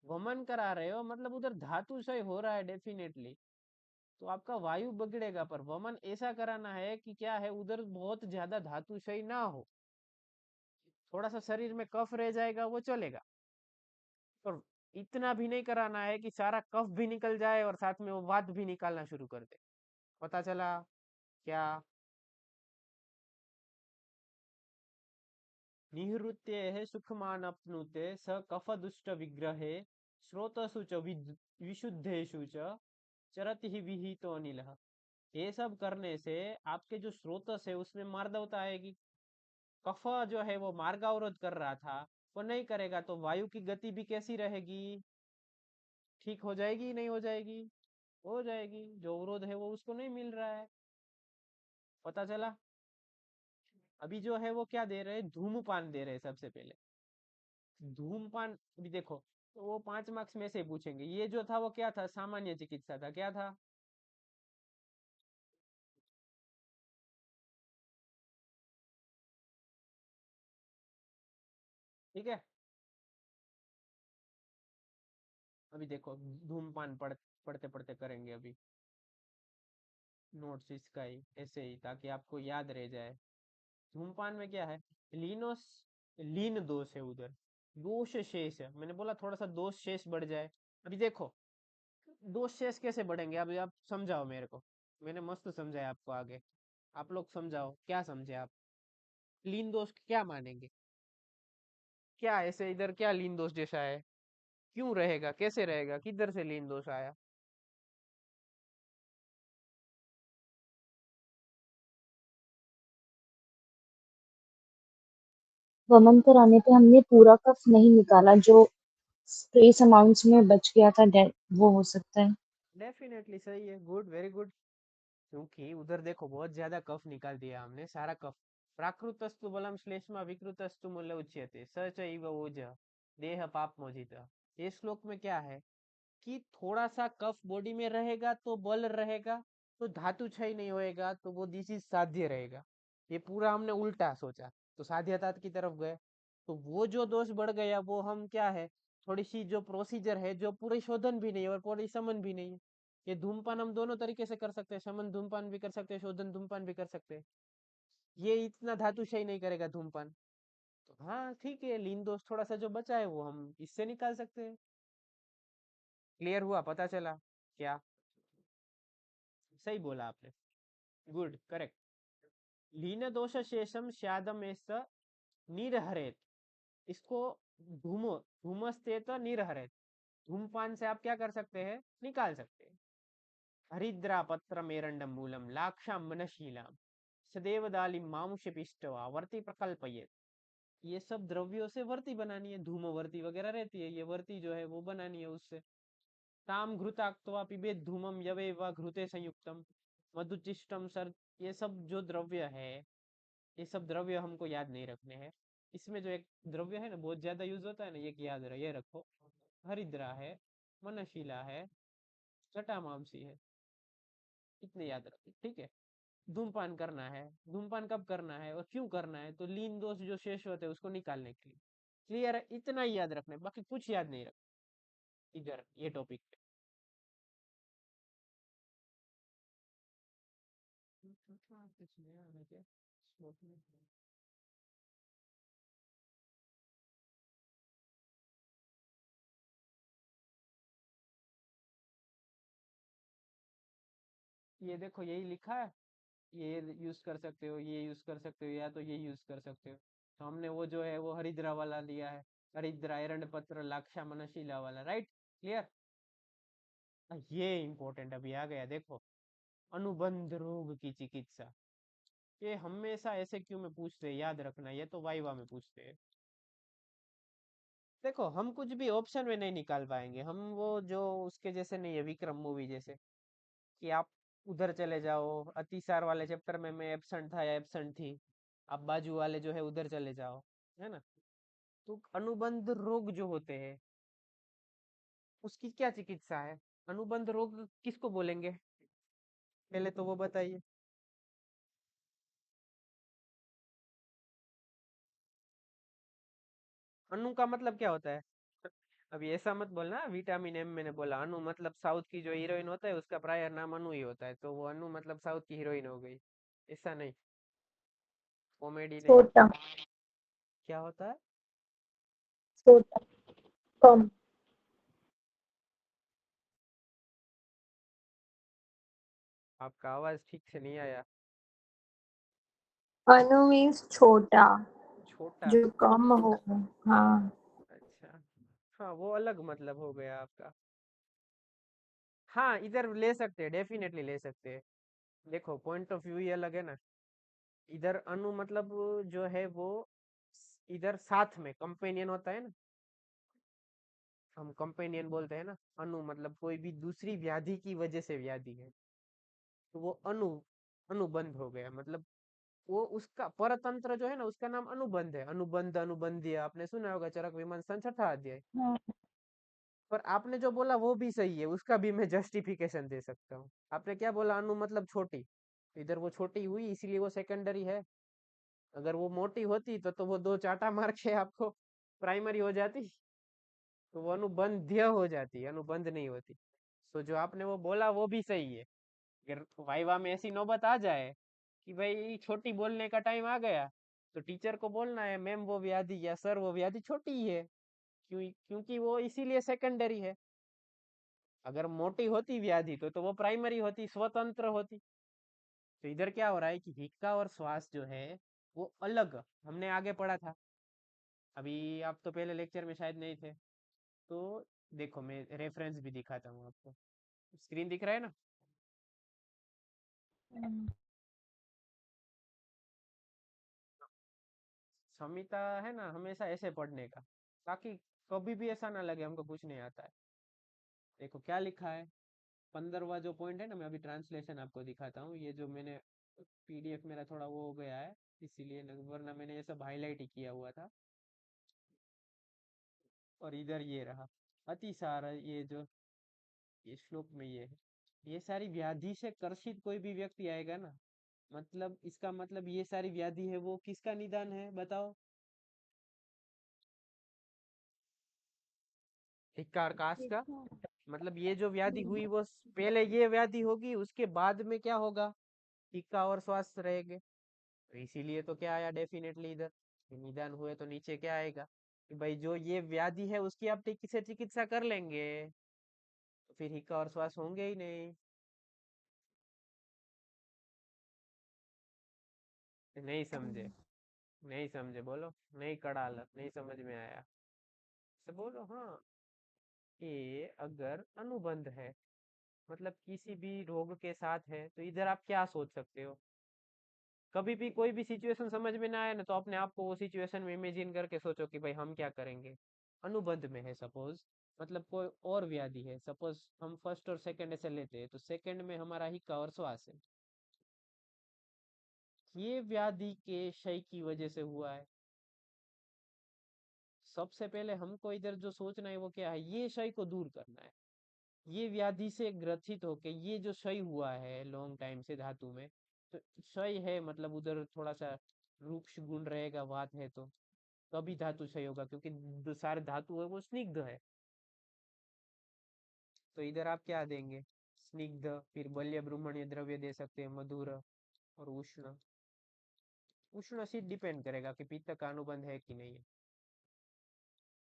वमन करा रहे हो, मतलब उधर धातुशय हो रहा है डेफिनेटली, तो आपका वायु बिगड़ेगा, पर वमन ऐसा कराना है कि क्या है, उधर बहुत ज्यादा धातुशय ना हो, थोड़ा सा शरीर में कफ रह जाएगा वो चलेगा, पर इतना भी नहीं कराना है कि सारा कफ भी निकल जाए और साथ में वो वात भी निकालना शुरू कर दे। पता चला क्या? निहृत्य सुखमानप्नुते स कफदुष्ट विग्रहे स्रोतसु च विशुद्धेषु च चरति ही विहितो अनिलः। ये सब करने से आपके जो स्रोतस है उसमें मार्दवता आएगी, कफ जो है वो मार्गावरोध कर रहा था, वो नहीं करेगा, तो वायु की गति भी कैसी रहेगी, ठीक हो जाएगी, नहीं हो जाएगी, हो जाएगी। जो अवरोध है वो उसको नहीं मिल रहा है। पता चला। अभी जो है वो क्या दे रहे हैं, धूम्रपान दे रहे हैं सबसे पहले। धूम्रपान भी देखो, तो वो 5 मार्क्स में से पूछेंगे। ये जो था वो क्या था, सामान्य चिकित्सा था, क्या था, ठीक है। अभी देखो, धूमपान पढ़ते पढ़ते करेंगे अभी नोट्स इसका ही, ऐसे ही, ताकि आपको याद रह जाए। धूमपान में क्या है, लीनोस, लीन दोष है उधर, दोष शेष है, मैंने बोला थोड़ा सा दोष शेष बढ़ जाए। अभी देखो, दोष शेष कैसे बढ़ेंगे, अभी आप समझाओ मेरे को, मैंने मस्त समझाया आपको, आगे आप लोग समझाओ, क्या समझे आप, लीन दोष क्या मानेंगे, क्या ऐसे इधर क्या लीन दोष जैसा है, क्यों रहेगा, कैसे रहेगा, किधर से लीन दोष आया। वमन कराने पे हमने पूरा कफ नहीं निकाला, जो स्ट्रेस अमाउंट्स में बच गया था, वो हो सकता है। डेफिनेटली सही है, गुड, वेरी गुड। क्योंकि उधर देखो बहुत ज्यादा कफ निकाल दिया हमने, सारा कफ। प्राकृतस्तु बलम श्लेष्मा विकृतस्तु मूल्य उच्यते स च इव ओज देह पाप मोजित। ये श्लोक में क्या है कि थोड़ा सा कफ बॉडी में रहेगा तो बल रहेगा, तो धातु क्षय नहीं होएगा, तो वो डिसीज साध्य रहेगा। ये पूरा हमने उल्टा सोचा, तो साध्यता की तरफ गए। तो वो जो दोष बढ़ गया वो हम क्या है, थोड़ी सी जो प्रोसीजर है, जो पूरी शोधन भी नहीं है और पूरी समन भी नहीं है। ये धूमपान हम दोनों तरीके से कर सकते हैं, शमन धूमपान भी कर सकते हैं, शोधन धूमपान भी कर सकते हैं। ये इतना धातु क्षय नहीं करेगा धूमपान। तो हाँ ठीक है, लीन दोष थोड़ा सा जो बचा है वो हम इससे निकाल सकते हैं। क्लियर हुआ, पता चला क्या। सही बोला आपने, गुड, करेक्ट। लीन दोष शेषम श्यादम निरहरेत, इसको धूमो, धूमस्तेत निरहरेत, धूमपान से आप क्या कर सकते हैं, निकाल सकते हैं। हरिद्रा पत्र मेरंडम मूलम लाक्षाम मनशीलाम सदैव दालिम मामुष पिष्टवा वर्ती प्रकल्पये। ये सब द्रव्यों से वर्ती बनानी है, धूम वर्ती वगैरह रहती है, ये वर्ती जो है वो बनानी है उससे। ताम घृताक्त्वा पिबेत धूमम यवे व घृते संयुक्तम मधुचिष्टम सर। ये सब जो द्रव्य है, ये सब द्रव्य हमको याद नहीं रखने हैं। इसमें जो एक द्रव्य है ना बहुत ज्यादा यूज होता है ना, ये याद रहे, ये रखो, हरिद्रा है, मनशीला है, जटामांसी है, इतने याद रखो, ठीक है। धूमपान करना है, धूमपान कब करना है और क्यों करना है, तो लीन दोष जो शेष होते हैं उसको निकालने के लिए। क्लियर है, इतना ही याद रखना है, बाकी कुछ याद नहीं रखना इधर ये टॉपिक पे। कुछ नया है क्या श्लोक में? ये देखो यही लिखा है, ये यूज कर सकते हो, ये यूज कर सकते हो, या तो ये यूज कर सकते हो। तो हमने वो जो है वो हरिद्रा वाला लिया है, हरिद्रा एरंड पत्र लाक्षा मनशीला वाला, राइट। क्लियर। ये इंपॉर्टेंट अभी आ गया, देखो, अनुबंध रोग की चिकित्सा। ये हमेशा ऐसे क्यों में पूछते हैं, याद रखना, ये तो वाइवा में पूछते हैं। देखो हम कुछ भी ऑप्शन में नहीं निकाल पाएंगे, हम वो जो उसके जैसे नहीं है, विक्रम मूवी जैसे, कि आप उधर चले जाओ, अतिसार वाले चैप्टर में मैं एब्सेंट था या एब्सेंट थी, आप बाजू वाले जो है उधर चले जाओ, है ना। तो अनुबंध रोग जो होते हैं उसकी क्या चिकित्सा है, अनुबंध रोग किसको बोलेंगे, पहले तो वो बताइए। अनु का मतलब क्या होता है, अभी ऐसा मत बोलना, विटामिन एम मैंने बोला, अनु मतलब साउथ की जो हीरोइन होता है उसका प्राय नाम अनु ही होता है, तो वो अनु मतलब साउथ की हीरोइन हो गई, ऐसा नहीं, कॉमेडी नहीं। छोटा। क्या होता है, छोटा। कम। आपका आवाज ठीक से नहीं आया। अनु मीन्स छोटा, छोटा, जो कम हो। हाँ। अच्छा, हाँ वो अलग मतलब हो गया आपका। हाँ इधर ले सकते हैं, डेफिनेटली ले सकते हैं। देखो पॉइंट ऑफ व्यू ही अलग है ना। इधर अनु मतलब जो है वो इधर साथ में कंपेनियन होता है ना, हम कंपेनियन बोलते हैं ना। अनु मतलब कोई भी दूसरी व्याधि की वजह से व्याधि है, तो वो अनुबंध हो गया, मतलब वो उसका परतंत्र जो है ना उसका नाम अनुबंध है, अनुबंध अनुबंधीय, आपने सुना होगा चरक विमन सन 6 अध्याय। हाँ। पर आपने जो बोला वो भी सही है, उसका भी मैं जस्टिफिकेशन दे सकता हूँ। आपने क्या बोला, अनु मतलब छोटी, इधर वो छोटी हुई इसीलिए वो सेकेंडरी है। अगर वो मोटी होती तो वो दो चाटा मार के आपको प्राइमरी हो जाती, तो वो अनुबंध्य हो जाती, अनुबंध नहीं होती। तो जो आपने वो बोला वो भी सही है। अगर वाइवा में ऐसी नौबत आ जाए कि भाई छोटी बोलने का टाइम आ गया, तो टीचर को बोलना है मैम वो व्याधि या सर वो व्याधि छोटी ही है, क्योंकि वो इसीलिए सेकेंडरी है। अगर मोटी होती व्याधि तो वो प्राइमरी होती, स्वतंत्र होती। तो इधर क्या हो रहा है कि हिक्का और श्वास जो है वो अलग, हमने आगे पढ़ा था। अभी आप तो पहले लेक्चर में शायद नहीं थे, तो देखो मैं रेफरेंस भी दिखाता हूँ आपको। स्क्रीन दिख रहा है ना? क्षमता है ना हमेशा ऐसे पढ़ने का, ताकि कभी भी ऐसा ना लगे हमको कुछ नहीं आता है। देखो क्या लिखा है, 15वां जो पॉइंट है ना, मैं अभी ट्रांसलेशन आपको दिखाता हूँ। ये जो मैंने पीडीएफ मेरा थोड़ा वो हो गया है, इसीलिए वरना मैंने ये सब हाईलाइट ही किया हुआ था। और इधर ये रहा अतिसार, ये जो ये श्लोक में ये है, ये सारी व्याधि से कर्षित कोई भी व्यक्ति आएगा ना, मतलब इसका मतलब ये सारी व्याधि है वो किसका निदान है बताओ? धिक्कार काश का। मतलब ये जो व्याधि हुई वो पहले ये व्याधि होगी, उसके बाद में क्या होगा, टीका और स्वास्थ्य रहेंगे। तो इसीलिए तो क्या आया डेफिनेटली इधर, कि निदान हुए तो नीचे क्या आएगा कि भाई जो ये व्याधि है उसकी आप से चिकित्सा कर लेंगे, तो फिर हिक्का और श्वास होंगे ही नहीं। नहीं समझे? नहीं समझे बोलो, नहीं कड़ाल नहीं समझ में आया, तो बोलो हाँ। ये अगर अनुबंध है, मतलब किसी भी रोग के साथ है, तो इधर आप क्या सोच सकते हो? कभी भी कोई भी सिचुएशन समझ में ना आए ना, तो अपने आप को वो सिचुएशन में इमेजिन करके सोचो कि भाई हम क्या करेंगे। अनुबंध में है सपोज, मतलब कोई और व्याधि है, सपोज हम फर्स्ट और सेकंड ऐसे लेते हैं, तो सेकंड में हमारा हिक्का और श्वास है। ये व्याधि के क्षय की वजह से हुआ है। सबसे पहले हमको इधर जो सोचना है वो क्या है, ये क्षय को दूर करना है। ये व्याधि से ग्रसित होके ये जो क्षय हुआ है लॉन्ग टाइम से धातु में, तो क्षय है मतलब उधर थोड़ा सा रूक्ष गुण रहेगा, वात है तो तभी धातु क्षय होगा, क्योंकि जो सारे धातु है वो स्निग्ध है। तो इधर आप क्या देंगे, स्निग्ध, फिर बल्य ब्रूमणीय द्रव्य दे सकते हैं, मधुर और उष्ण। उष्ण से डिपेंड करेगा कि पित्त का अनुबंध है कि नहीं है।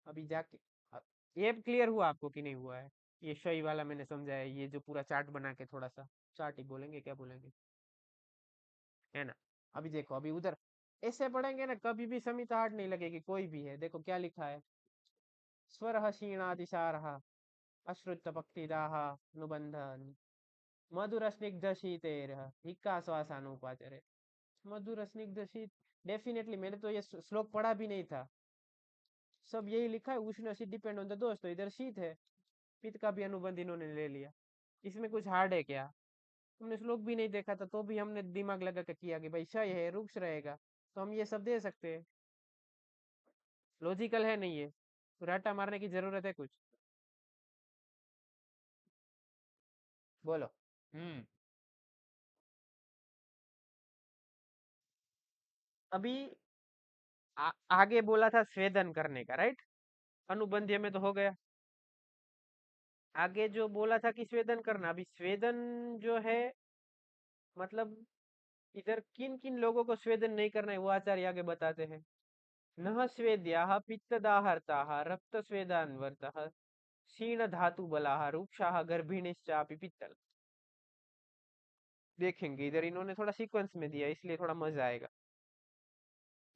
अभी जाके ये क्लियर हुआ आपको कि नहीं हुआ है? ये क्षय वाला मैंने समझाया, ये जो पूरा चार्ट बना के, थोड़ा सा चार्ट ही बोलेंगे, क्या बोलेंगे, है ना? अभी देखो, अभी उधर ऐसे पढ़ेंगे ना कभी भी समित हार्ड नहीं लगेगी, कोई भी है। देखो क्या लिखा है, स्वर क्षीणातिसार अश्रुत पक्षिदाह अनुबंधन मधुर स्निग्ध शीतेर हिक्का श्वासानुपाचरे। मधुर स्निग्ध शीत, डेफिनेटली मैंने तो ये श्लोक पढ़ा भी नहीं था, सब यही लिखा है, उष्ण शीत डिपेंड ऑन द दोस्त, तो इधर शीत है, पित्त का भी अनुबंध इन्होंने ले लिया। इसमें कुछ हार्ड है क्या? हमने श्लोक भी नहीं देखा था, तो भी हमने दिमाग लगा के किया कि भाई क्षय है, रुक्ष रहेगा, तो हम ये सब दे सकते हैं। लॉजिकल है नहीं ये? राटा मारने की जरूरत है कुछ? बोलो। हम्म। अभी आगे बोला था स्वेदन करने का, राइट? अनुबंध्य में तो हो गया। आगे जो बोला था कि स्वेदन करना, अभी स्वेदन जो है मतलब इधर किन किन लोगों को स्वेदन नहीं करना है वो आचार्य आगे बताते हैं। नः स्वेद्याः पित्तदाहर्ताः रक्त स्वेदान्वर्तः क्षीण धातु बलाः रूक्षाः गर्भिणीश्चापि पित्तल। देखेंगे इधर इन्होंने थोड़ा सीक्वेंस में दिया, इसलिए थोड़ा मजा आएगा।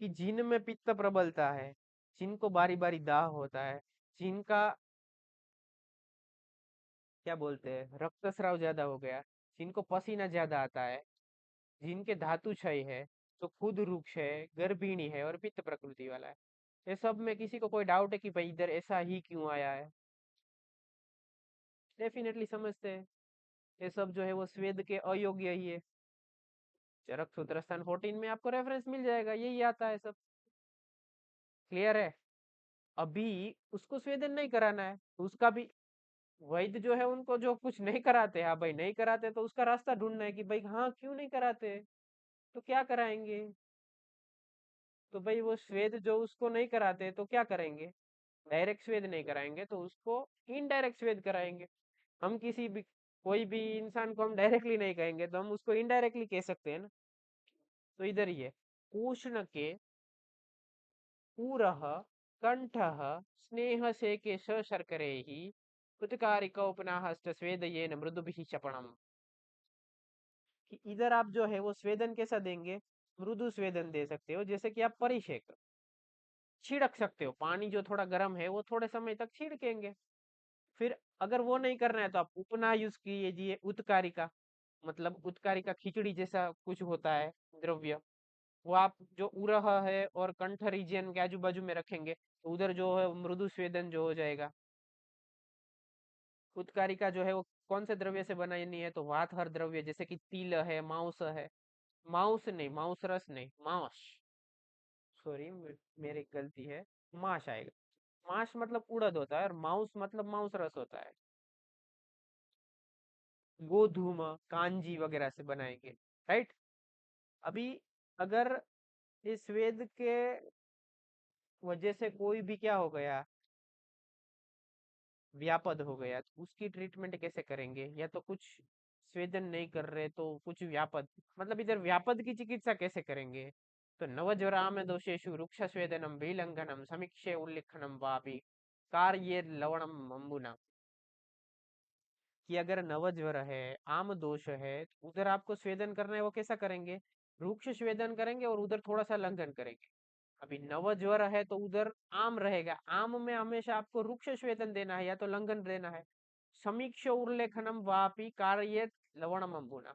कि जिन में पित्त प्रबलता है, जिनको बारी बारी दाह होता है, जिनका क्या बोलते हैं रक्तस्राव ज्यादा हो गया, जिनको पसीना ज्यादा आता है, जिनके धातु क्षय है, तो खुद रुक्ष है, गर्भिणी है और पित्त प्रकृति वाला है, ये सब में किसी को कोई डाउट है कि भाई इधर ऐसा ही क्यों आया है? डेफिनेटली समझते हैं, ये सब जो है वो स्वेद के अयोग्य ही है। चरक सूत्र स्थान 14 में आपको रेफरेंस मिल जाएगा, यही आता है सब। क्लियर है? अभी उसको स्वेदन नहीं कराना है, तो उसका भी वैद्य जो है उनको जो कुछ नहीं कराते, हाँ भाई नहीं कराते, तो उसका रास्ता ढूंढना है कि भाई हाँ क्यों नहीं कराते, तो क्या कराएंगे। तो भाई वो स्वेद जो उसको नहीं कराते तो क्या करेंगे? डायरेक्ट स्वेद नहीं कराएंगे तो उसको इनडायरेक्ट स्वेद कराएंगे। हम किसी भी कोई भी इंसान को हम डायरेक्टली नहीं कहेंगे तो हम उसको इनडायरेक्टली कह सकते हैं ना। तो इधर ही है, उष्ण के पूरः कंठः स्नेह से के शर्करे ही उत्कारिका उपनाहस्त स्वेदयेन मृदुभिः शपणम। कि इधर आप जो है वो स्वेदन कैसा देंगे? मृदु स्वेदन दे सकते हो, जैसे कि आप परिषेक छिड़क सकते हो, पानी जो थोड़ा गर्म है वो थोड़े समय तक छिड़केंगे। फिर अगर वो नहीं करना है तो आप उपना यूज कीजिए, उत्कारिका, मतलब उत्कारिका खिचड़ी जैसा कुछ होता है द्रव्य, वो आप जो उरह है और कंठ रीजन के आजू बाजू में रखेंगे तो उधर जो है मृदु स्वेदन जो हो जाएगा। उत्कारिका जो है वो कौन से द्रव्य से बनानी है? तो वात हर द्रव्य, जैसे कि तिल है, मांस है, मांस नहीं, मांस रस नहीं, मांस, सॉरी मेरी गलती है, माश आएगा। माश मतलब उड़द होता है और मांस मतलब मांस रस होता है। गोधूम, कांजी वगैरह से बनाएंगे, राइट। अभी अगर इस वेद के वजह से कोई भी क्या हो गया, व्यापद हो गया, तो उसकी ट्रीटमेंट कैसे करेंगे? या तो कुछ स्वेदन नहीं कर रहे तो कुछ व्यापद, मतलब इधर व्यापद की चिकित्सा कैसे करेंगे? तो नवज्वराम दोषेषु वृक्ष स्वेदनम विलंघनम समीक्षे उल्लिखनम वापि कार्ये लवणम अम्बुना। कि अगर नवज्वर है, आम दोष है, तो उधर आपको स्वेदन करना है, वो कैसा करेंगे? रुक्ष स्वेदन करेंगे और उधर थोड़ा सा लंघन करेंगे। अभी नवज्वर है तो उधर आम रहेगा, आम में हमेशा आपको रुक्ष स्वेदन देना है या तो लंघन देना है। समीक्ष उल्लेखनम वापि कार्य लवणम अंबुना।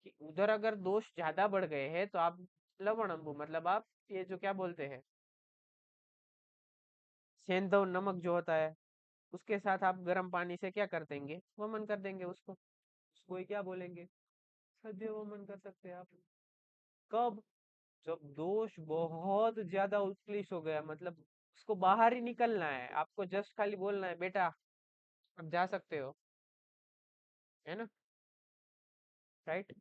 कि उधर अगर दोष ज्यादा बढ़ गए हैं तो आप लवण अंबु, मतलब आप ये जो क्या बोलते हैं, सेंधव नमक जो होता है, उसके साथ आप गर्म पानी से क्या कर देंगे? वमन कर देंगे उसको ही क्या बोलेंगे? सद्य वमन कर सकते हैं आप। कब? जब दोष बहुत ज्यादा उत्कृष्ट हो गया, मतलब उसको बाहर ही निकलना है, आपको जस्ट खाली बोलना है बेटा अब जा सकते हो, है ना, राइट।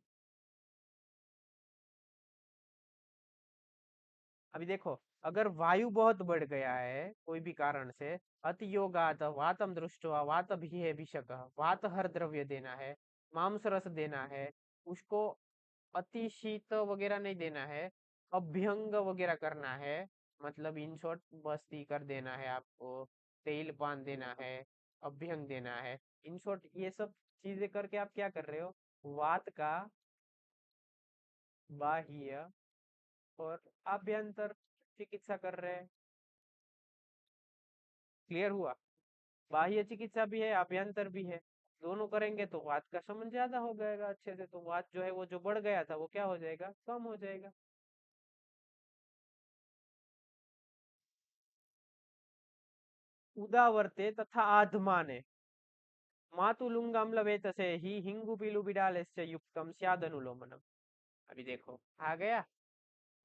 अभी देखो, अगर वायु बहुत बढ़ गया है कोई भी कारण से, अति योगात वातम दृष्टवा वात भी है विषक, वात हर द्रव्य देना है, मांस रस देना है, उसको अति शीत वगैरह नहीं देना है, अभ्यंग वगैरह करना है, मतलब इन शॉर्ट बस्ती कर देना है आपको, तेल पान देना है, अभ्यंग देना है, इन शॉर्ट ये सब चीजें करके आप क्या कर रहे हो? वात का बाह्य और आभ्यंतर चिकित्सा कर रहे हैं। क्लियर हुआ? बाह्य चिकित्सा भी है, आभ्यंतर भी है, दोनों करेंगे तो वात का समन ज्यादा हो जाएगा अच्छे से, तो वात जो है वो जो बढ़ गया था वो क्या हो जाएगा? कम हो जाएगा। उदावर्ते तथा आधमाने मातुलुंगाम्लवेतसे ही हिंगु पीलु बिडालस्य युक्तम स्यादनुलोमनम। अभी देखो आ गया,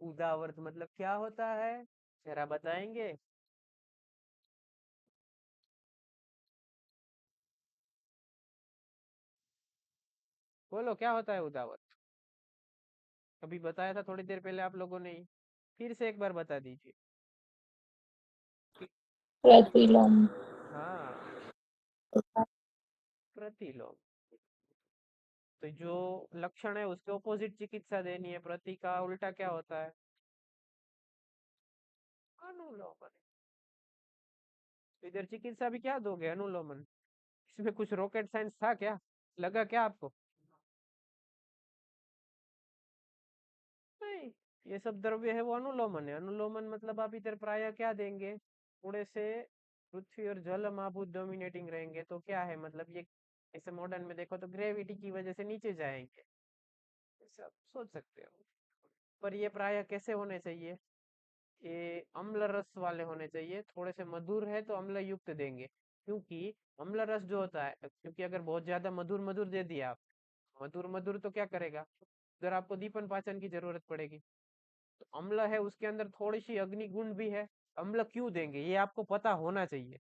उदावर्त मतलब क्या होता है, जरा बताएंगे? बोलो क्या होता है उदावर्त? अभी बताया था थोड़ी देर पहले आप लोगों ने ही, फिर से एक बार बता दीजिए। प्रतिलोम। हाँ, प्रतिलोम। तो जो लक्षण है उसके ऑपोजिट चिकित्सा देनी है, प्रति का उल्टा क्या होता है? अनुलोमन। तो इधर चिकित्सा भी क्या दोगे? अनुलोमन। इसमें कुछ रॉकेट साइंस था क्या? लगा क्या आपको? नहीं, ये सब द्रव्य है वो अनुलोमन है। अनुलोमन मतलब आप इधर प्राय क्या देंगे? थोड़े से पृथ्वी और जल महाभूत डोमिनेटिंग रहेंगे तो क्या है, मतलब ये ऐसे मॉडर्न में देखो तो ग्रेविटी की वजह से नीचे जाएंगे, ऐसा आप सोच सकते हो। पर ये प्राय कैसे होने चाहिए? ये अम्ल रस वाले होने चाहिए, थोड़े से मधुर है तो अम्ल युक्त देंगे, क्योंकि अम्ल रस जो होता है, क्योंकि अगर बहुत ज्यादा मधुर मधुर दे दिया आप, मधुर मधुर तो क्या करेगा, उधर आपको दीपन पाचन की जरूरत पड़ेगी। तो अम्ल है उसके अंदर थोड़ी सी अग्निगुण भी है, अम्ल क्यों देंगे ये आपको पता होना चाहिए।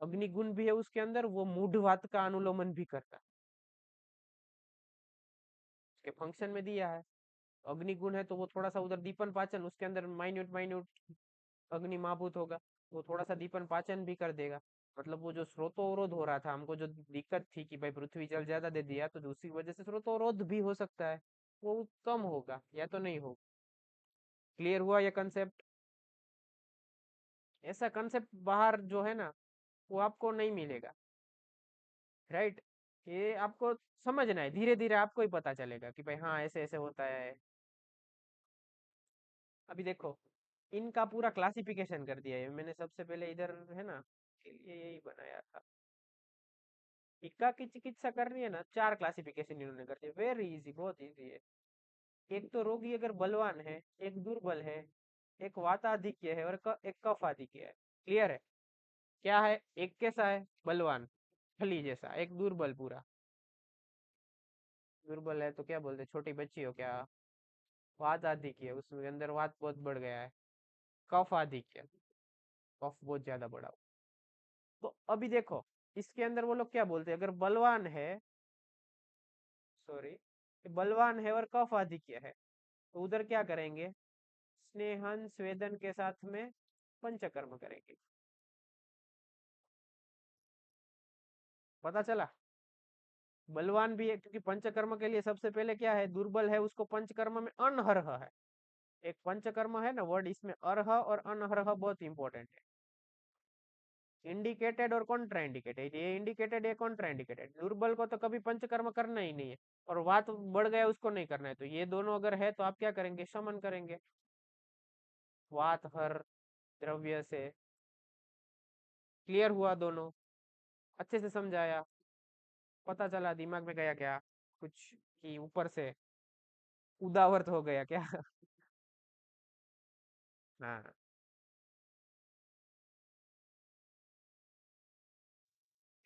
अग्निगुण भी है उसके अंदर, वो मूढ़वात का अनुलोमन भी करता है, उसके फंक्शन में दिया है। अग्निगुण है तो वो थोड़ा सा उधर दीपन पाचन, उसके अंदर माइन्यूट माइन्यूट अग्नि महाभूत होगा, वो थोड़ा सा दीपन पाचन भी कर देगा। मतलब वो जो स्रोतोवरोध हो रहा था, हमको जो दिक्कत थी कि भाई पृथ्वी जल ज्यादा दे दिया, तो उसी वजह से स्रोतोवरोध भी हो सकता है, वो कम होगा या तो नहीं होगा। क्लियर हुआ ये कंसेप्ट? ऐसा कंसेप्ट बाहर जो है ना, वो आपको नहीं मिलेगा, राइट? ये आपको समझना है, धीरे धीरे आपको ही पता चलेगा कि भाई हाँ ऐसे ऐसे होता है। अभी देखो, इनका पूरा क्लासिफिकेशन कर दिया है मैंने, सबसे पहले इधर है ना, के लिए यही बनाया था। इक्का की चिकित्सा करनी है ना, 4 क्लासिफिकेशन इन्होंने कर दिया, वेरी इजी, बहुत इजी है। एक तो रोगी अगर बलवान है, एक दुर्बल है, एक वाताधिक्य है और एक कफ आधिक्य है। क्लियर है? क्या है? एक कैसा है? बलवान, खली जैसा, एक दुर्बल पूरा। दुर्बल है तो क्या बोलते, छोटी बच्ची हो क्या? वात आधिक्य, उसमें अंदर वात बहुत बढ़ गया है। कफ आधिक्य, कफ बहुत ज्यादा बढ़ा हुआ। तो अभी देखो, इसके अंदर वो लोग क्या बोलते हैं, अगर बलवान है, सॉरी, बलवान है और कफ आधिक्य है, तो उधर क्या करेंगे? स्नेहन स्वेदन के साथ में पंचकर्म करेंगे। पता चला? बलवान भी है, क्योंकि पंचकर्म के लिए सबसे पहले क्या है, दुर्बल है उसको पंचकर्म में अनहरह है। एक पंचकर्म है ना वर्ड, इसमें अर्ह और अनहरह बहुत इंपॉर्टेंट है। इंडिकेटेड और कॉन्ट्रा इंडिकेटेड, ये इंडिकेटेड, ये कॉन्ट्रा इंडिकेटेड। दुर्बल को तो कभी पंचकर्म करना ही नहीं है, और वात बढ़ गया उसको नहीं करना है, तो ये दोनों अगर है तो आप क्या करेंगे? शमन करेंगे वात हर द्रव्य से। क्लियर हुआ दोनों? अच्छे से समझाया? पता चला दिमाग में गया क्या कुछ, कि ऊपर से उदावरत हो गया क्या? हाँ,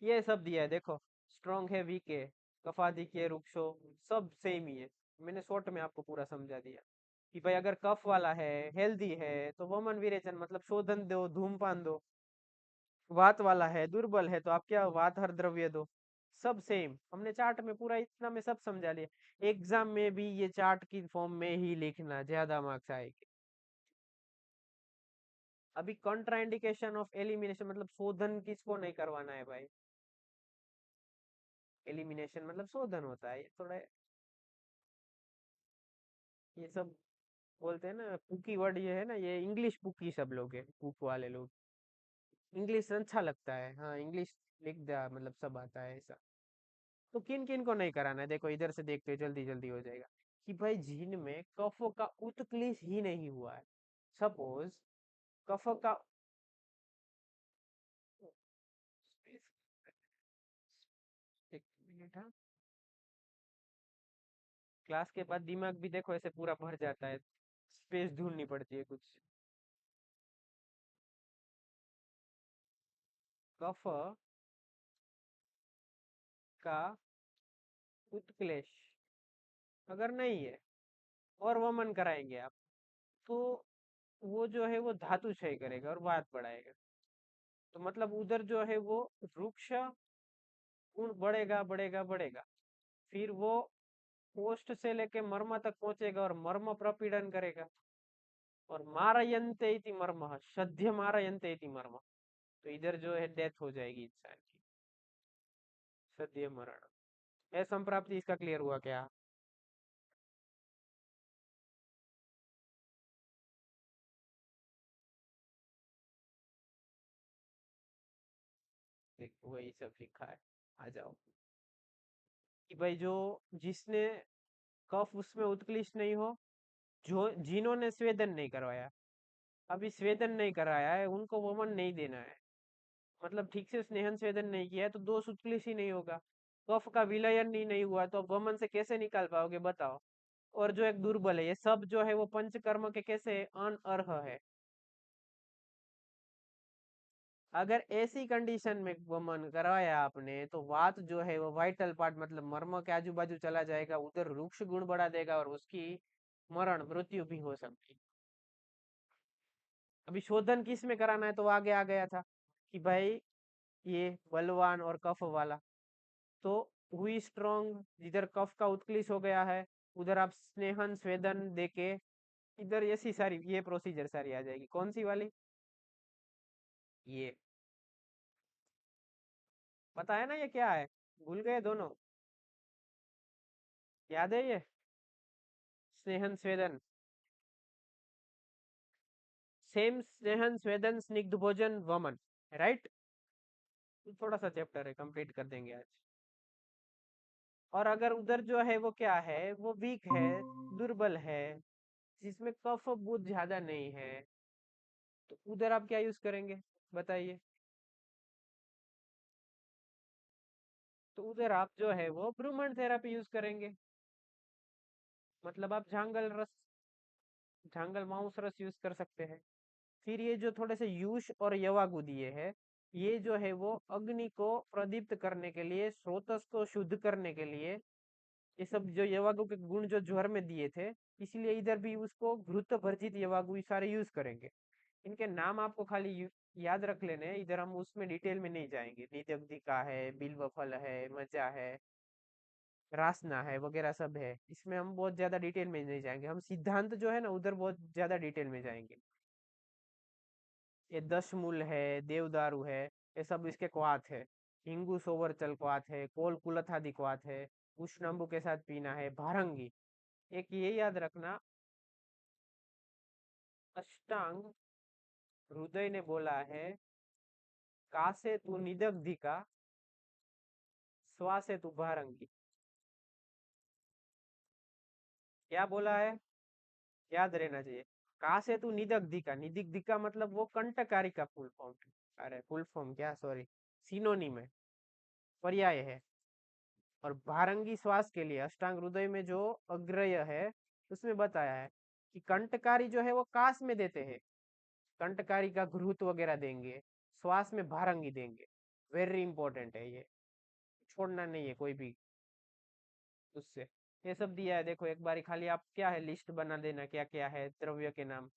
ये सब दिया है देखो, स्ट्रॉन्ग है वीक है, कफादिक है रुक्षो, सब सेम ही है। मैंने शॉर्ट में आपको पूरा समझा दिया कि भाई अगर कफ वाला है, हेल्दी है, तो वमन विरेचन मतलब शोधन दो, धूमपान दो। वात वाला है, दुर्बल है, तो आप क्या, वात हर द्रव्य दो। सब सेम, हमने चार्ट में पूरा इतना में सब समझा लिया। एग्जाम में भी ये चार्ट की फॉर्म में ही लिखना, ज्यादा मार्क्स आएंगे। अभी कॉन्ट्राइंडिकेशन ऑफ एलिमिनेशन मतलब शोधन किसको नहीं करवाना है भाई? एलिमिनेशन मतलब शोधन होता है, ये थोड़ा, ये सब बोलते हैं ना कुकी वर्ड, ये है ना, ये इंग्लिश कुकी सब लोग है, कुक वाले लोग। इंग्लिश अच्छा लगता है, हाँ इंग्लिश लिख दिया मतलब सब आता है ऐसा। तो किन किन को नहीं कराना है, देखो इधर से देखते हो, जल्दी जल्दी हो जाएगा। कि भाई जिन में कफ का उत्क्लेश ही नहीं हुआ है, सपोज कफ का, एक मिनट हाँ, क्लास के बाद दिमाग भी देखो ऐसे पूरा भर जाता है, स्पेस ढूंढनी पड़ती है कुछ। कफ का उत्क्लेश अगर नहीं है और वमन कराएंगे आप, तो वो जो है वो धातु क्षय करेगा और वात बढ़ाएगा। तो मतलब उधर जो है वो वृक्ष गुण बढ़ेगा बढ़ेगा बढ़ेगा। फिर वो कोष्ठ से लेके मर्म तक पहुंचेगा और मर्म प्रपीड़न करेगा। और मारयन्ते इति मर्म, सद्य मारयन्ते इति मर्म, तो इधर जो है डेथ हो जाएगी इंसान की, सद्य मरण। असंप्राप्ति इसका क्लियर हुआ क्या? देखो वही सब लिखा है, आ जाओ। कि भाई जो, जिसने कफ उसमें उत्क्लिष्ट नहीं हो, जो जिन्होंने स्वेदन नहीं करवाया, अभी स्वेदन नहीं कराया है उनको वमन नहीं देना है, मतलब ठीक से स्नेहन स्वेदन नहीं किया है, तो दोष उत्क्लिष्ट ही नहीं होगा। कफ का विलयन ही नहीं हुआ, तो वमन से कैसे निकाल पाओगे बताओ? और जो एक दुर्बल है, ये सब जो है वो पंचकर्म के कैसे अनअर्ह है। अगर ऐसी कंडीशन में वमन करवाया आपने, तो वात जो है वो वाइटल पार्ट मतलब मर्म के आजू बाजू चला जाएगा, उधर रुक्ष गुण बढ़ा देगा और उसकी मरण मृत्यु भी हो सकती। अभी शोधन किस में कराना है, तो आगे आ गया था कि भाई ये बलवान और कफ वाला, तो हुई स्ट्रॉन्ग जिधर कफ का उत्क्लिश हो गया है, उधर आप स्नेहन स्वेदन देके इधर ऐसी सारी ये प्रोसीजर सारी आ जाएगी। कौन सी वाली? ये पता है ना ये क्या है? भूल गए दोनों? याद है ये? स्नेहन स्वेदन, सेम स्नेहन स्वेदन स्निग्ध भोजन वमन, राइट? थोड़ा सा चैप्टर है, कंप्लीट कर देंगे आज। और अगर उधर जो है वो क्या है, वो वीक है, दुर्बल है, जिसमें कफ बहुत ज्यादा नहीं है, तो उधर आप क्या यूज करेंगे बताइए? तो उधर आप जो है वो ब्रूमन थेरापी यूज करेंगे। मतलब आप झांगल रस, झांगल माउस रस यूज कर सकते हैं। फिर ये जो थोड़े से यूश और यवागु दिए है, ये जो है वो अग्नि को प्रदीप्त करने के लिए, स्रोतस को शुद्ध करने के लिए, ये सब जो यवागु के गुण जो ज्वर में दिए थे, इसलिए इधर भी उसको घृत भर्जित यवागु ये सारे यूज करेंगे। इनके नाम आपको खाली याद रख लेने हैं, इधर हम उसमें डिटेल में नहीं जाएंगे। नित्यब्दिका है, बिल्व फल है, मजा है, रासना है, वगैरह सब है, इसमें हम बहुत ज्यादा डिटेल में नहीं जाएंगे। हम सिद्धांत जो है ना उधर बहुत ज्यादा डिटेल में जाएंगे। ये दशमूल है, देवदारू है, ये सब इसके क्वाथ है। हिंगू सोवरचल क्वाथ है, कोल कुलथादि क्वाथ है, उष्णंबु के साथ पीना है, भारंगी। एक ये याद रखना, अष्टांग हृदय ने बोला है, कासे तू निदक धिका, श्वासे तू भारंगी। क्या बोला है? याद रहना चाहिए। कासे तू निदक धिका, निदिक धिका मतलब वो कंटकारी का फुल फॉर्म। अरे फुल फॉर्म क्या, सॉरी, सिनोनिम है, पर्याय है। और भारंगी श्वास के लिए अष्टांग हृदय में जो अग्रय है, उसमें बताया है कि कंटकारी जो है वो कास में देते हैं, कंटकारी का घृत वगैरह देंगे, श्वास में भारंगी देंगे। वेरी इंपॉर्टेंट है ये, छोड़ना नहीं है कोई भी उससे। ये सब दिया है, देखो एक बारी खाली आप क्या है लिस्ट बना देना, क्या क्या है द्रव्य के नाम।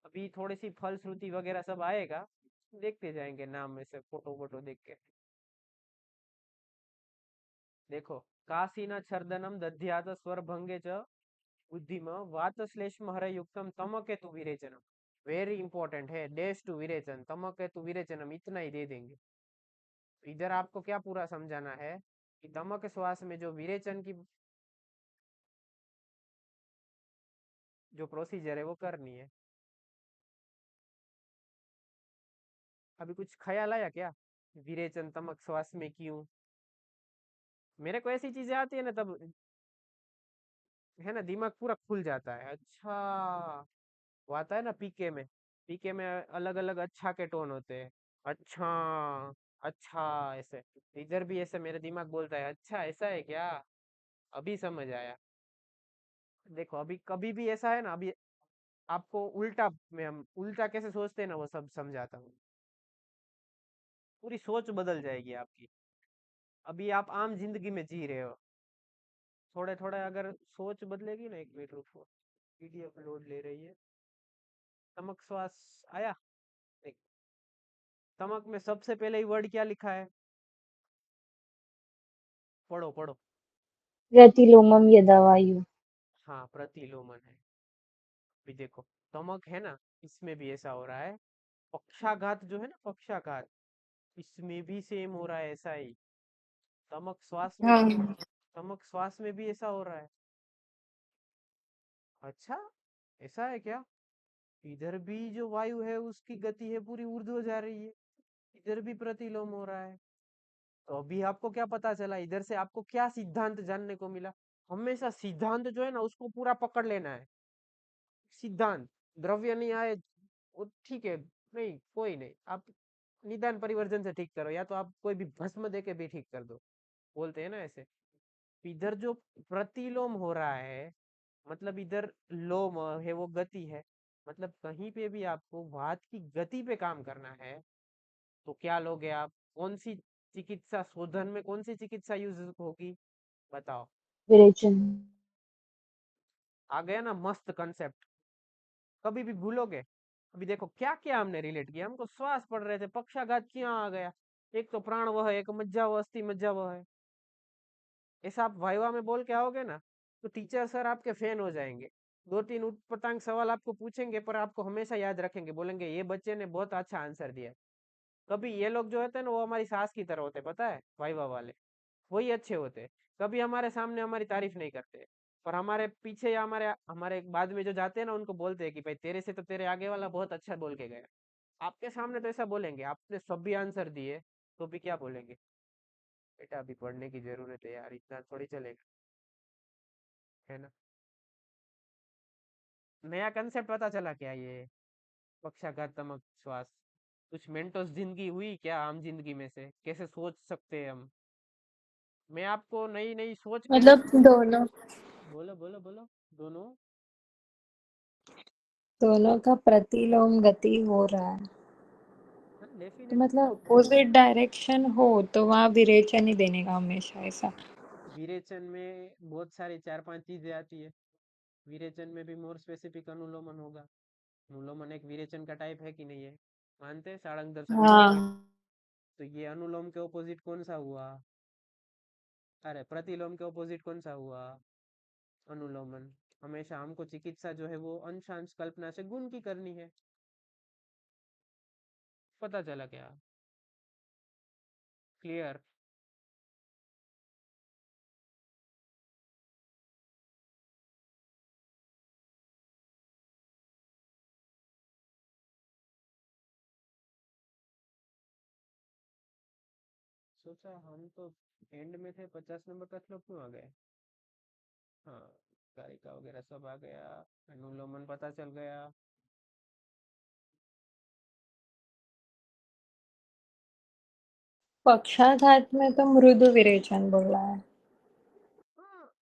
अभी थोड़ी सी फल श्रुति वगैरह सब आएगा, देखते जाएंगे नाम में से, फोटो वोटो देख के। देखो, काशीना छर्दनम दध्यात स्वर भंगे च बुद्धिम वात श्लेष्म हर युक्तम तमकेतु विरेचनम। वेरी इंपॉर्टेंट है, डैश टू विरेचन, तमकेतु विरेचनम, इतना ही दे देंगे। इधर आपको क्या पूरा समझाना है कि तमक श्वास में जो विरेचन की जो प्रोसीजर है वो करनी है। अभी कुछ ख्याल आया क्या? विरेचन तमक श्वास में क्यों? मेरे को ऐसी चीजें आती है ना तब, है ना, दिमाग पूरा खुल जाता है। अच्छा, वो आता है ना पीके में, पीके में अलग अलग अच्छा के टोन होते हैं। अच्छा, अच्छा, ऐसे इधर भी ऐसे मेरे दिमाग बोलता है, अच्छा ऐसा है क्या, अभी समझ आया। देखो अभी कभी भी ऐसा है ना, अभी आपको उल्टा में, हम उल्टा कैसे सोचते हैं ना वो सब समझाता हूँ। पूरी सोच बदल जाएगी आपकी। अभी आप आम जिंदगी में जी रहे हो, थोड़े थोड़े अगर सोच बदलेगी ना, एक मिनट रुको, पीडीएफ लोड ले रही है। तमक श्वास आया? देख, तमक में सबसे पहले ही वर्ड क्या लिखा है? पढ़ो पढ़ो। प्रतिलोमम यदावायु। हाँ, प्रतिलोमन है। अभी देखो, तमक है ना, इसमें भी ऐसा हो रहा है। पक्षाघात जो है ना, पक्षाघात, इसमें भी सेम हो रहा है ऐसा ही। तमक श्वास में भी, हाँ, तमक श्वास में भी ऐसा हो रहा है। अच्छा, ऐसा है क्या? इधर भी जो वायु है उसकी गति है पूरी ऊर्ध्व जा रही है, इधर भी प्रतिलोम हो रहा है। तो अभी आपको क्या पता चला, इधर से आपको क्या सिद्धांत जानने को मिला? हमेशा सिद्धांत जो है ना उसको पूरा पकड़ लेना है। सिद्धांत, द्रव्य नहीं आए वो ठीक है, नहीं कोई नहीं, आप निदान परिवर्जन से ठीक करो, या तो आप कोई भी भस्म दे के भी ठीक कर दो, बोलते हैं ना ऐसे। इधर जो प्रतिलोम हो रहा है, मतलब इधर लोम है वो गति है, मतलब कहीं पे भी आपको वात की गति पे काम करना है, तो क्या लोगे आप? कौन सी चिकित्सा शोधन में कौन सी चिकित्सा यूज होगी, बताओ? विरेचन। आ गया ना मस्त कंसेप्ट, कभी भी भूलोगे? अभी देखो क्या क्या हमने रिलेट किया, हमको श्वास पढ़ रहे थे, पक्षाघात क्या आ गया? एक तो प्राण वह है, एक मज्जा वह, अस्थि मज्जा वह है। ऐसा आप वाइवा में बोल के आओगे ना, तो टीचर सर आपके फैन हो जाएंगे। दो तीन उटपटांग सवाल आपको पूछेंगे पर आपको हमेशा याद रखेंगे, बोलेंगे ये बच्चे ने बहुत अच्छा आंसर दिया। कभी ये लोग जो होते हैं ना वो हमारी सास की तरह होते, पता है, वाइवा वाले, वही अच्छे होते। कभी हमारे सामने हमारी तारीफ नहीं करते, पर हमारे पीछे या हमारे हमारे बाद में जो जाते हैं ना उनको बोलते हैं कि भाई तेरे से तो तेरे आगे वाला बहुत अच्छा बोल के गया। आपके सामने तो ऐसा बोलेंगे, आपने सब भी आंसर दिए तो भी क्या बोलेंगे, बेटा अभी पढ़ने की जरूरत है यार, इतना थोड़ी चलेगा, है ना। नया कंसेप्ट पता चला क्या ये, पक्षाघातात्मक श्वास, कुछ मेंटोस जिंदगी हुई क्या आम जिंदगी में से, कैसे सोच सकते हैं हम। मैं आपको नई नई सोच कैसे। मतलब दोनों बोलो बोलो बोलो। दोनों। दोनों का प्रतिलोम गति हो रहा है, हाँ तो डेफिनेटली। मतलब अपोजिट डायरेक्शन हो तो वहाँ विरेचन ही देने का हमेशा ऐसा। विरेचन में बहुत सारी चार पांच चीजें आती है। विरेचन में भी मोर स्पेसिफिक अनुलोमन होगा। अनुलोमन एक विरेचन का टाइप है कि नहीं है, मानते हैं सारंग दर्शन मानते हैं। हाँ। तो ये अनुलोम के ऑपोजिट कौन सा हुआ, अरे प्रतिलोम के ऑपोजिट कौन सा हुआ, अनुलोमन। हमेशा हमको चिकित्सा जो है वो अंशांश कल्पना से गुण की करनी है। पता चला क्या, क्लियर। सोचा हम तो एंड में थे, 50 नंबर का श्लोक क्यों आ गए। हाँ, कारिका वगैरह सब आ गया, अनुलोमन पता चल गया। पक्षाघात में तो मृदु विरेचन बोल रहा है। हाँ,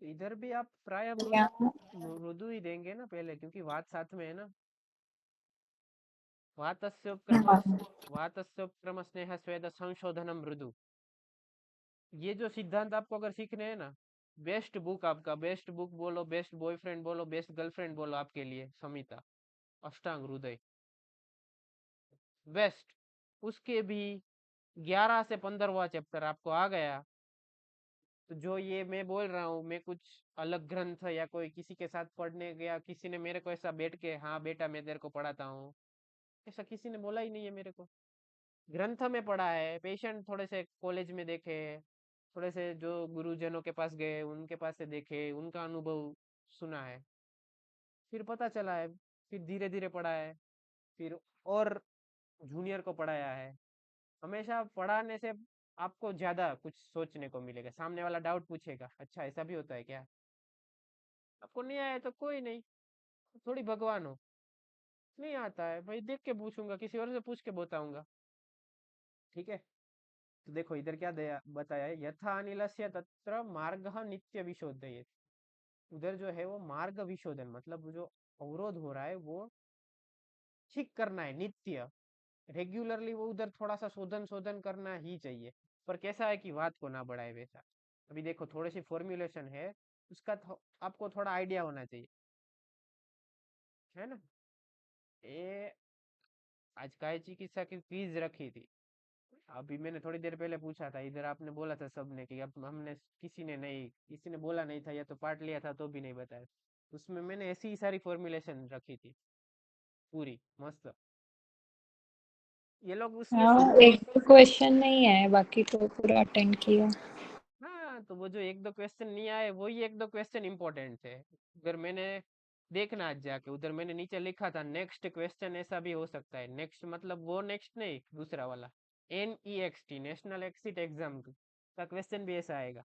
इधर भी आप प्राय मृदु, यहाँ मृदु ही देंगे ना पहले, क्योंकि वात साथ में है ना। हाँ। वातस्य उपक्रम स्नेह स्वेद संशोधनम मृदु। ये जो सिद्धांत आपको अगर सीखने हैं ना, बेस्ट बुक, आपका बेस्ट बुक बोलो, बेस्ट बॉयफ्रेंड बोलो, बेस्ट गर्लफ्रेंड बोलो आपके लिए, समिता, अष्टांग हृदय, बेस्ट। उसके भी 11 से 15वां चैप्टर आपको आ गया, तो जो ये मैं बोल रहा हूँ, मैं कुछ अलग ग्रंथ या कोई किसी के साथ पढ़ने गया, किसी ने मेरे को ऐसा बैठ के हाँ बेटा मैं तेरे को पढ़ाता हूँ, ऐसा किसी ने बोला ही नहीं है मेरे को। ग्रंथ में पढ़ा है, पेशेंट थोड़े से कॉलेज में देखे, थोड़े से जो गुरुजनों के पास गए उनके पास से देखे, उनका अनुभव सुना है, फिर पता चला है, फिर धीरे धीरे पढ़ा है, फिर और जूनियर को पढ़ाया है। हमेशा पढ़ाने से आपको ज्यादा कुछ सोचने को मिलेगा, सामने वाला डाउट पूछेगा, अच्छा ऐसा भी होता है क्या, आपको नहीं आया तो कोई नहीं, थोड़ी भगवान हो। नहीं आता है भाई, देख के पूछूंगा, किसी और से पूछ के बताऊंगा। ठीक है। तो देखो इधर क्या दया बताया है, यथा अनिलस्य तत्र मार्ग नित्य विशोधयेत। उधर जो है वो मार्ग विशोधन, मतलब जो अवरोध हो रहा है वो ठीक करना है, नित्य, रेगुलरली वो उधर थोड़ा सा शोधन शोधन करना ही चाहिए। पर कैसा है कि बात को ना बढ़ाए वैसा। अभी देखो थोड़ी सी फॉर्मुलेशन है, उसका आपको थोड़ा आइडिया होना चाहिए, है ना। ये आज काय चिकित्सा की क्विज रखी थी, अभी मैंने थोड़ी देर पहले पूछा था, इधर आपने बोला था सबने कि अब हमने किसी ने नहीं, किसी ने बोला नहीं था या तो पार्ट लिया था तो भी नहीं बताया। उसमें मैंने ऐसी ही सारी फॉर्मुलेशन रखी थी, पूरी मस्त। ये लोग उसमें हाँ, एक दो क्वेश्चन नहीं है, बाकी तो पूरा अटेंड किया। हाँ, तो वो जो एक दो क्वेश्चन नहीं आए वही एक दो क्वेश्चन इंपॉर्टेंट थे। उधर मैंने देखना आज जाके, उधर मैंने नीचे लिखा था नेक्स्ट क्वेश्चन ऐसा भी हो सकता है, नेक्स्ट मतलब वो नेक्स्ट नहीं, दूसरा वाला, NEXT नेशनल एग्जिट एग्जाम का क्वेश्चन भी ऐसा आएगा।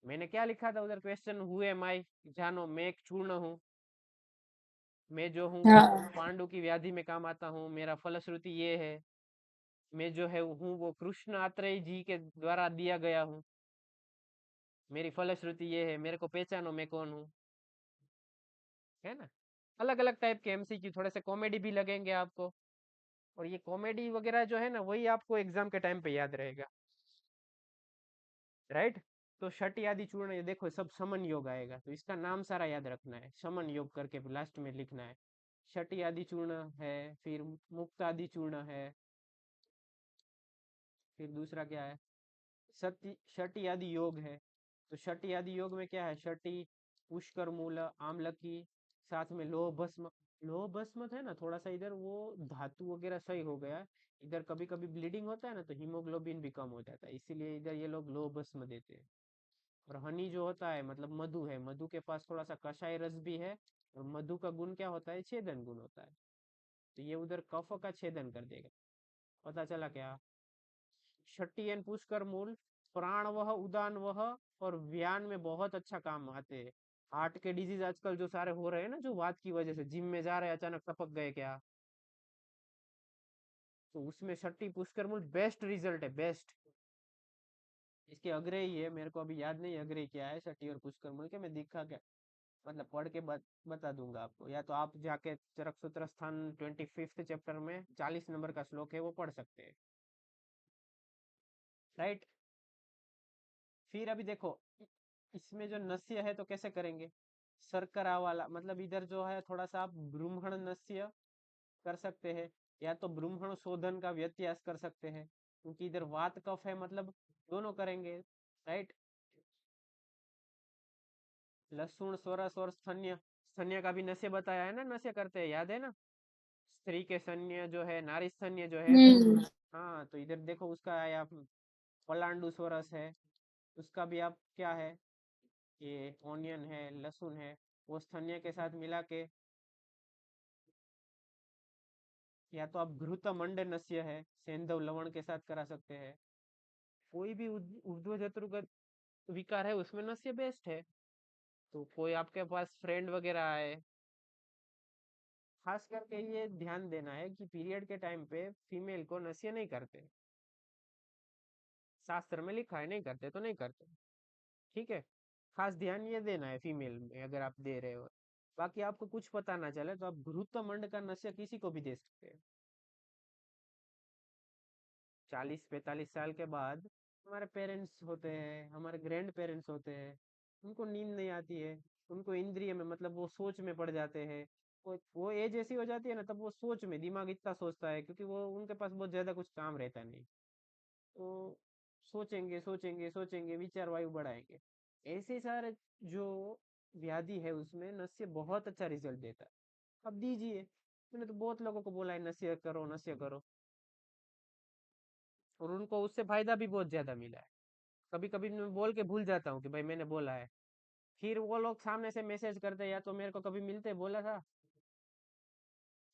मैंने क्या लिखा था उधर क्वेश्चन, हुए माई, जानो मैं एक चूर्ण हूँ, मैं जो हूँ वो हाँ। पांडु की व्याधि में काम आता हूँ, मेरा फलश्रुति ये है, मैं जो है हूँ वो कृष्ण आत्रेय जी के द्वारा दिया गया हूँ, मेरी फलश्रुति ये है, मेरे को पहचानो मैं कौन हूँ, है ना। अलग अलग टाइप के MCQ, थोड़े से कॉमेडी भी लगेंगे आपको, और ये कॉमेडी वगैरह जो है ना वही आपको एग्जाम के टाइम पे याद रहेगा, राइट। तो शट आदि चूर्ण, ये देखो सब समन योग आएगा, तो इसका नाम सारा याद रखना है, समन योग करके लास्ट में लिखना है। शट आदि चूर्ण है, फिर मुक्त आदि चूर्ण है, फिर दूसरा क्या है, सत्य शट आदि योग है, तो षटी आदि योग में क्या है, षटी, पुष्कर मूल, आमलकी, साथ में लोह भस्म। लोह भस्म है ना, थोड़ा सा इधर वो धातु वगैरह सही हो गया, इधर कभी कभी ब्लीडिंग होता है ना, तो हीमोग्लोबिन भी कम हो जाता है, इसीलिए इधर ये लोग लोह भस्म देते हैं। और हनी जो होता है मतलब मधु है, मधु के पास थोड़ा सा कषाय रस भी है, और मधु का गुण क्या होता है, छेदन गुण होता है, तो ये उधर कफ का छेदन कर देगा। पता चला क्या? छठी एन पुष्कर मूल, प्राण वह, उदान वह, और व्यान में बहुत अच्छा काम आते हैं। हार्ट के डिजीज आजकल जो सारे हो रहे हैं ना, जो वात की वजह से, जिम में जा रहे हैं अचानक टपक गए क्या, तो उसमें छठी पुष्कर मूल बेस्ट रिजल्ट है, बेस्ट। इसके अग्रही है, मेरे को अभी याद नहीं अग्रही क्या है छठी और पुष्कर मूल के, मैं दिखा क्या, मतलब पढ़ के बता दूंगा आपको, या तो आप जाके चरक सूत्र स्थान 25th चैप्टर में 40 नंबर का श्लोक है वो पढ़ सकते हैं। राइट। फिर अभी देखो, इसमें जो नस्य है तो कैसे करेंगे, शर्करा वाला, मतलब इधर जो है थोड़ा सा आप ब्रूमण नस्य कर सकते हैं, या तो ब्रूमण शोधन का व्यत्यास कर सकते हैं, क्योंकि इधर वात कफ है, मतलब दोनों करेंगे। राइट। लहसुन, सोरस और स्तन्य, स्तन्य का भी नस्य बताया है ना, नस्य करते हैं, याद है ना, स्त्री के स्तन्य जो है, नारी स्तन्य जो है। हम्म। हाँ, तो इधर देखो उसका आया, पलांडु सोरस है, उसका भी आप क्या है, ये ऑनियन है, लहसुन है, वो स्तन्य के साथ मिला के, या तो आप घृत मंड नस्य है, सेंधव लवण के साथ करा सकते हैं। कोई भी ऊर्ध्व जत्रुगत विकार है उसमें नस्य बेस्ट है। तो कोई आपके पास फ्रेंड वगैरह आए, खास करके ये ध्यान देना है कि पीरियड के टाइम पे फीमेल को नस्य नहीं करते, शास्त्र में लिखा है नहीं करते तो नहीं करते। ठीक है, खास ध्यान ये देना है फीमेल में अगर आप दे रहे हो। बाकी आपको कुछ पता ना चले तो आप घृत मंड का नस्य किसी को भी दे सकते हैं। 40-45 साल के बाद हमारे पेरेंट्स होते हैं, हमारे ग्रैंड पेरेंट्स होते हैं, उनको नींद नहीं आती है, उनको इंद्रिय में मतलब वो सोच में पड़ जाते हैं। वो एज ऐसी हो जाती है ना, तब वो सोच में, दिमाग इतना सोचता है क्योंकि वो उनके पास बहुत ज्यादा कुछ काम रहता नहीं, तो सोचेंगे सोचेंगे सोचेंगे, विचार वायु बढ़ाएंगे। ऐसे सारे जो व्याधि है उसमें नस्य बहुत अच्छा रिजल्ट देता है। अब दीजिए, मैंने तो बहुत लोगों को बोला है नस्य करो नस्य करो, और उनको उससे फायदा भी बहुत ज्यादा मिला है। कभी कभी मैं बोल के भूल जाता हूँ कि भाई मैंने बोला है, फिर वो लोग सामने से मैसेज करते, या तो मेरे को कभी मिलते, बोला था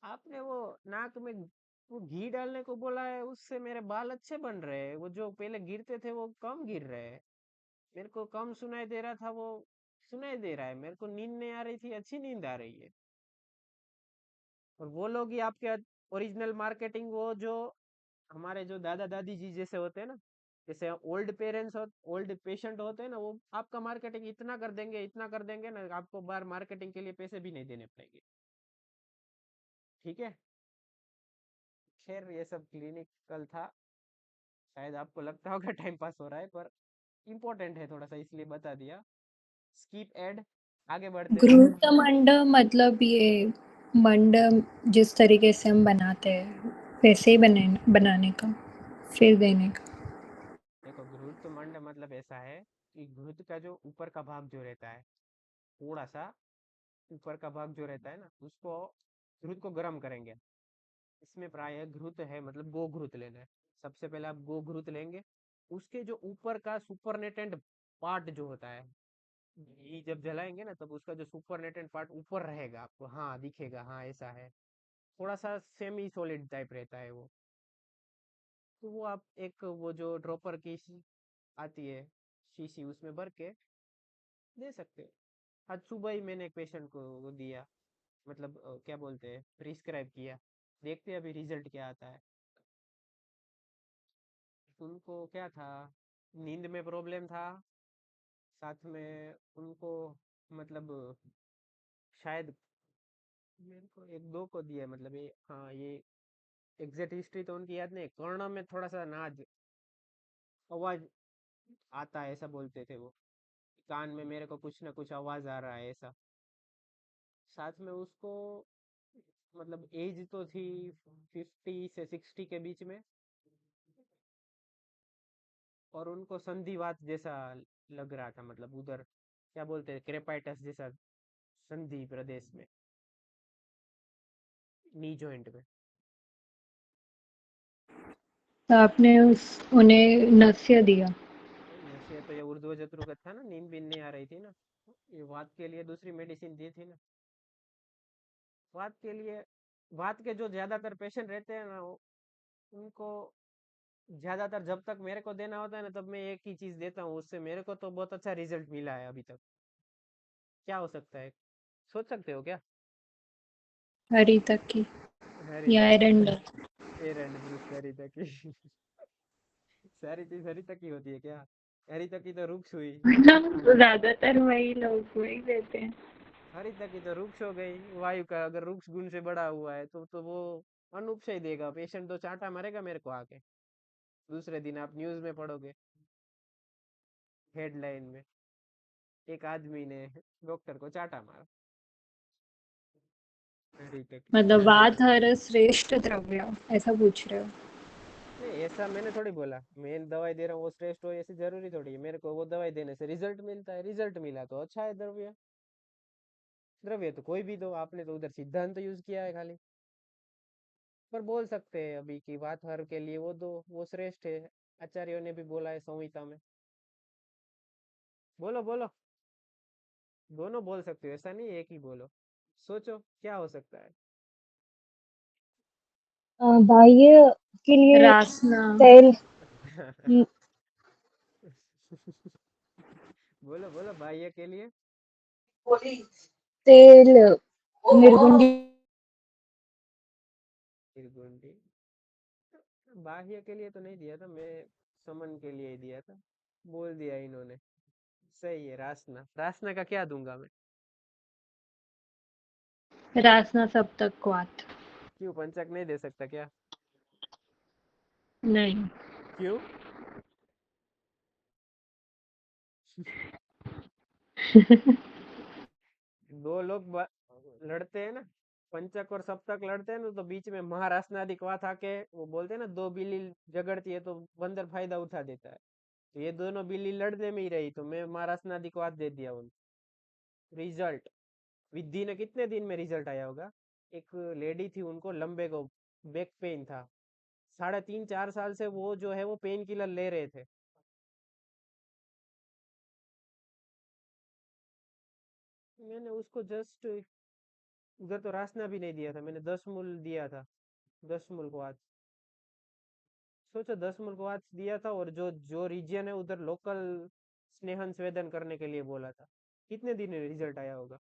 आपने वो नाक में वो घी डालने को बोला है, उससे मेरे बाल अच्छे बन रहे हैं, वो जो पहले गिरते थे वो कम गिर रहे हैं, मेरे को कम सुनाई दे रहा था वो सुनाई दे रहा है, मेरे को नींद नहीं आ रही थी, अच्छी नींद आ रही है। और वो लोग ही आपके ओरिजिनल मार्केटिंग, वो जो हमारे जो दादा दादी जी जैसे होते हैं ना, जैसे ओल्ड पेरेंट्स हो, ओल्ड पेशेंट होते हैं ना, वो आपका मार्केटिंग इतना कर देंगे, इतना कर देंगे ना, आपको बार मार्केटिंग के लिए पैसे भी नहीं देने पड़ेंगे। ठीक है। खैर ये सब क्लिनिकल था, शायद आपको लगता होगा टाइम पास हो रहा है, पर इम्पोर्टेंट है थोड़ा सा इसलिए बता दिया। स्कीप एड, आगे बढ़ते हैं। घृत मंड मतलब ये मंड जिस तरीके से हम बनाते हैं वैसे ही बनाने का, फिर देने का। देखो घृत मंड मतलब ऐसा है कि घृत का जो ऊपर का भाग जो रहता है, थोड़ा सा ऊपर का भाग जो रहता है ना, उसको, घृत को गर्म करेंगे। इसमें प्राय घृत है, मतलब गो घृत लेना है। सबसे पहले आप गो घृत लेंगे, उसके जो ऊपर का सुपरनेटेंट पार्ट जो होता है, घी जब जलाएंगे ना तब उसका जो सुपरनेटेंट पार्ट ऊपर रहेगा, आपको हाँ दिखेगा, हाँ ऐसा है, थोड़ा सा सेमी सॉलिड टाइप रहता है वो। तो वो आप एक वो जो ड्रॉपर की आती है शीशी, उसमें भर के दे सकते हो। आज सुबह ही मैंने एक पेशेंट को वो दिया, मतलब क्या बोलते हैं, प्रिस्क्राइब किया, देखते हैं अभी रिजल्ट क्या आता है। उनको क्या था, नींद में प्रॉब्लम था, साथ में उनको मतलब शायद, मेरे को एक दो को दिया, मतलब ये हाँ ये एग्जैक्ट हिस्ट्री तो उनकी याद नहीं, कर्ण में थोड़ा सा नाज आवाज आता है ऐसा बोलते थे वो, कान में मेरे को कुछ ना कुछ आवाज आ रहा है ऐसा। साथ में उसको मतलब एज तो थी 50 से 60 के बीच में, और उनको संधिवात जैसा लग रहा था, मतलब उधर क्या बोलते हैं, क्रेपाइटस जैसा संधि प्रदेश में, नी जॉइंट में। तो आपने उस उन्हें नस्य दिया। नशे तो ये ऊर्ध्व जत्रु का था ना, नींद भी नहीं आ रही थी ना, ये वात के लिए दूसरी मेडिसिन दी थी ना। वात के लिए, वात के जो ज्यादातर पेशेंट रहते हैं ना, उनको ज्यादातर जब तक मेरे को देना होता है ना, तब मैं एक ही चीज देता हूँ, उससे मेरे को तो बहुत अच्छा रिजल्ट मिला है अभी तक। क्या हो सकता है, सोच सकते हो क्या? हरी तक की हरी या तक की, एरंडल। एरंड ब्रूस हरी तक की। सारी चीज हरी तक की होती है क्या? हरी तक की तो रुक्ष हुई। ज्यादातर वही लोग वही देते हैं। हरी तक की तो रुक्ष हो गई, वायु का अगर रुक्ष गुण से बड़ा हुआ है तो वो अनुपचय देगा, पेशेंट तो चांटा मारेगा मेरे को आके। दूसरे दिन आप न्यूज में पढ़ोगे, हेडलाइन में, एक आदमी ने डॉक्टर को चाटा मारा, हरी तक की। मतलब वात हर श्रेष्ठ द्रव्य ऐसा पूछ रहे हो। नहीं, ऐसा मैंने थोड़ी बोला, मैं दवाई दे रहा हूँ वो श्रेष्ठ हो ऐसी जरूरी थोड़ी है, मेरे को वो दवाई देने से रिजल्ट मिलता है, रिजल्ट मिला तो अच्छा है। द्रव्य, द्रव्य तो कोई भी दो, आपने तो उधर सिद्धांत यूज किया है खाली। पर बोल सकते हैं अभी की बात हर के लिए वो दो, वो श्रेष्ठ है, आचार्यों ने भी बोला है संहिता में। बोलो बोलो, दोनों बोल सकते हो, ऐसा नहीं एक ही बोलो। सोचो क्या हो सकता है। बाह्य के लिए रासना। तेल, न- बोलो बोलो, बाह्य के लिए। तेल, निर्गुंडी। निर्गुंडी, बाह्य के लिए तो नहीं दिया था मैं, समन के लिए ही दिया था, बोल दिया इन्होंने। सही है, रासना, रासना का क्या दूंगा मैं? रासना सप्तक वात। क्यों, पंचक नहीं दे सकता क्या? नहीं। क्यों? दो लोग लड़ते हैं ना, पंचक और सप्तक लड़ते हैं ना, तो बीच में महारासनादिक वात आके वो बोलते हैं ना, दो बिल्ली झगड़ती है तो बंदर फायदा उठा देता है। तो ये दोनों बिल्ली लड़ने में ही रही, तो मैं महारासनादिक वात दे दिया उनको। रिजल्ट, विद्धि ने कितने दिन में रिजल्ट आया होगा? एक लेडी थी, उनको लंबे को बैक पेन था, 3.5 4 साल से वो जो है वो पेन किलर ले रहे थे। मैंने उसको जस्ट, उधर तो रासना भी नहीं दिया था, मैंने 10 मूल दिया था, 10 मूल को आज। सोचो, 10 मूल को आज दिया था, और जो जो रीजन है उधर लोकल स्नेहन स्वेदन करने के लिए बोला था। कितने दिन में रिजल्ट आया होगा?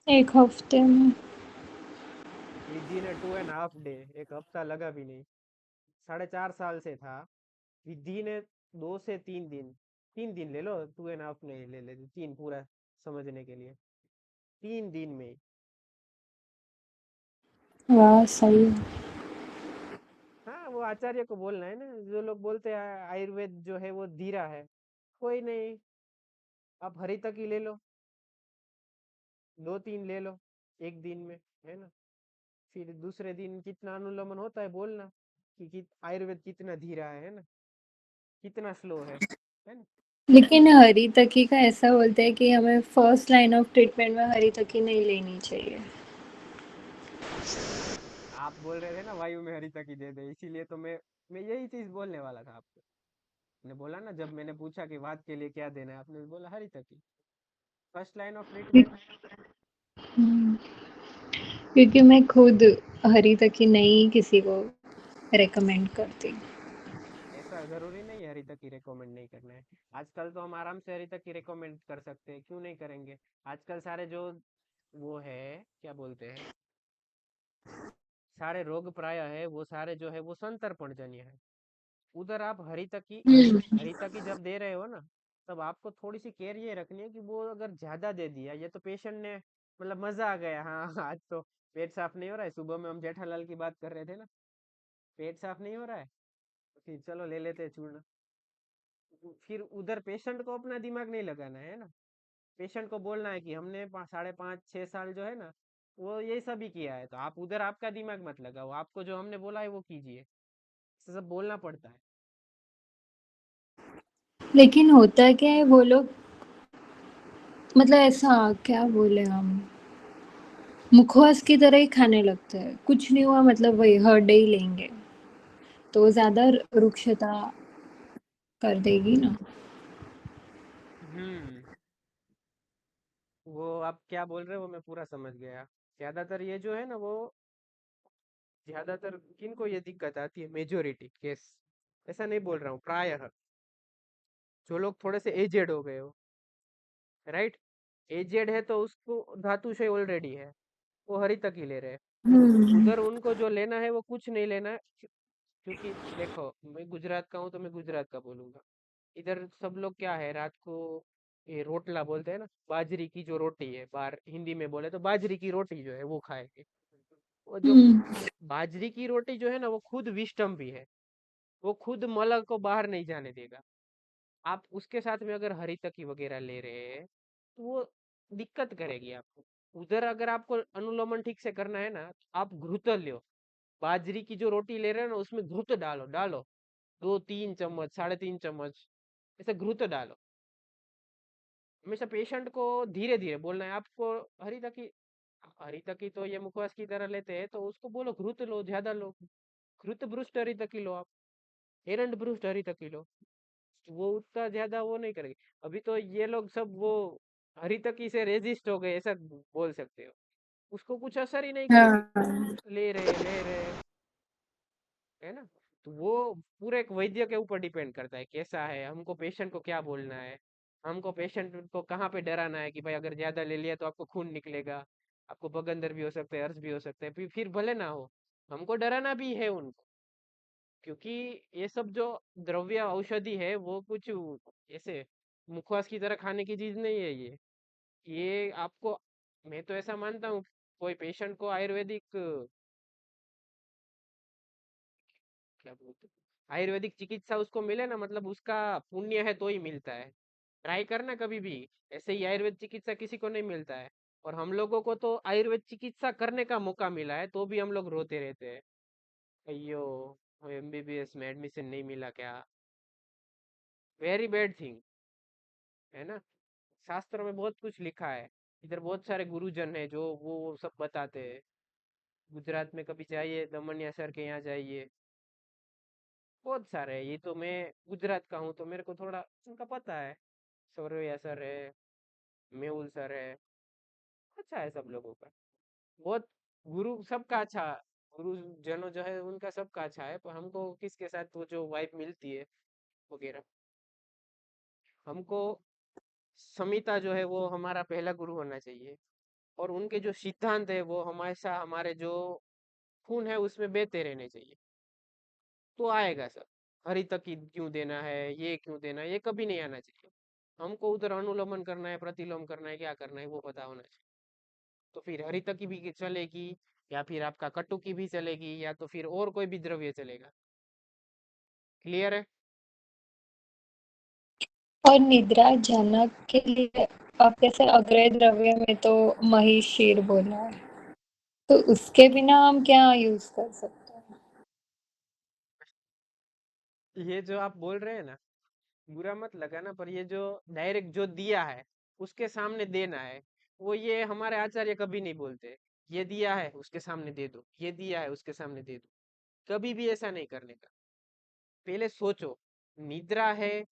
एक हफ्ते में। विधि ने 2.5 डे, एक हफ्ता लगा भी नहीं, 4.5 साल से था। विधि ने 2 से 3 दिन, 3 दिन ले लो, 2.5 नहीं ले ले, तीन पूरा समझने के लिए, 3 दिन में। वाह सही है। हाँ, वो आचार्य को बोलना है ना, जो लोग बोलते हैं आयुर्वेद जो है वो धीरा है, कोई नहीं, आप हरी तक ही ले लो, 2 3 ले लो एक दिन में, है ना। फिर दूसरे दिन कितना अनुलोमन होता है बोलना, कि आयुर्वेद कितना धीरा है ना, कितना स्लो है ना। लेकिन हरी तकी का ऐसा बोलते हैं कि हमें फर्स्ट लाइन ऑफ ट्रीटमेंट में हरी तकी नहीं लेनी चाहिए। आप बोल रहे थे ना वायु में हरी तकी दे दे, इसीलिए तो मैं यही चीज बोलने वाला था आपको। मैंने बोला ना, जब मैंने पूछा कि वात के लिए क्या देना है, आपने बोला हरी तकी, फर्स्ट लाइन ऑफ ट्रीटमेंट। हम्म, क्योंकि मैं खुद हरी तकी नहीं किसी को रेकमेंड करती। ऐसा जरूरी नहीं है हरी तकी रिकमेंड नहीं करना है, आजकल तो हम आराम से हरी तकी रिकमेंड कर सकते हैं, क्यों नहीं करेंगे? आजकल सारे जो वो है, क्या बोलते हैं, सारे रोग प्राय है वो सारे जो है वो संतर्पणजन्य है। उधर आप हरी तकी जब दे रहे हो ना, तब आपको थोड़ी सी केयर ये रखनी है कि वो अगर ज्यादा दे दिया, ये तो पेशेंट ने मतलब मजा आ गया, हाँ आज तो पेट साफ नहीं हो रहा है, सुबह में हम जेठालाल की बात कर रहे थे ना, पेट साफ नहीं हो रहा है, तो फिर चलो ले लेते हैं चूर्ण। फिर उधर पेशेंट को अपना दिमाग नहीं लगाना है ना, पेशेंट को बोलना है कि हमने 5.5 6 साल जो है ना, वो ये सभी किया है, तो आप उधर आपका दिमाग मत लगाओ, आपको जो हमने बोला है वो कीजिए। ऐसा सब बोलना पड़ता है। लेकिन होता क्या है वो लोग मतलब ऐसा क्या बोले हम मुखवास की तरह ही खाने लगते हैं कुछ नहीं हुआ मतलब वही हर डे ही लेंगे तो वो ज्यादा रुक्षता कर देगी ना। हम्म। वो आप क्या बोल रहे हो वो मैं पूरा समझ गया। ज्यादातर ये जो है ना वो ज्यादातर किनको ये दिक्कत आती है, मेजोरिटी केस, ऐसा नहीं बोल रहा हूँ, प्रायः जो लोग थोड़े से एजेड हो गए हो, राइट, एजेड है तो उसको धातुशय ऑलरेडी है, वो हरी तक ही ले रहे हैं। हम्म। उधर उनको जो लेना है वो कुछ नहीं लेना है, क्योंकि देखो मैं गुजरात का हूँ तो मैं गुजरात का बोलूंगा। इधर सब लोग क्या है, रात को ये रोटला बोलते हैं ना, बाजरी की जो रोटी है, बाहर हिंदी में बोले तो बाजरी की रोटी जो है वो खाएंगे। वो जो हम्म। बाजरी की रोटी जो है ना वो खुद विषम भी है, वो खुद मल को बाहर नहीं जाने देगा। आप उसके साथ में अगर हरी तकी वगैरह ले रहे हैं तो वो दिक्कत करेगी आपको। उधर अगर आपको अनुलोमन ठीक से करना है ना तो आप घृत लो, बाजरी की जो रोटी ले रहे हो ना उसमें घृत डालो डालो, 2-3 चम्मच, 3.5 चम्मच ऐसे घृत डालो। हमेशा पेशेंट को धीरे धीरे बोलना है आपको। हरी तकी, हरी तकी तो ये मुखवास की तरह लेते हैं तो उसको बोलो घृत लो, ज्यादा लो, घृत ब्रुष्ट हरी तकी लो, आप एरंड ब्रुष्ट हरी तकी लो, वो उतना ज्यादा वो नहीं करेगी। अभी तो ये लोग सब वो हरितकी से रेजिस्ट हो गए ऐसा बोल सकते हो, उसको कुछ असर ही नहीं करेगी, हाँ। ले रहे, है ना। तो वो पूरे एक वैद्य के ऊपर डिपेंड करता है कैसा है, हमको पेशेंट को क्या बोलना है, हमको पेशेंट को कहाँ पे डराना है कि भाई अगर ज्यादा ले लिया तो आपको खून निकलेगा, आपको बगंदर भी हो सकता है, अर्श भी हो सकता है, फिर भले ना हो, हमको डराना भी है उनको। क्योंकि ये सब जो द्रव्य औषधि है वो कुछ ऐसे मुखवास की तरह खाने की चीज नहीं है ये आपको, मैं तो ऐसा मानता हूँ, कोई पेशेंट को आयुर्वेदिक क्या बोलते हैं, आयुर्वेदिक चिकित्सा उसको मिले ना, मतलब उसका पुण्य है तो ही मिलता है। ट्राई करना कभी भी, ऐसे ही आयुर्वेद चिकित्सा किसी को नहीं मिलता है। और हम लोगों को तो आयुर्वेद चिकित्सा करने का मौका मिला है तो भी हम लोग रोते रहते हैं, अयो एमबीबीएस में एडमिशन नहीं मिला क्या, वेरी बैड थिंग, है ना। शास्त्र में बहुत कुछ लिखा है, इधर बहुत सारे गुरुजन है जो वो सब बताते हैं। गुजरात में कभी जाइए, दमनिया सर के यहाँ जाइए, बहुत सारे हैं। ये तो मैं गुजरात का हूँ तो मेरे को थोड़ा उनका पता है। सौरैया सर है, मेहुल सर है, अच्छा है सब लोगों का, बहुत गुरु सबका अच्छा, गुरुजनों जो है उनका सबका अच्छा है, पर हमको किसके साथ वो जो वाइब मिलती है वगैरह, हमको समिता जो है वो हमारा पहला गुरु होना चाहिए। और उनके जो सिद्धांत है वो हमेशा हमारे जो खून है उसमें बहते रहने चाहिए, तो आएगा सब। हरी तक क्यों देना है, ये क्यों देना है, ये कभी नहीं आना चाहिए। हमको उधर अनुलोमन करना है, प्रतिलोम करना है, क्या करना है वो पता होना चाहिए। तो फिर हरी तक की भी चलेगी, या फिर आपका कट्टू की भी चलेगी, या तो फिर और कोई भी द्रव्य चलेगा। क्लियर है। और निद्रा जनक के लिए आप कैसे अग्रय द्रव्य में तो महिषीर बोला है तो उसके बिना हम क्या यूज कर सकते हैं। ये जो आप बोल रहे हैं ना, बुरा मत लगाना, पर ये जो डायरेक्ट जो दिया है उसके सामने देना है, वो ये हमारे आचार्य कभी नहीं बोलते। ये दिया है उसके सामने दे दो, ये दिया है उसके सामने दे दो, कभी भी ऐसा नहीं करने का। पहले सोचो, निद्रा है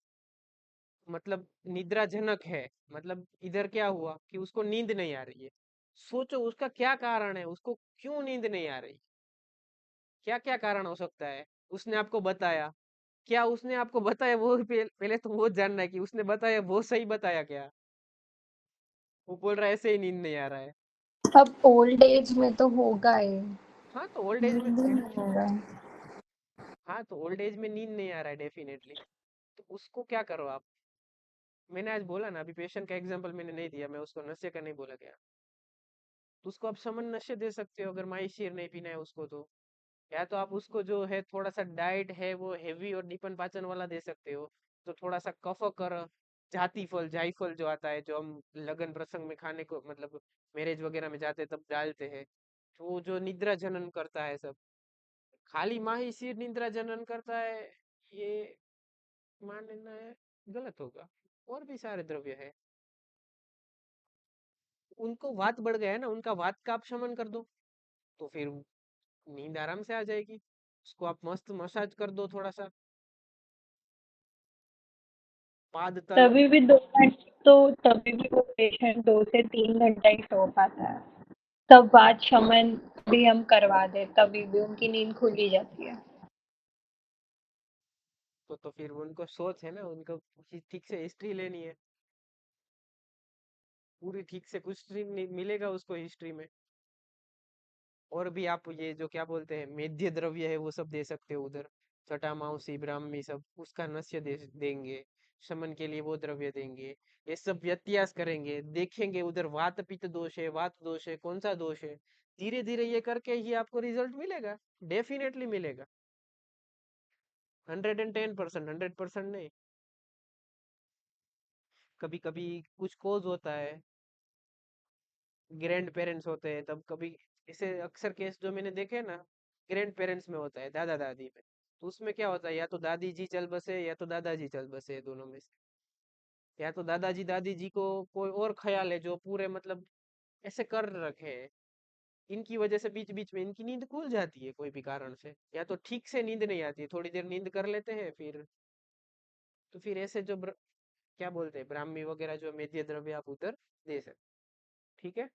मतलब निद्राजनक है, मतलब इधर क्या हुआ कि उसको नींद नहीं आ रही है। सोचो उसका क्या कारण है, उसको क्यों नींद नहीं आ रही, क्या क्या कारण हो सकता है। उसने आपको बताया, क्या उसने आपको बताया वो पहले तो वो जानना है कि उसने बताया वो सही बताया क्या। वो बोल रहा है ऐसे ही नींद नहीं आ रहा है। अब ओल्ड एज में तो होगा ही हाँ तो ओल्ड एज में, नींद ही नहीं होगा। हाँ तो ओल्ड एज में नींद नहीं आ रहा है डेफिनेटली, तो उसको क्या करो आप। मैंने आज बोला ना, अभी पेशेंट का एग्जांपल मैंने नहीं दिया, मैं उसको नशे का नहीं बोला गया, तो उसको आप समन नशे दे सकते हो अगर माई शीर नहीं पीना है उसको तो। या तो आप उसको जो है थोड़ा सा डाइट है वो हेवी और निपन पाचन वाला दे सकते हो, तो थोड़ा सा कफ कर, जाती फल जायफल जो आता है जो हम लगन प्रसंग में खाने को मतलब मैरिज वगैरह में जाते हैं तब डालते हैं, तो वो जो निद्रा जनन करता है सब, खाली माहिशीर निद्रा जनन करता है, ये मानना है गलत होगा। और भी सारे द्रव्य है, उनको वात बढ़ गया है ना, उनका वात का आप शमन कर दो तो फिर नींद आराम से आ जाएगी। उसको आप मस्त मसाज कर दो थोड़ा सा, पाद तल। तभी भी 2 घंटे तो तभी भी वो पेशेंट 2 से 3 घंटा ही सो पाता है। तब बात शमन भी हम करवा दे तभी भी उनकी नींद खुली जाती है। तो फिर उनको सोच है ना, उनको ठीक से हिस्ट्री लेनी है, पूरी ठीक से कुछ नहीं मिलेगा उसको हिस्ट्री में। और भी आप ये जो क्या बोलते हैं मेद्य द्रव्य है वो सब दे सकते हो उधर, जटामांसी ब्राह्मी सब उसका नस्य देंगे, शमन के लिए वो द्रव्य देंगे। ये सब व्यत्यास करेंगे, देखेंगे उधर वात पित्त दोष है, वात दोष है, कौन सा दोष है। धीरे धीरे ये करके ही आपको रिजल्ट मिलेगा, डेफिनेटली मिलेगा। 110%, 100% नहीं। कभी कभी कुछ कोज होता है, ग्रैंड पेरेंट्स होते हैं तब कभी, ऐसे अक्सर केस जो मैंने देखे ना, ग्रैंड पेरेंट्स में होता है, दादा दादी में। तो उसमें क्या होता है, या तो दादी जी चल बसे या तो दादाजी चल बसे, दोनों में से। या तो दादाजी दादी जी को कोई और ख्याल है जो पूरे मतलब ऐसे कर रखे हैं, इनकी वजह से बीच बीच में इनकी नींद खुल जाती है कोई भी कारण से, या तो ठीक से नींद नहीं आती है, थोड़ी देर नींद कर लेते हैं फिर। तो फिर ऐसे जो क्या बोलते हैं ब्राह्मी वगैरह जो मेद्य द्रव्य आप उधर दे सकते। ठीक है,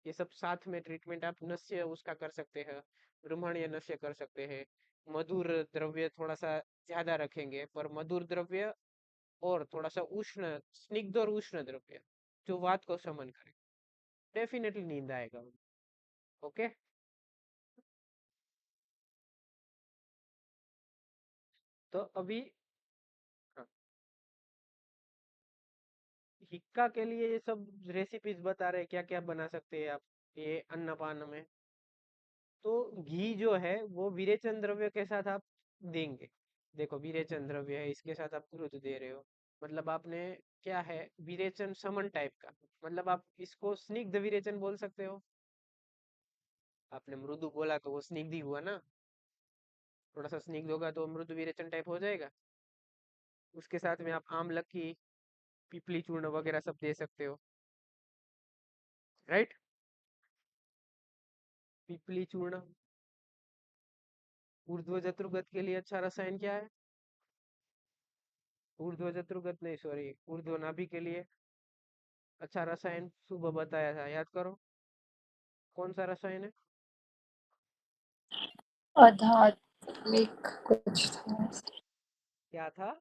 ये सब साथ में ट्रीटमेंट आप नस्य उसका कर सकते हैं, ब्रह्मण्य नस्य कर सकते हैं। मधुर द्रव्य थोड़ा सा ज्यादा रखेंगे, पर मधुर द्रव्य और थोड़ा सा उष्ण, स्निग्ध और उष्ण द्रव्य जो वात को शमन करे, डेफिनेटली नींद आएगा। ओके, तो अभी हाँ, हिक्का के लिए ये सब रेसिपीज बता रहे क्या क्या बना सकते हैं आप ये अन्नपान में। तो घी जो है वो विरेचन द्रव्य के साथ आप देंगे। देखो विरेचन द्रव्य है, इसके साथ आप दूध दे रहे हो, मतलब आपने क्या है विरेचन समन टाइप का, मतलब आप इसको स्निग्ध विरेचन बोल सकते हो। आपने मृदु बोला तो वो स्निग्ध ही हुआ ना, थोड़ा सा स्निग्ध होगा तो मृदु विरेचन टाइप हो जाएगा। उसके साथ में आप आमलकी, पिपली चूर्ण वगैरह सब दे सकते हो, राइट। पिपली चूर्ण, ऊर्ध्व जत्रुगत के लिए अच्छा रसायन क्या है, ऊर्ध्व जत्रुगत नहीं सॉरी, ऊर्ध्व नाभि के लिए अच्छा रसायन सुबह बताया था, याद करो कौन सा रसायन है। आध्यात्मिक कुछ था। क्या था,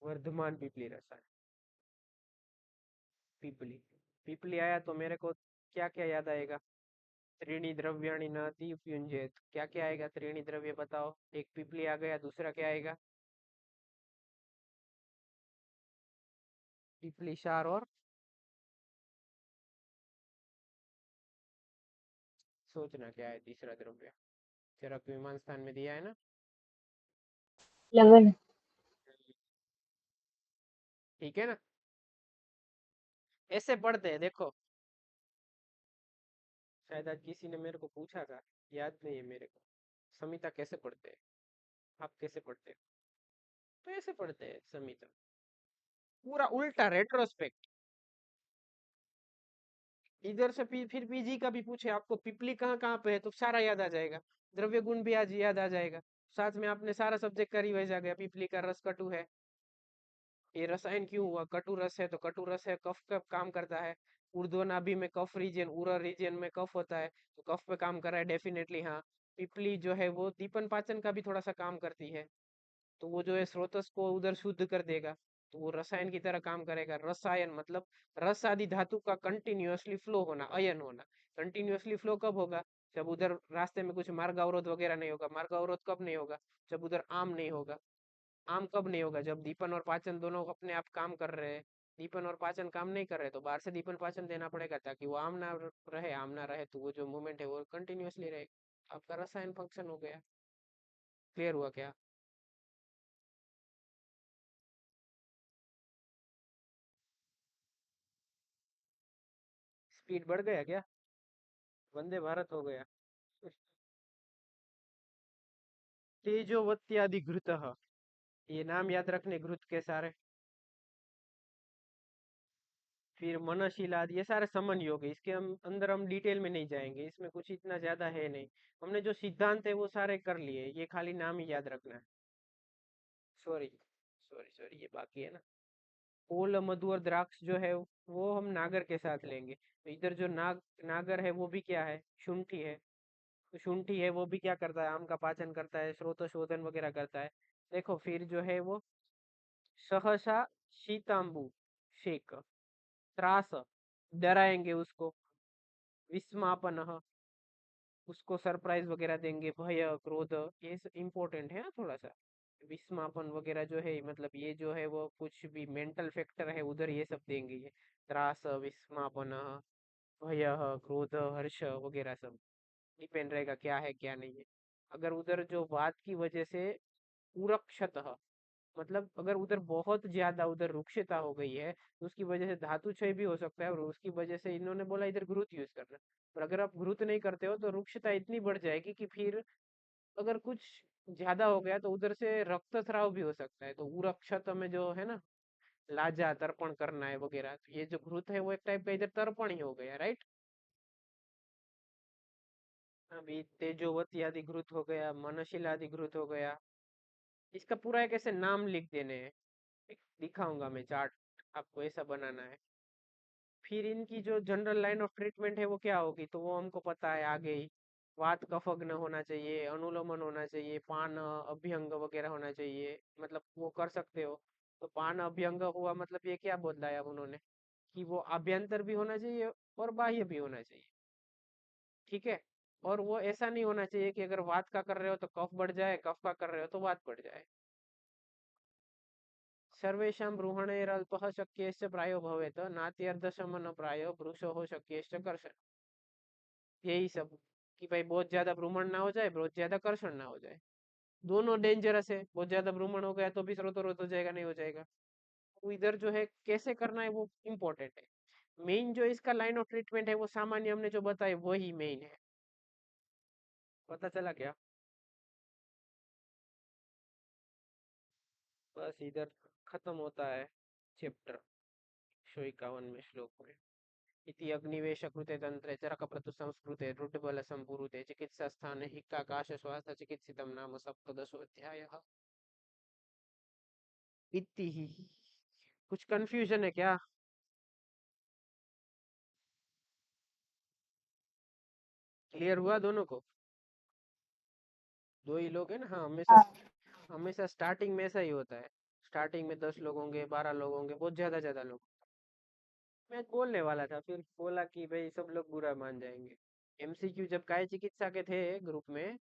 वर्धमान पिपली रसायन। पिपली, पिपली आया तो मेरे को क्या क्या याद आएगा, त्रीणी द्रव्याणि नाति उपयुंजेत, क्या क्या आएगा त्रीणी द्रव्य बताओ। एक पिपली आ गया, दूसरा क्या आएगा, पिपली क्षार, और सोचना क्या है तीसरा द्रव्य, चरक विमान स्थान में दिया है ना। लवण। ठीक है ना, ऐसे पढ़ते हैं देखो। शायद आज किसी ने मेरे को पूछा था, याद नहीं है मेरे को, समिता कैसे पढ़ते हैं, आप कैसे पढ़ते हैं। तो ऐसे पढ़ते हैं समिता, पूरा उल्टा रेट्रोस्पेक्ट। इधर से फिर पीजी का भी पूछे आपको पिपली कहाँ कहाँ पे है तो सारा याद आ जाएगा, द्रव्य गुण भी आज याद आ जाएगा। साथ में आपने सारा सब्जेक्ट का रिवाइज आ गया, पिपली का रस कटु है, ये रसायन क्यों हुआ, कटु रस है तो कटु रस है, कफ का काम करता है। ऊर्ध्व नाभि में कफ रीजन, उरर रीजन में कफ होता है तो कफ पे काम कर रहा है डेफिनेटली हाँ। पिपली जो है वो दीपन पाचन का भी थोड़ा सा काम करती है, तो वो जो है स्रोतस को उधर शुद्ध कर देगा, तो वो रसायन की तरह काम करेगा। रसायन मतलब रस आदि धातु का कंटिन्यूअसली फ्लो होना, अयन होना। कंटिन्यूअसली फ्लो कब होगा, जब उधर रास्ते में कुछ मार्ग अवरोध वगैरह नहीं होगा। मार्ग अवरोध कब नहीं होगा, जब उधर आम नहीं होगा। आम कब नहीं होगा, जब दीपन और पाचन दोनों अपने आप काम कर रहे हैं। दीपन और पाचन काम नहीं कर रहे तो बाहर से दीपन पाचन देना पड़ेगा ताकि वो आम ना रहे, आम ना रहे तो वो जो मूवमेंट है वो कंटिन्यूअसली रहे। आपका रसायन फंक्शन हो गया। क्लियर हुआ क्या। स्पीड बढ़ गया क्या? वंदे भारत हो गया। तेजोवत्यादि घृतः, ये नाम याद रखने घृत के सारे। फिर मनशीलाद, ये सारे समन योग है, इसके हम अंदर हम डिटेल में नहीं जाएंगे, इसमें कुछ इतना ज्यादा है नहीं। हमने जो सिद्धांत है वो सारे कर लिए, ये खाली नाम ही याद रखना है। सॉरी सॉरी सॉरी, ये बाकी है ना। ओल मधु और द्राक्ष जो है वो हम नागर के साथ लेंगे। तो इधर जो नागर है वो भी क्या है, शुंठी है। तो शुंठी है वो भी क्या करता है, आम का पाचन करता है, स्रोत शोधन वगैरह करता है। देखो फिर जो है वो सहसा शीतांबु शेक, त्रास, डराएंगे उसको। विस्मापन, उसको सरप्राइज वगैरह देंगे। भय, क्रोध, ये इम्पोर्टेंट है ना थोड़ा सा। विस्मापन वगैरह जो है, मतलब ये जो है वो कुछ भी मेंटल फैक्टर है उधर, ये सब देंगे ये। त्रास, विस्मापन, भय, क्रोध, हर्ष वगैरह सब डिपेंड रहेगा क्या है क्या नहीं है। अगर उधर जो बात की वजह से उरक्षतः, मतलब अगर उधर बहुत ज्यादा उधर रुक्षता हो गई है तो उसकी वजह से धातु क्षय भी हो सकता है, और उसकी वजह से इन्होंने बोला इधर घृत यूज करना। पर अगर आप घृत नहीं करते हो तो रुक्षता इतनी बढ़ जाएगी कि फिर अगर कुछ ज्यादा हो गया तो उधर से रक्तस्राव भी हो सकता है। तो उरक्षत में जो है ना, लाजा तर्पण करना है वगैरह, तो ये जो घृत है वो एक टाइप का इधर तर्पण ही हो गया, राइट। अभी तेजोवती आदि घृत हो गया, मनशील आदि घृत हो गया। इसका पूरा एक ऐसे नाम लिख देने हैं, दिखाऊंगा मैं चार्ट, आपको ऐसा बनाना है। फिर इनकी जो जनरल लाइन ऑफ ट्रीटमेंट है वो क्या होगी, तो वो हमको पता है आगे ही। वात कफग्न होना चाहिए, अनुलोमन होना चाहिए, पान अभ्यंग वगैरह होना चाहिए, मतलब वो कर सकते हो। तो पान अभ्यंग हुआ मतलब ये क्या बदलाया उन्होंने, कि वो आभ्यंतर भी होना चाहिए और बाह्य भी होना चाहिए, ठीक है। और वो ऐसा नहीं होना चाहिए कि अगर वात का कर रहे हो तो कफ बढ़ जाए, कफ का कर रहे हो तो वात बढ़ जाए। सर्वेषां ब्रूहणैरल्पः शक्यश्च प्रायो भवेत्, नात्यर्धशमन प्रायो भृशो शक्यश्च कर्षण। यही सब, कि भाई बहुत ज्यादा भ्रूमण ना हो जाए, बहुत ज्यादा कर्षण ना हो जाए। दोनों डेंजरस है, बहुत ज्यादा भ्रूमण हो गया तो भी स्रोतोरोध हो जाएगा, नहीं हो जाएगा। वो इधर जो है कैसे करना है वो इम्पोर्टेंट है। मेन जो इसका लाइन ऑफ ट्रीटमेंट है वो सामान्य हमने जो बताया वही मेन है। पता चला क्या? बस इधर खत्म होता है चैप्टर 151वें श्लोक में। इति अग्निवेश कृते तंत्रे चरकप्रतु संस्कृते रुड्बल संपुरुते चिकित्सा स्थाने हिक्काकाश स्वास्थ्य चिकित्सितम नाम सप्तदशोऽध्यायः। इति ही। कुछ कंफ्यूजन है क्या? क्लियर हुआ दोनों को? दो ही लोग है ना, हाँ हमेशा। हमेशा स्टार्टिंग में ऐसा ही होता है। स्टार्टिंग में 10 लोग होंगे, 12 लोग होंगे, बहुत ज्यादा ज्यादा लोग। मैं बोलने वाला था फिर बोला कि भाई सब लोग बुरा मान जाएंगे। एमसीक्यू जब काय चिकित्सा के थे ग्रुप में,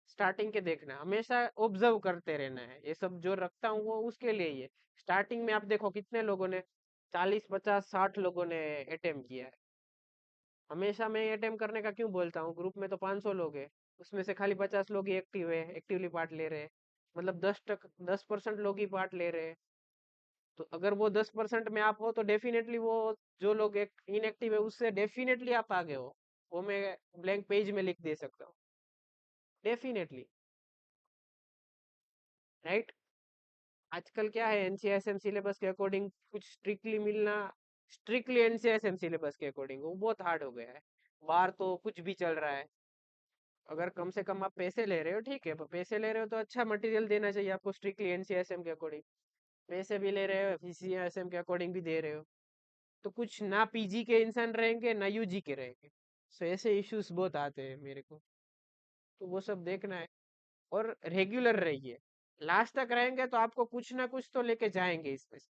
स्टार्टिंग के देखना, हमेशा ऑब्जर्व करते रहना है, ये सब जो रखता हूँ वो उसके लिए ही है। स्टार्टिंग में आप देखो कितने लोगों ने, 40 50 60 लोगों ने अटेम्प्ट किया है। हमेशा मैं अटेम्प्ट करने का क्यों बोलता हूँ, ग्रुप में तो 500 लोग हैं, उसमें से खाली 50 लोग ही एक्टिव है, एक्टिवली पार्ट ले रहे हैं। मतलब 10% लोग ही पार्ट ले रहे हैं। तो अगर वो 10% में आप हो तो डेफिनेटली वो जो लोग एक इनएक्टिव है उससे डेफिनेटली आप आगे हो। वो मैं ब्लैंक पेज में लिख दे सकता हूँ, डेफिनेटली, राइट। आजकल क्या है, एनसीआईएसएम सिलेबस के अकॉर्डिंग कुछ स्ट्रिक्टली मिलना, स्ट्रिक्टली एनसीआईएसएम सिलेबस के अकॉर्डिंग वो बहुत हार्ड हो गया है। बाहर तो कुछ भी चल रहा है। अगर कम से कम आप पैसे ले रहे हो, ठीक है, पर पैसे ले रहे हो तो अच्छा मटेरियल देना चाहिए आपको, स्ट्रिक्टली एनसीआईएसएम के अकॉर्डिंग। पैसे भी ले रहे हो, सीसीआईएसएम के अकॉर्डिंग भी दे रहे हो, तो कुछ ना पीजी के इंसान रहेंगे ना यूजी के रहेंगे। सो ऐसे इश्यूज बहुत आते हैं मेरे को, तो वो सब देखना है। और रेगुलर रहिए, लास्ट तक रहेंगे तो आपको कुछ ना कुछ तो लेके जाएंगे इसमें से,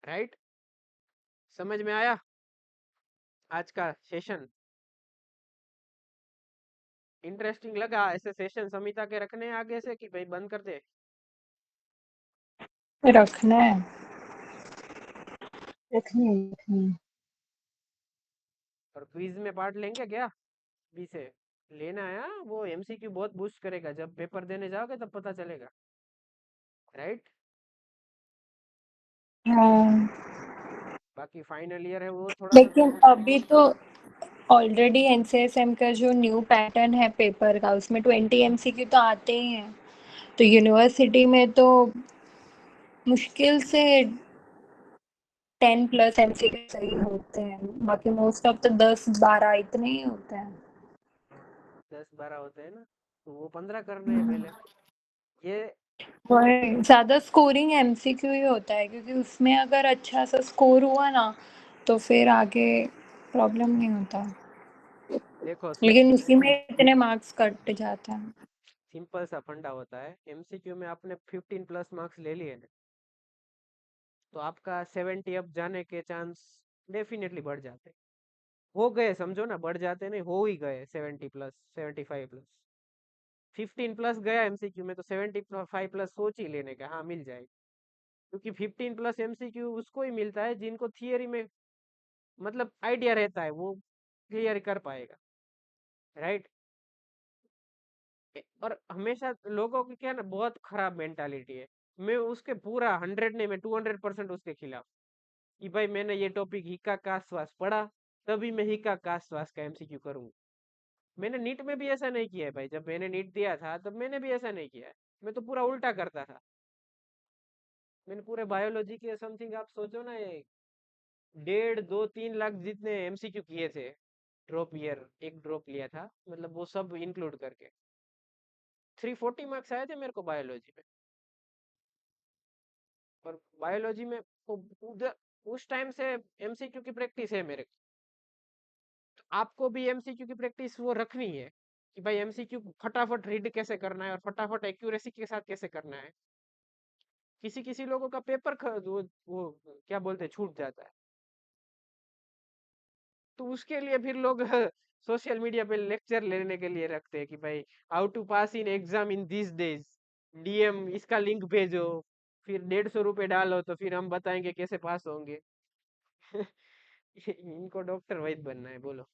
राइट। समझ में आया आज का सेशन? इंटरेस्टिंग लगा ऐसे सेशन समिता के रखने हैं आगे से, कि भाई बंद कर दे? रखना है। रखनी है। और क्विज में पार्ट लेंगे क्या बी से? लेना है हाँ? वो एमसीक्यू बहुत बूस्ट करेगा, जब पेपर देने जाओगे तब पता चलेगा, राइट। हाँ बाकी फाइनल ईयर है वो थोड़ा सा लेकिन तुमको अभी तो ऑलरेडी एनसीएसएम का जो न्यू पैटर्न है पेपर का, उसमें 20 एमसीक्यू तो आते ही हैं। तो यूनिवर्सिटी में तो मुश्किल से 10+ एमसीक्यू सही होते हैं, बाकी मोस्ट ऑफ तो 10-12 इतने ही होते हैं। 10-12 होते हैं ना, तो वो 15 करने हैं पहले। ये वही ज़्यादा स्कोरिंग एमसीक्यू ही होता है, क्योंकि उसमें अगर अच्छा सा स्कोर हुआ ना तो फिर आगे प्रॉब्लम नहीं होता, देखो लेकिन उसी में इतने मार्क्स कट जाते हैं। सिंपल सा फंडा होता है, एमसीक्यू में आपने 15+ मार्क्स ले लिए ना, तो आपका 70 अप जाने के चांस डेफिनेटली बढ़ जाते, हो गए समझो ना, बढ़ जाते नहीं, हो ही गए 70+, 75+। 15+ गया एमसीक्यू में तो 75+ सोच ही लेने का, हाँ मिल जाएगा। क्योंकि 15+ एमसीक्यू उसको ही मिलता है जिनको थियरी में मतलब आइडिया रहता है, वो क्लियर कर पाएगा, राइट। और हमेशा लोगों की क्या ना, बहुत खराब मेंटालिटी है। मैं उसके पूरा 100 नहीं, मैं 200% उसके खिलाफ, कि भाई मैंने ये टॉपिक हिक्का का श्वास पढ़ा, तभी मैं हिक्का का श्वास का एमसीक्यू करूंगा। मैंने नीट में भी ऐसा नहीं किया है भाई, जब मैंने नीट दिया था तब मैंने भी ऐसा नहीं किया है, मैं तो पूरा उल्टा करता था। मैंने पूरे बायोलॉजी के समथिंग, आप सोचो ना, ये 1.5-2-3 लाख जितने एमसीक्यू किए थे, ड्रॉप ईयर एक ड्रॉप लिया था, मतलब वो सब इंक्लूड करके 340 मार्क्स आए थे मेरे को बायोलॉजी में। और बायोलॉजी में उधर उस टाइम से एमसीक्यू की प्रैक्टिस है मेरे को। तो आपको भी एमसीक्यू की प्रैक्टिस वो रखनी है, कि भाई एमसीक्यू फटाफट रीड कैसे करना है और फटाफट एक्यूरेसी के साथ कैसे करना है। किसी किसी लोगों का पेपर वो क्या बोलते हैं, छूट जाता है, तो उसके लिए फिर लोग सोशल मीडिया पे लेक्चर लेने के लिए रखते हैं कि भाई how to pass in exam in this days, DM इसका लिंक भेजो, फिर 150 रुपए डालो तो फिर हम बताएंगे कैसे पास होंगे। इनको डॉक्टर वैद बनना है, बोलो।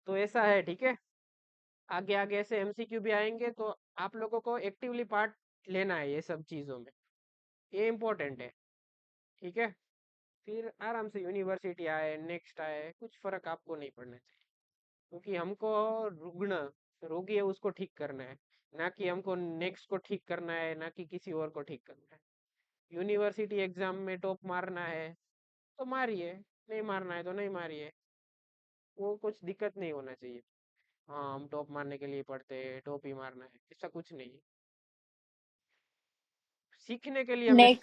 तो ऐसा है, ठीक है। आगे आगे ऐसे एमसीक्यू भी आएंगे, तो आप लोगों को एक्टिवली पार्ट लेना है ये सब चीज़ों में, ये इम्पोर्टेंट है, ठीक है। फिर आराम से यूनिवर्सिटी आए नेक्स्ट आए, कुछ फर्क आपको नहीं पड़ना चाहिए, क्योंकि हमको रुग्ण रोगी है उसको ठीक करना है, ना कि हमको नेक्स्ट को ठीक करना है, ना कि किसी और को ठीक करना है। यूनिवर्सिटी एग्जाम में टॉप मारना है तो मारिए, नहीं मारना है तो नहीं मारिए, वो कुछ दिक्कत नहीं होना चाहिए। हाँ हम टॉप मारने के लिए पढ़ते हैं, टॉप ही मारना है, ऐसा कुछ नहीं है। सीखने के लिए हमें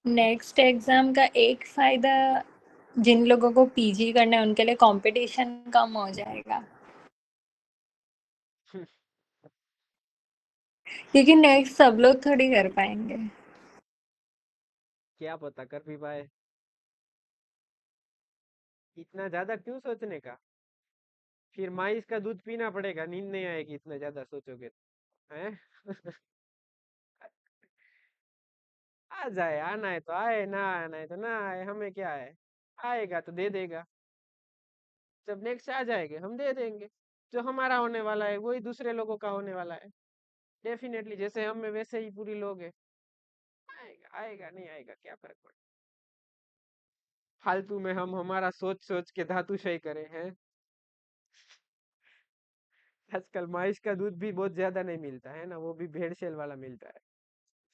नेक्स्ट एग्जाम का एक फायदा, जिन लोगों को पीजी करना है उनके लिए कंपटीशन कम हो जाएगा, क्योंकि नेक्स्ट सब लोग थोड़ी कर पाएंगे। क्या पता कर भी पाए, इतना ज्यादा क्यों सोचने का, फिर माइस का दूध पीना पड़ेगा, नींद नहीं आएगी इतना ज्यादा सोचोगे तो, हैं। आ जाए, आना है तो आए, ना आना है तो ना आए, हमें क्या है, आएगा तो दे देगा, जब नेक्स्ट आ जाएंगे हम दे देंगे। जो हमारा होने वाला है वही दूसरे लोगों का होने वाला है, डेफिनेटली, जैसे हम में वैसे ही पूरी लोग है। आएगा आएगा, नहीं आएगा क्या फर्क पड़ता, फालतू में हम हमारा सोच सोच के धातुशय करें हैं। आजकल माइस का दूध भी बहुत ज्यादा नहीं मिलता है ना, वो भी भेड़ वाला मिलता है।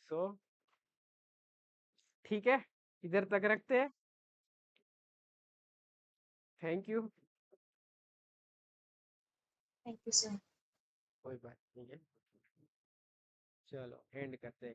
सो ठीक है, इधर तक रखते हैं। Thank you. Thank you sir. कोई बात नहीं है, चलो एंड करते हैं।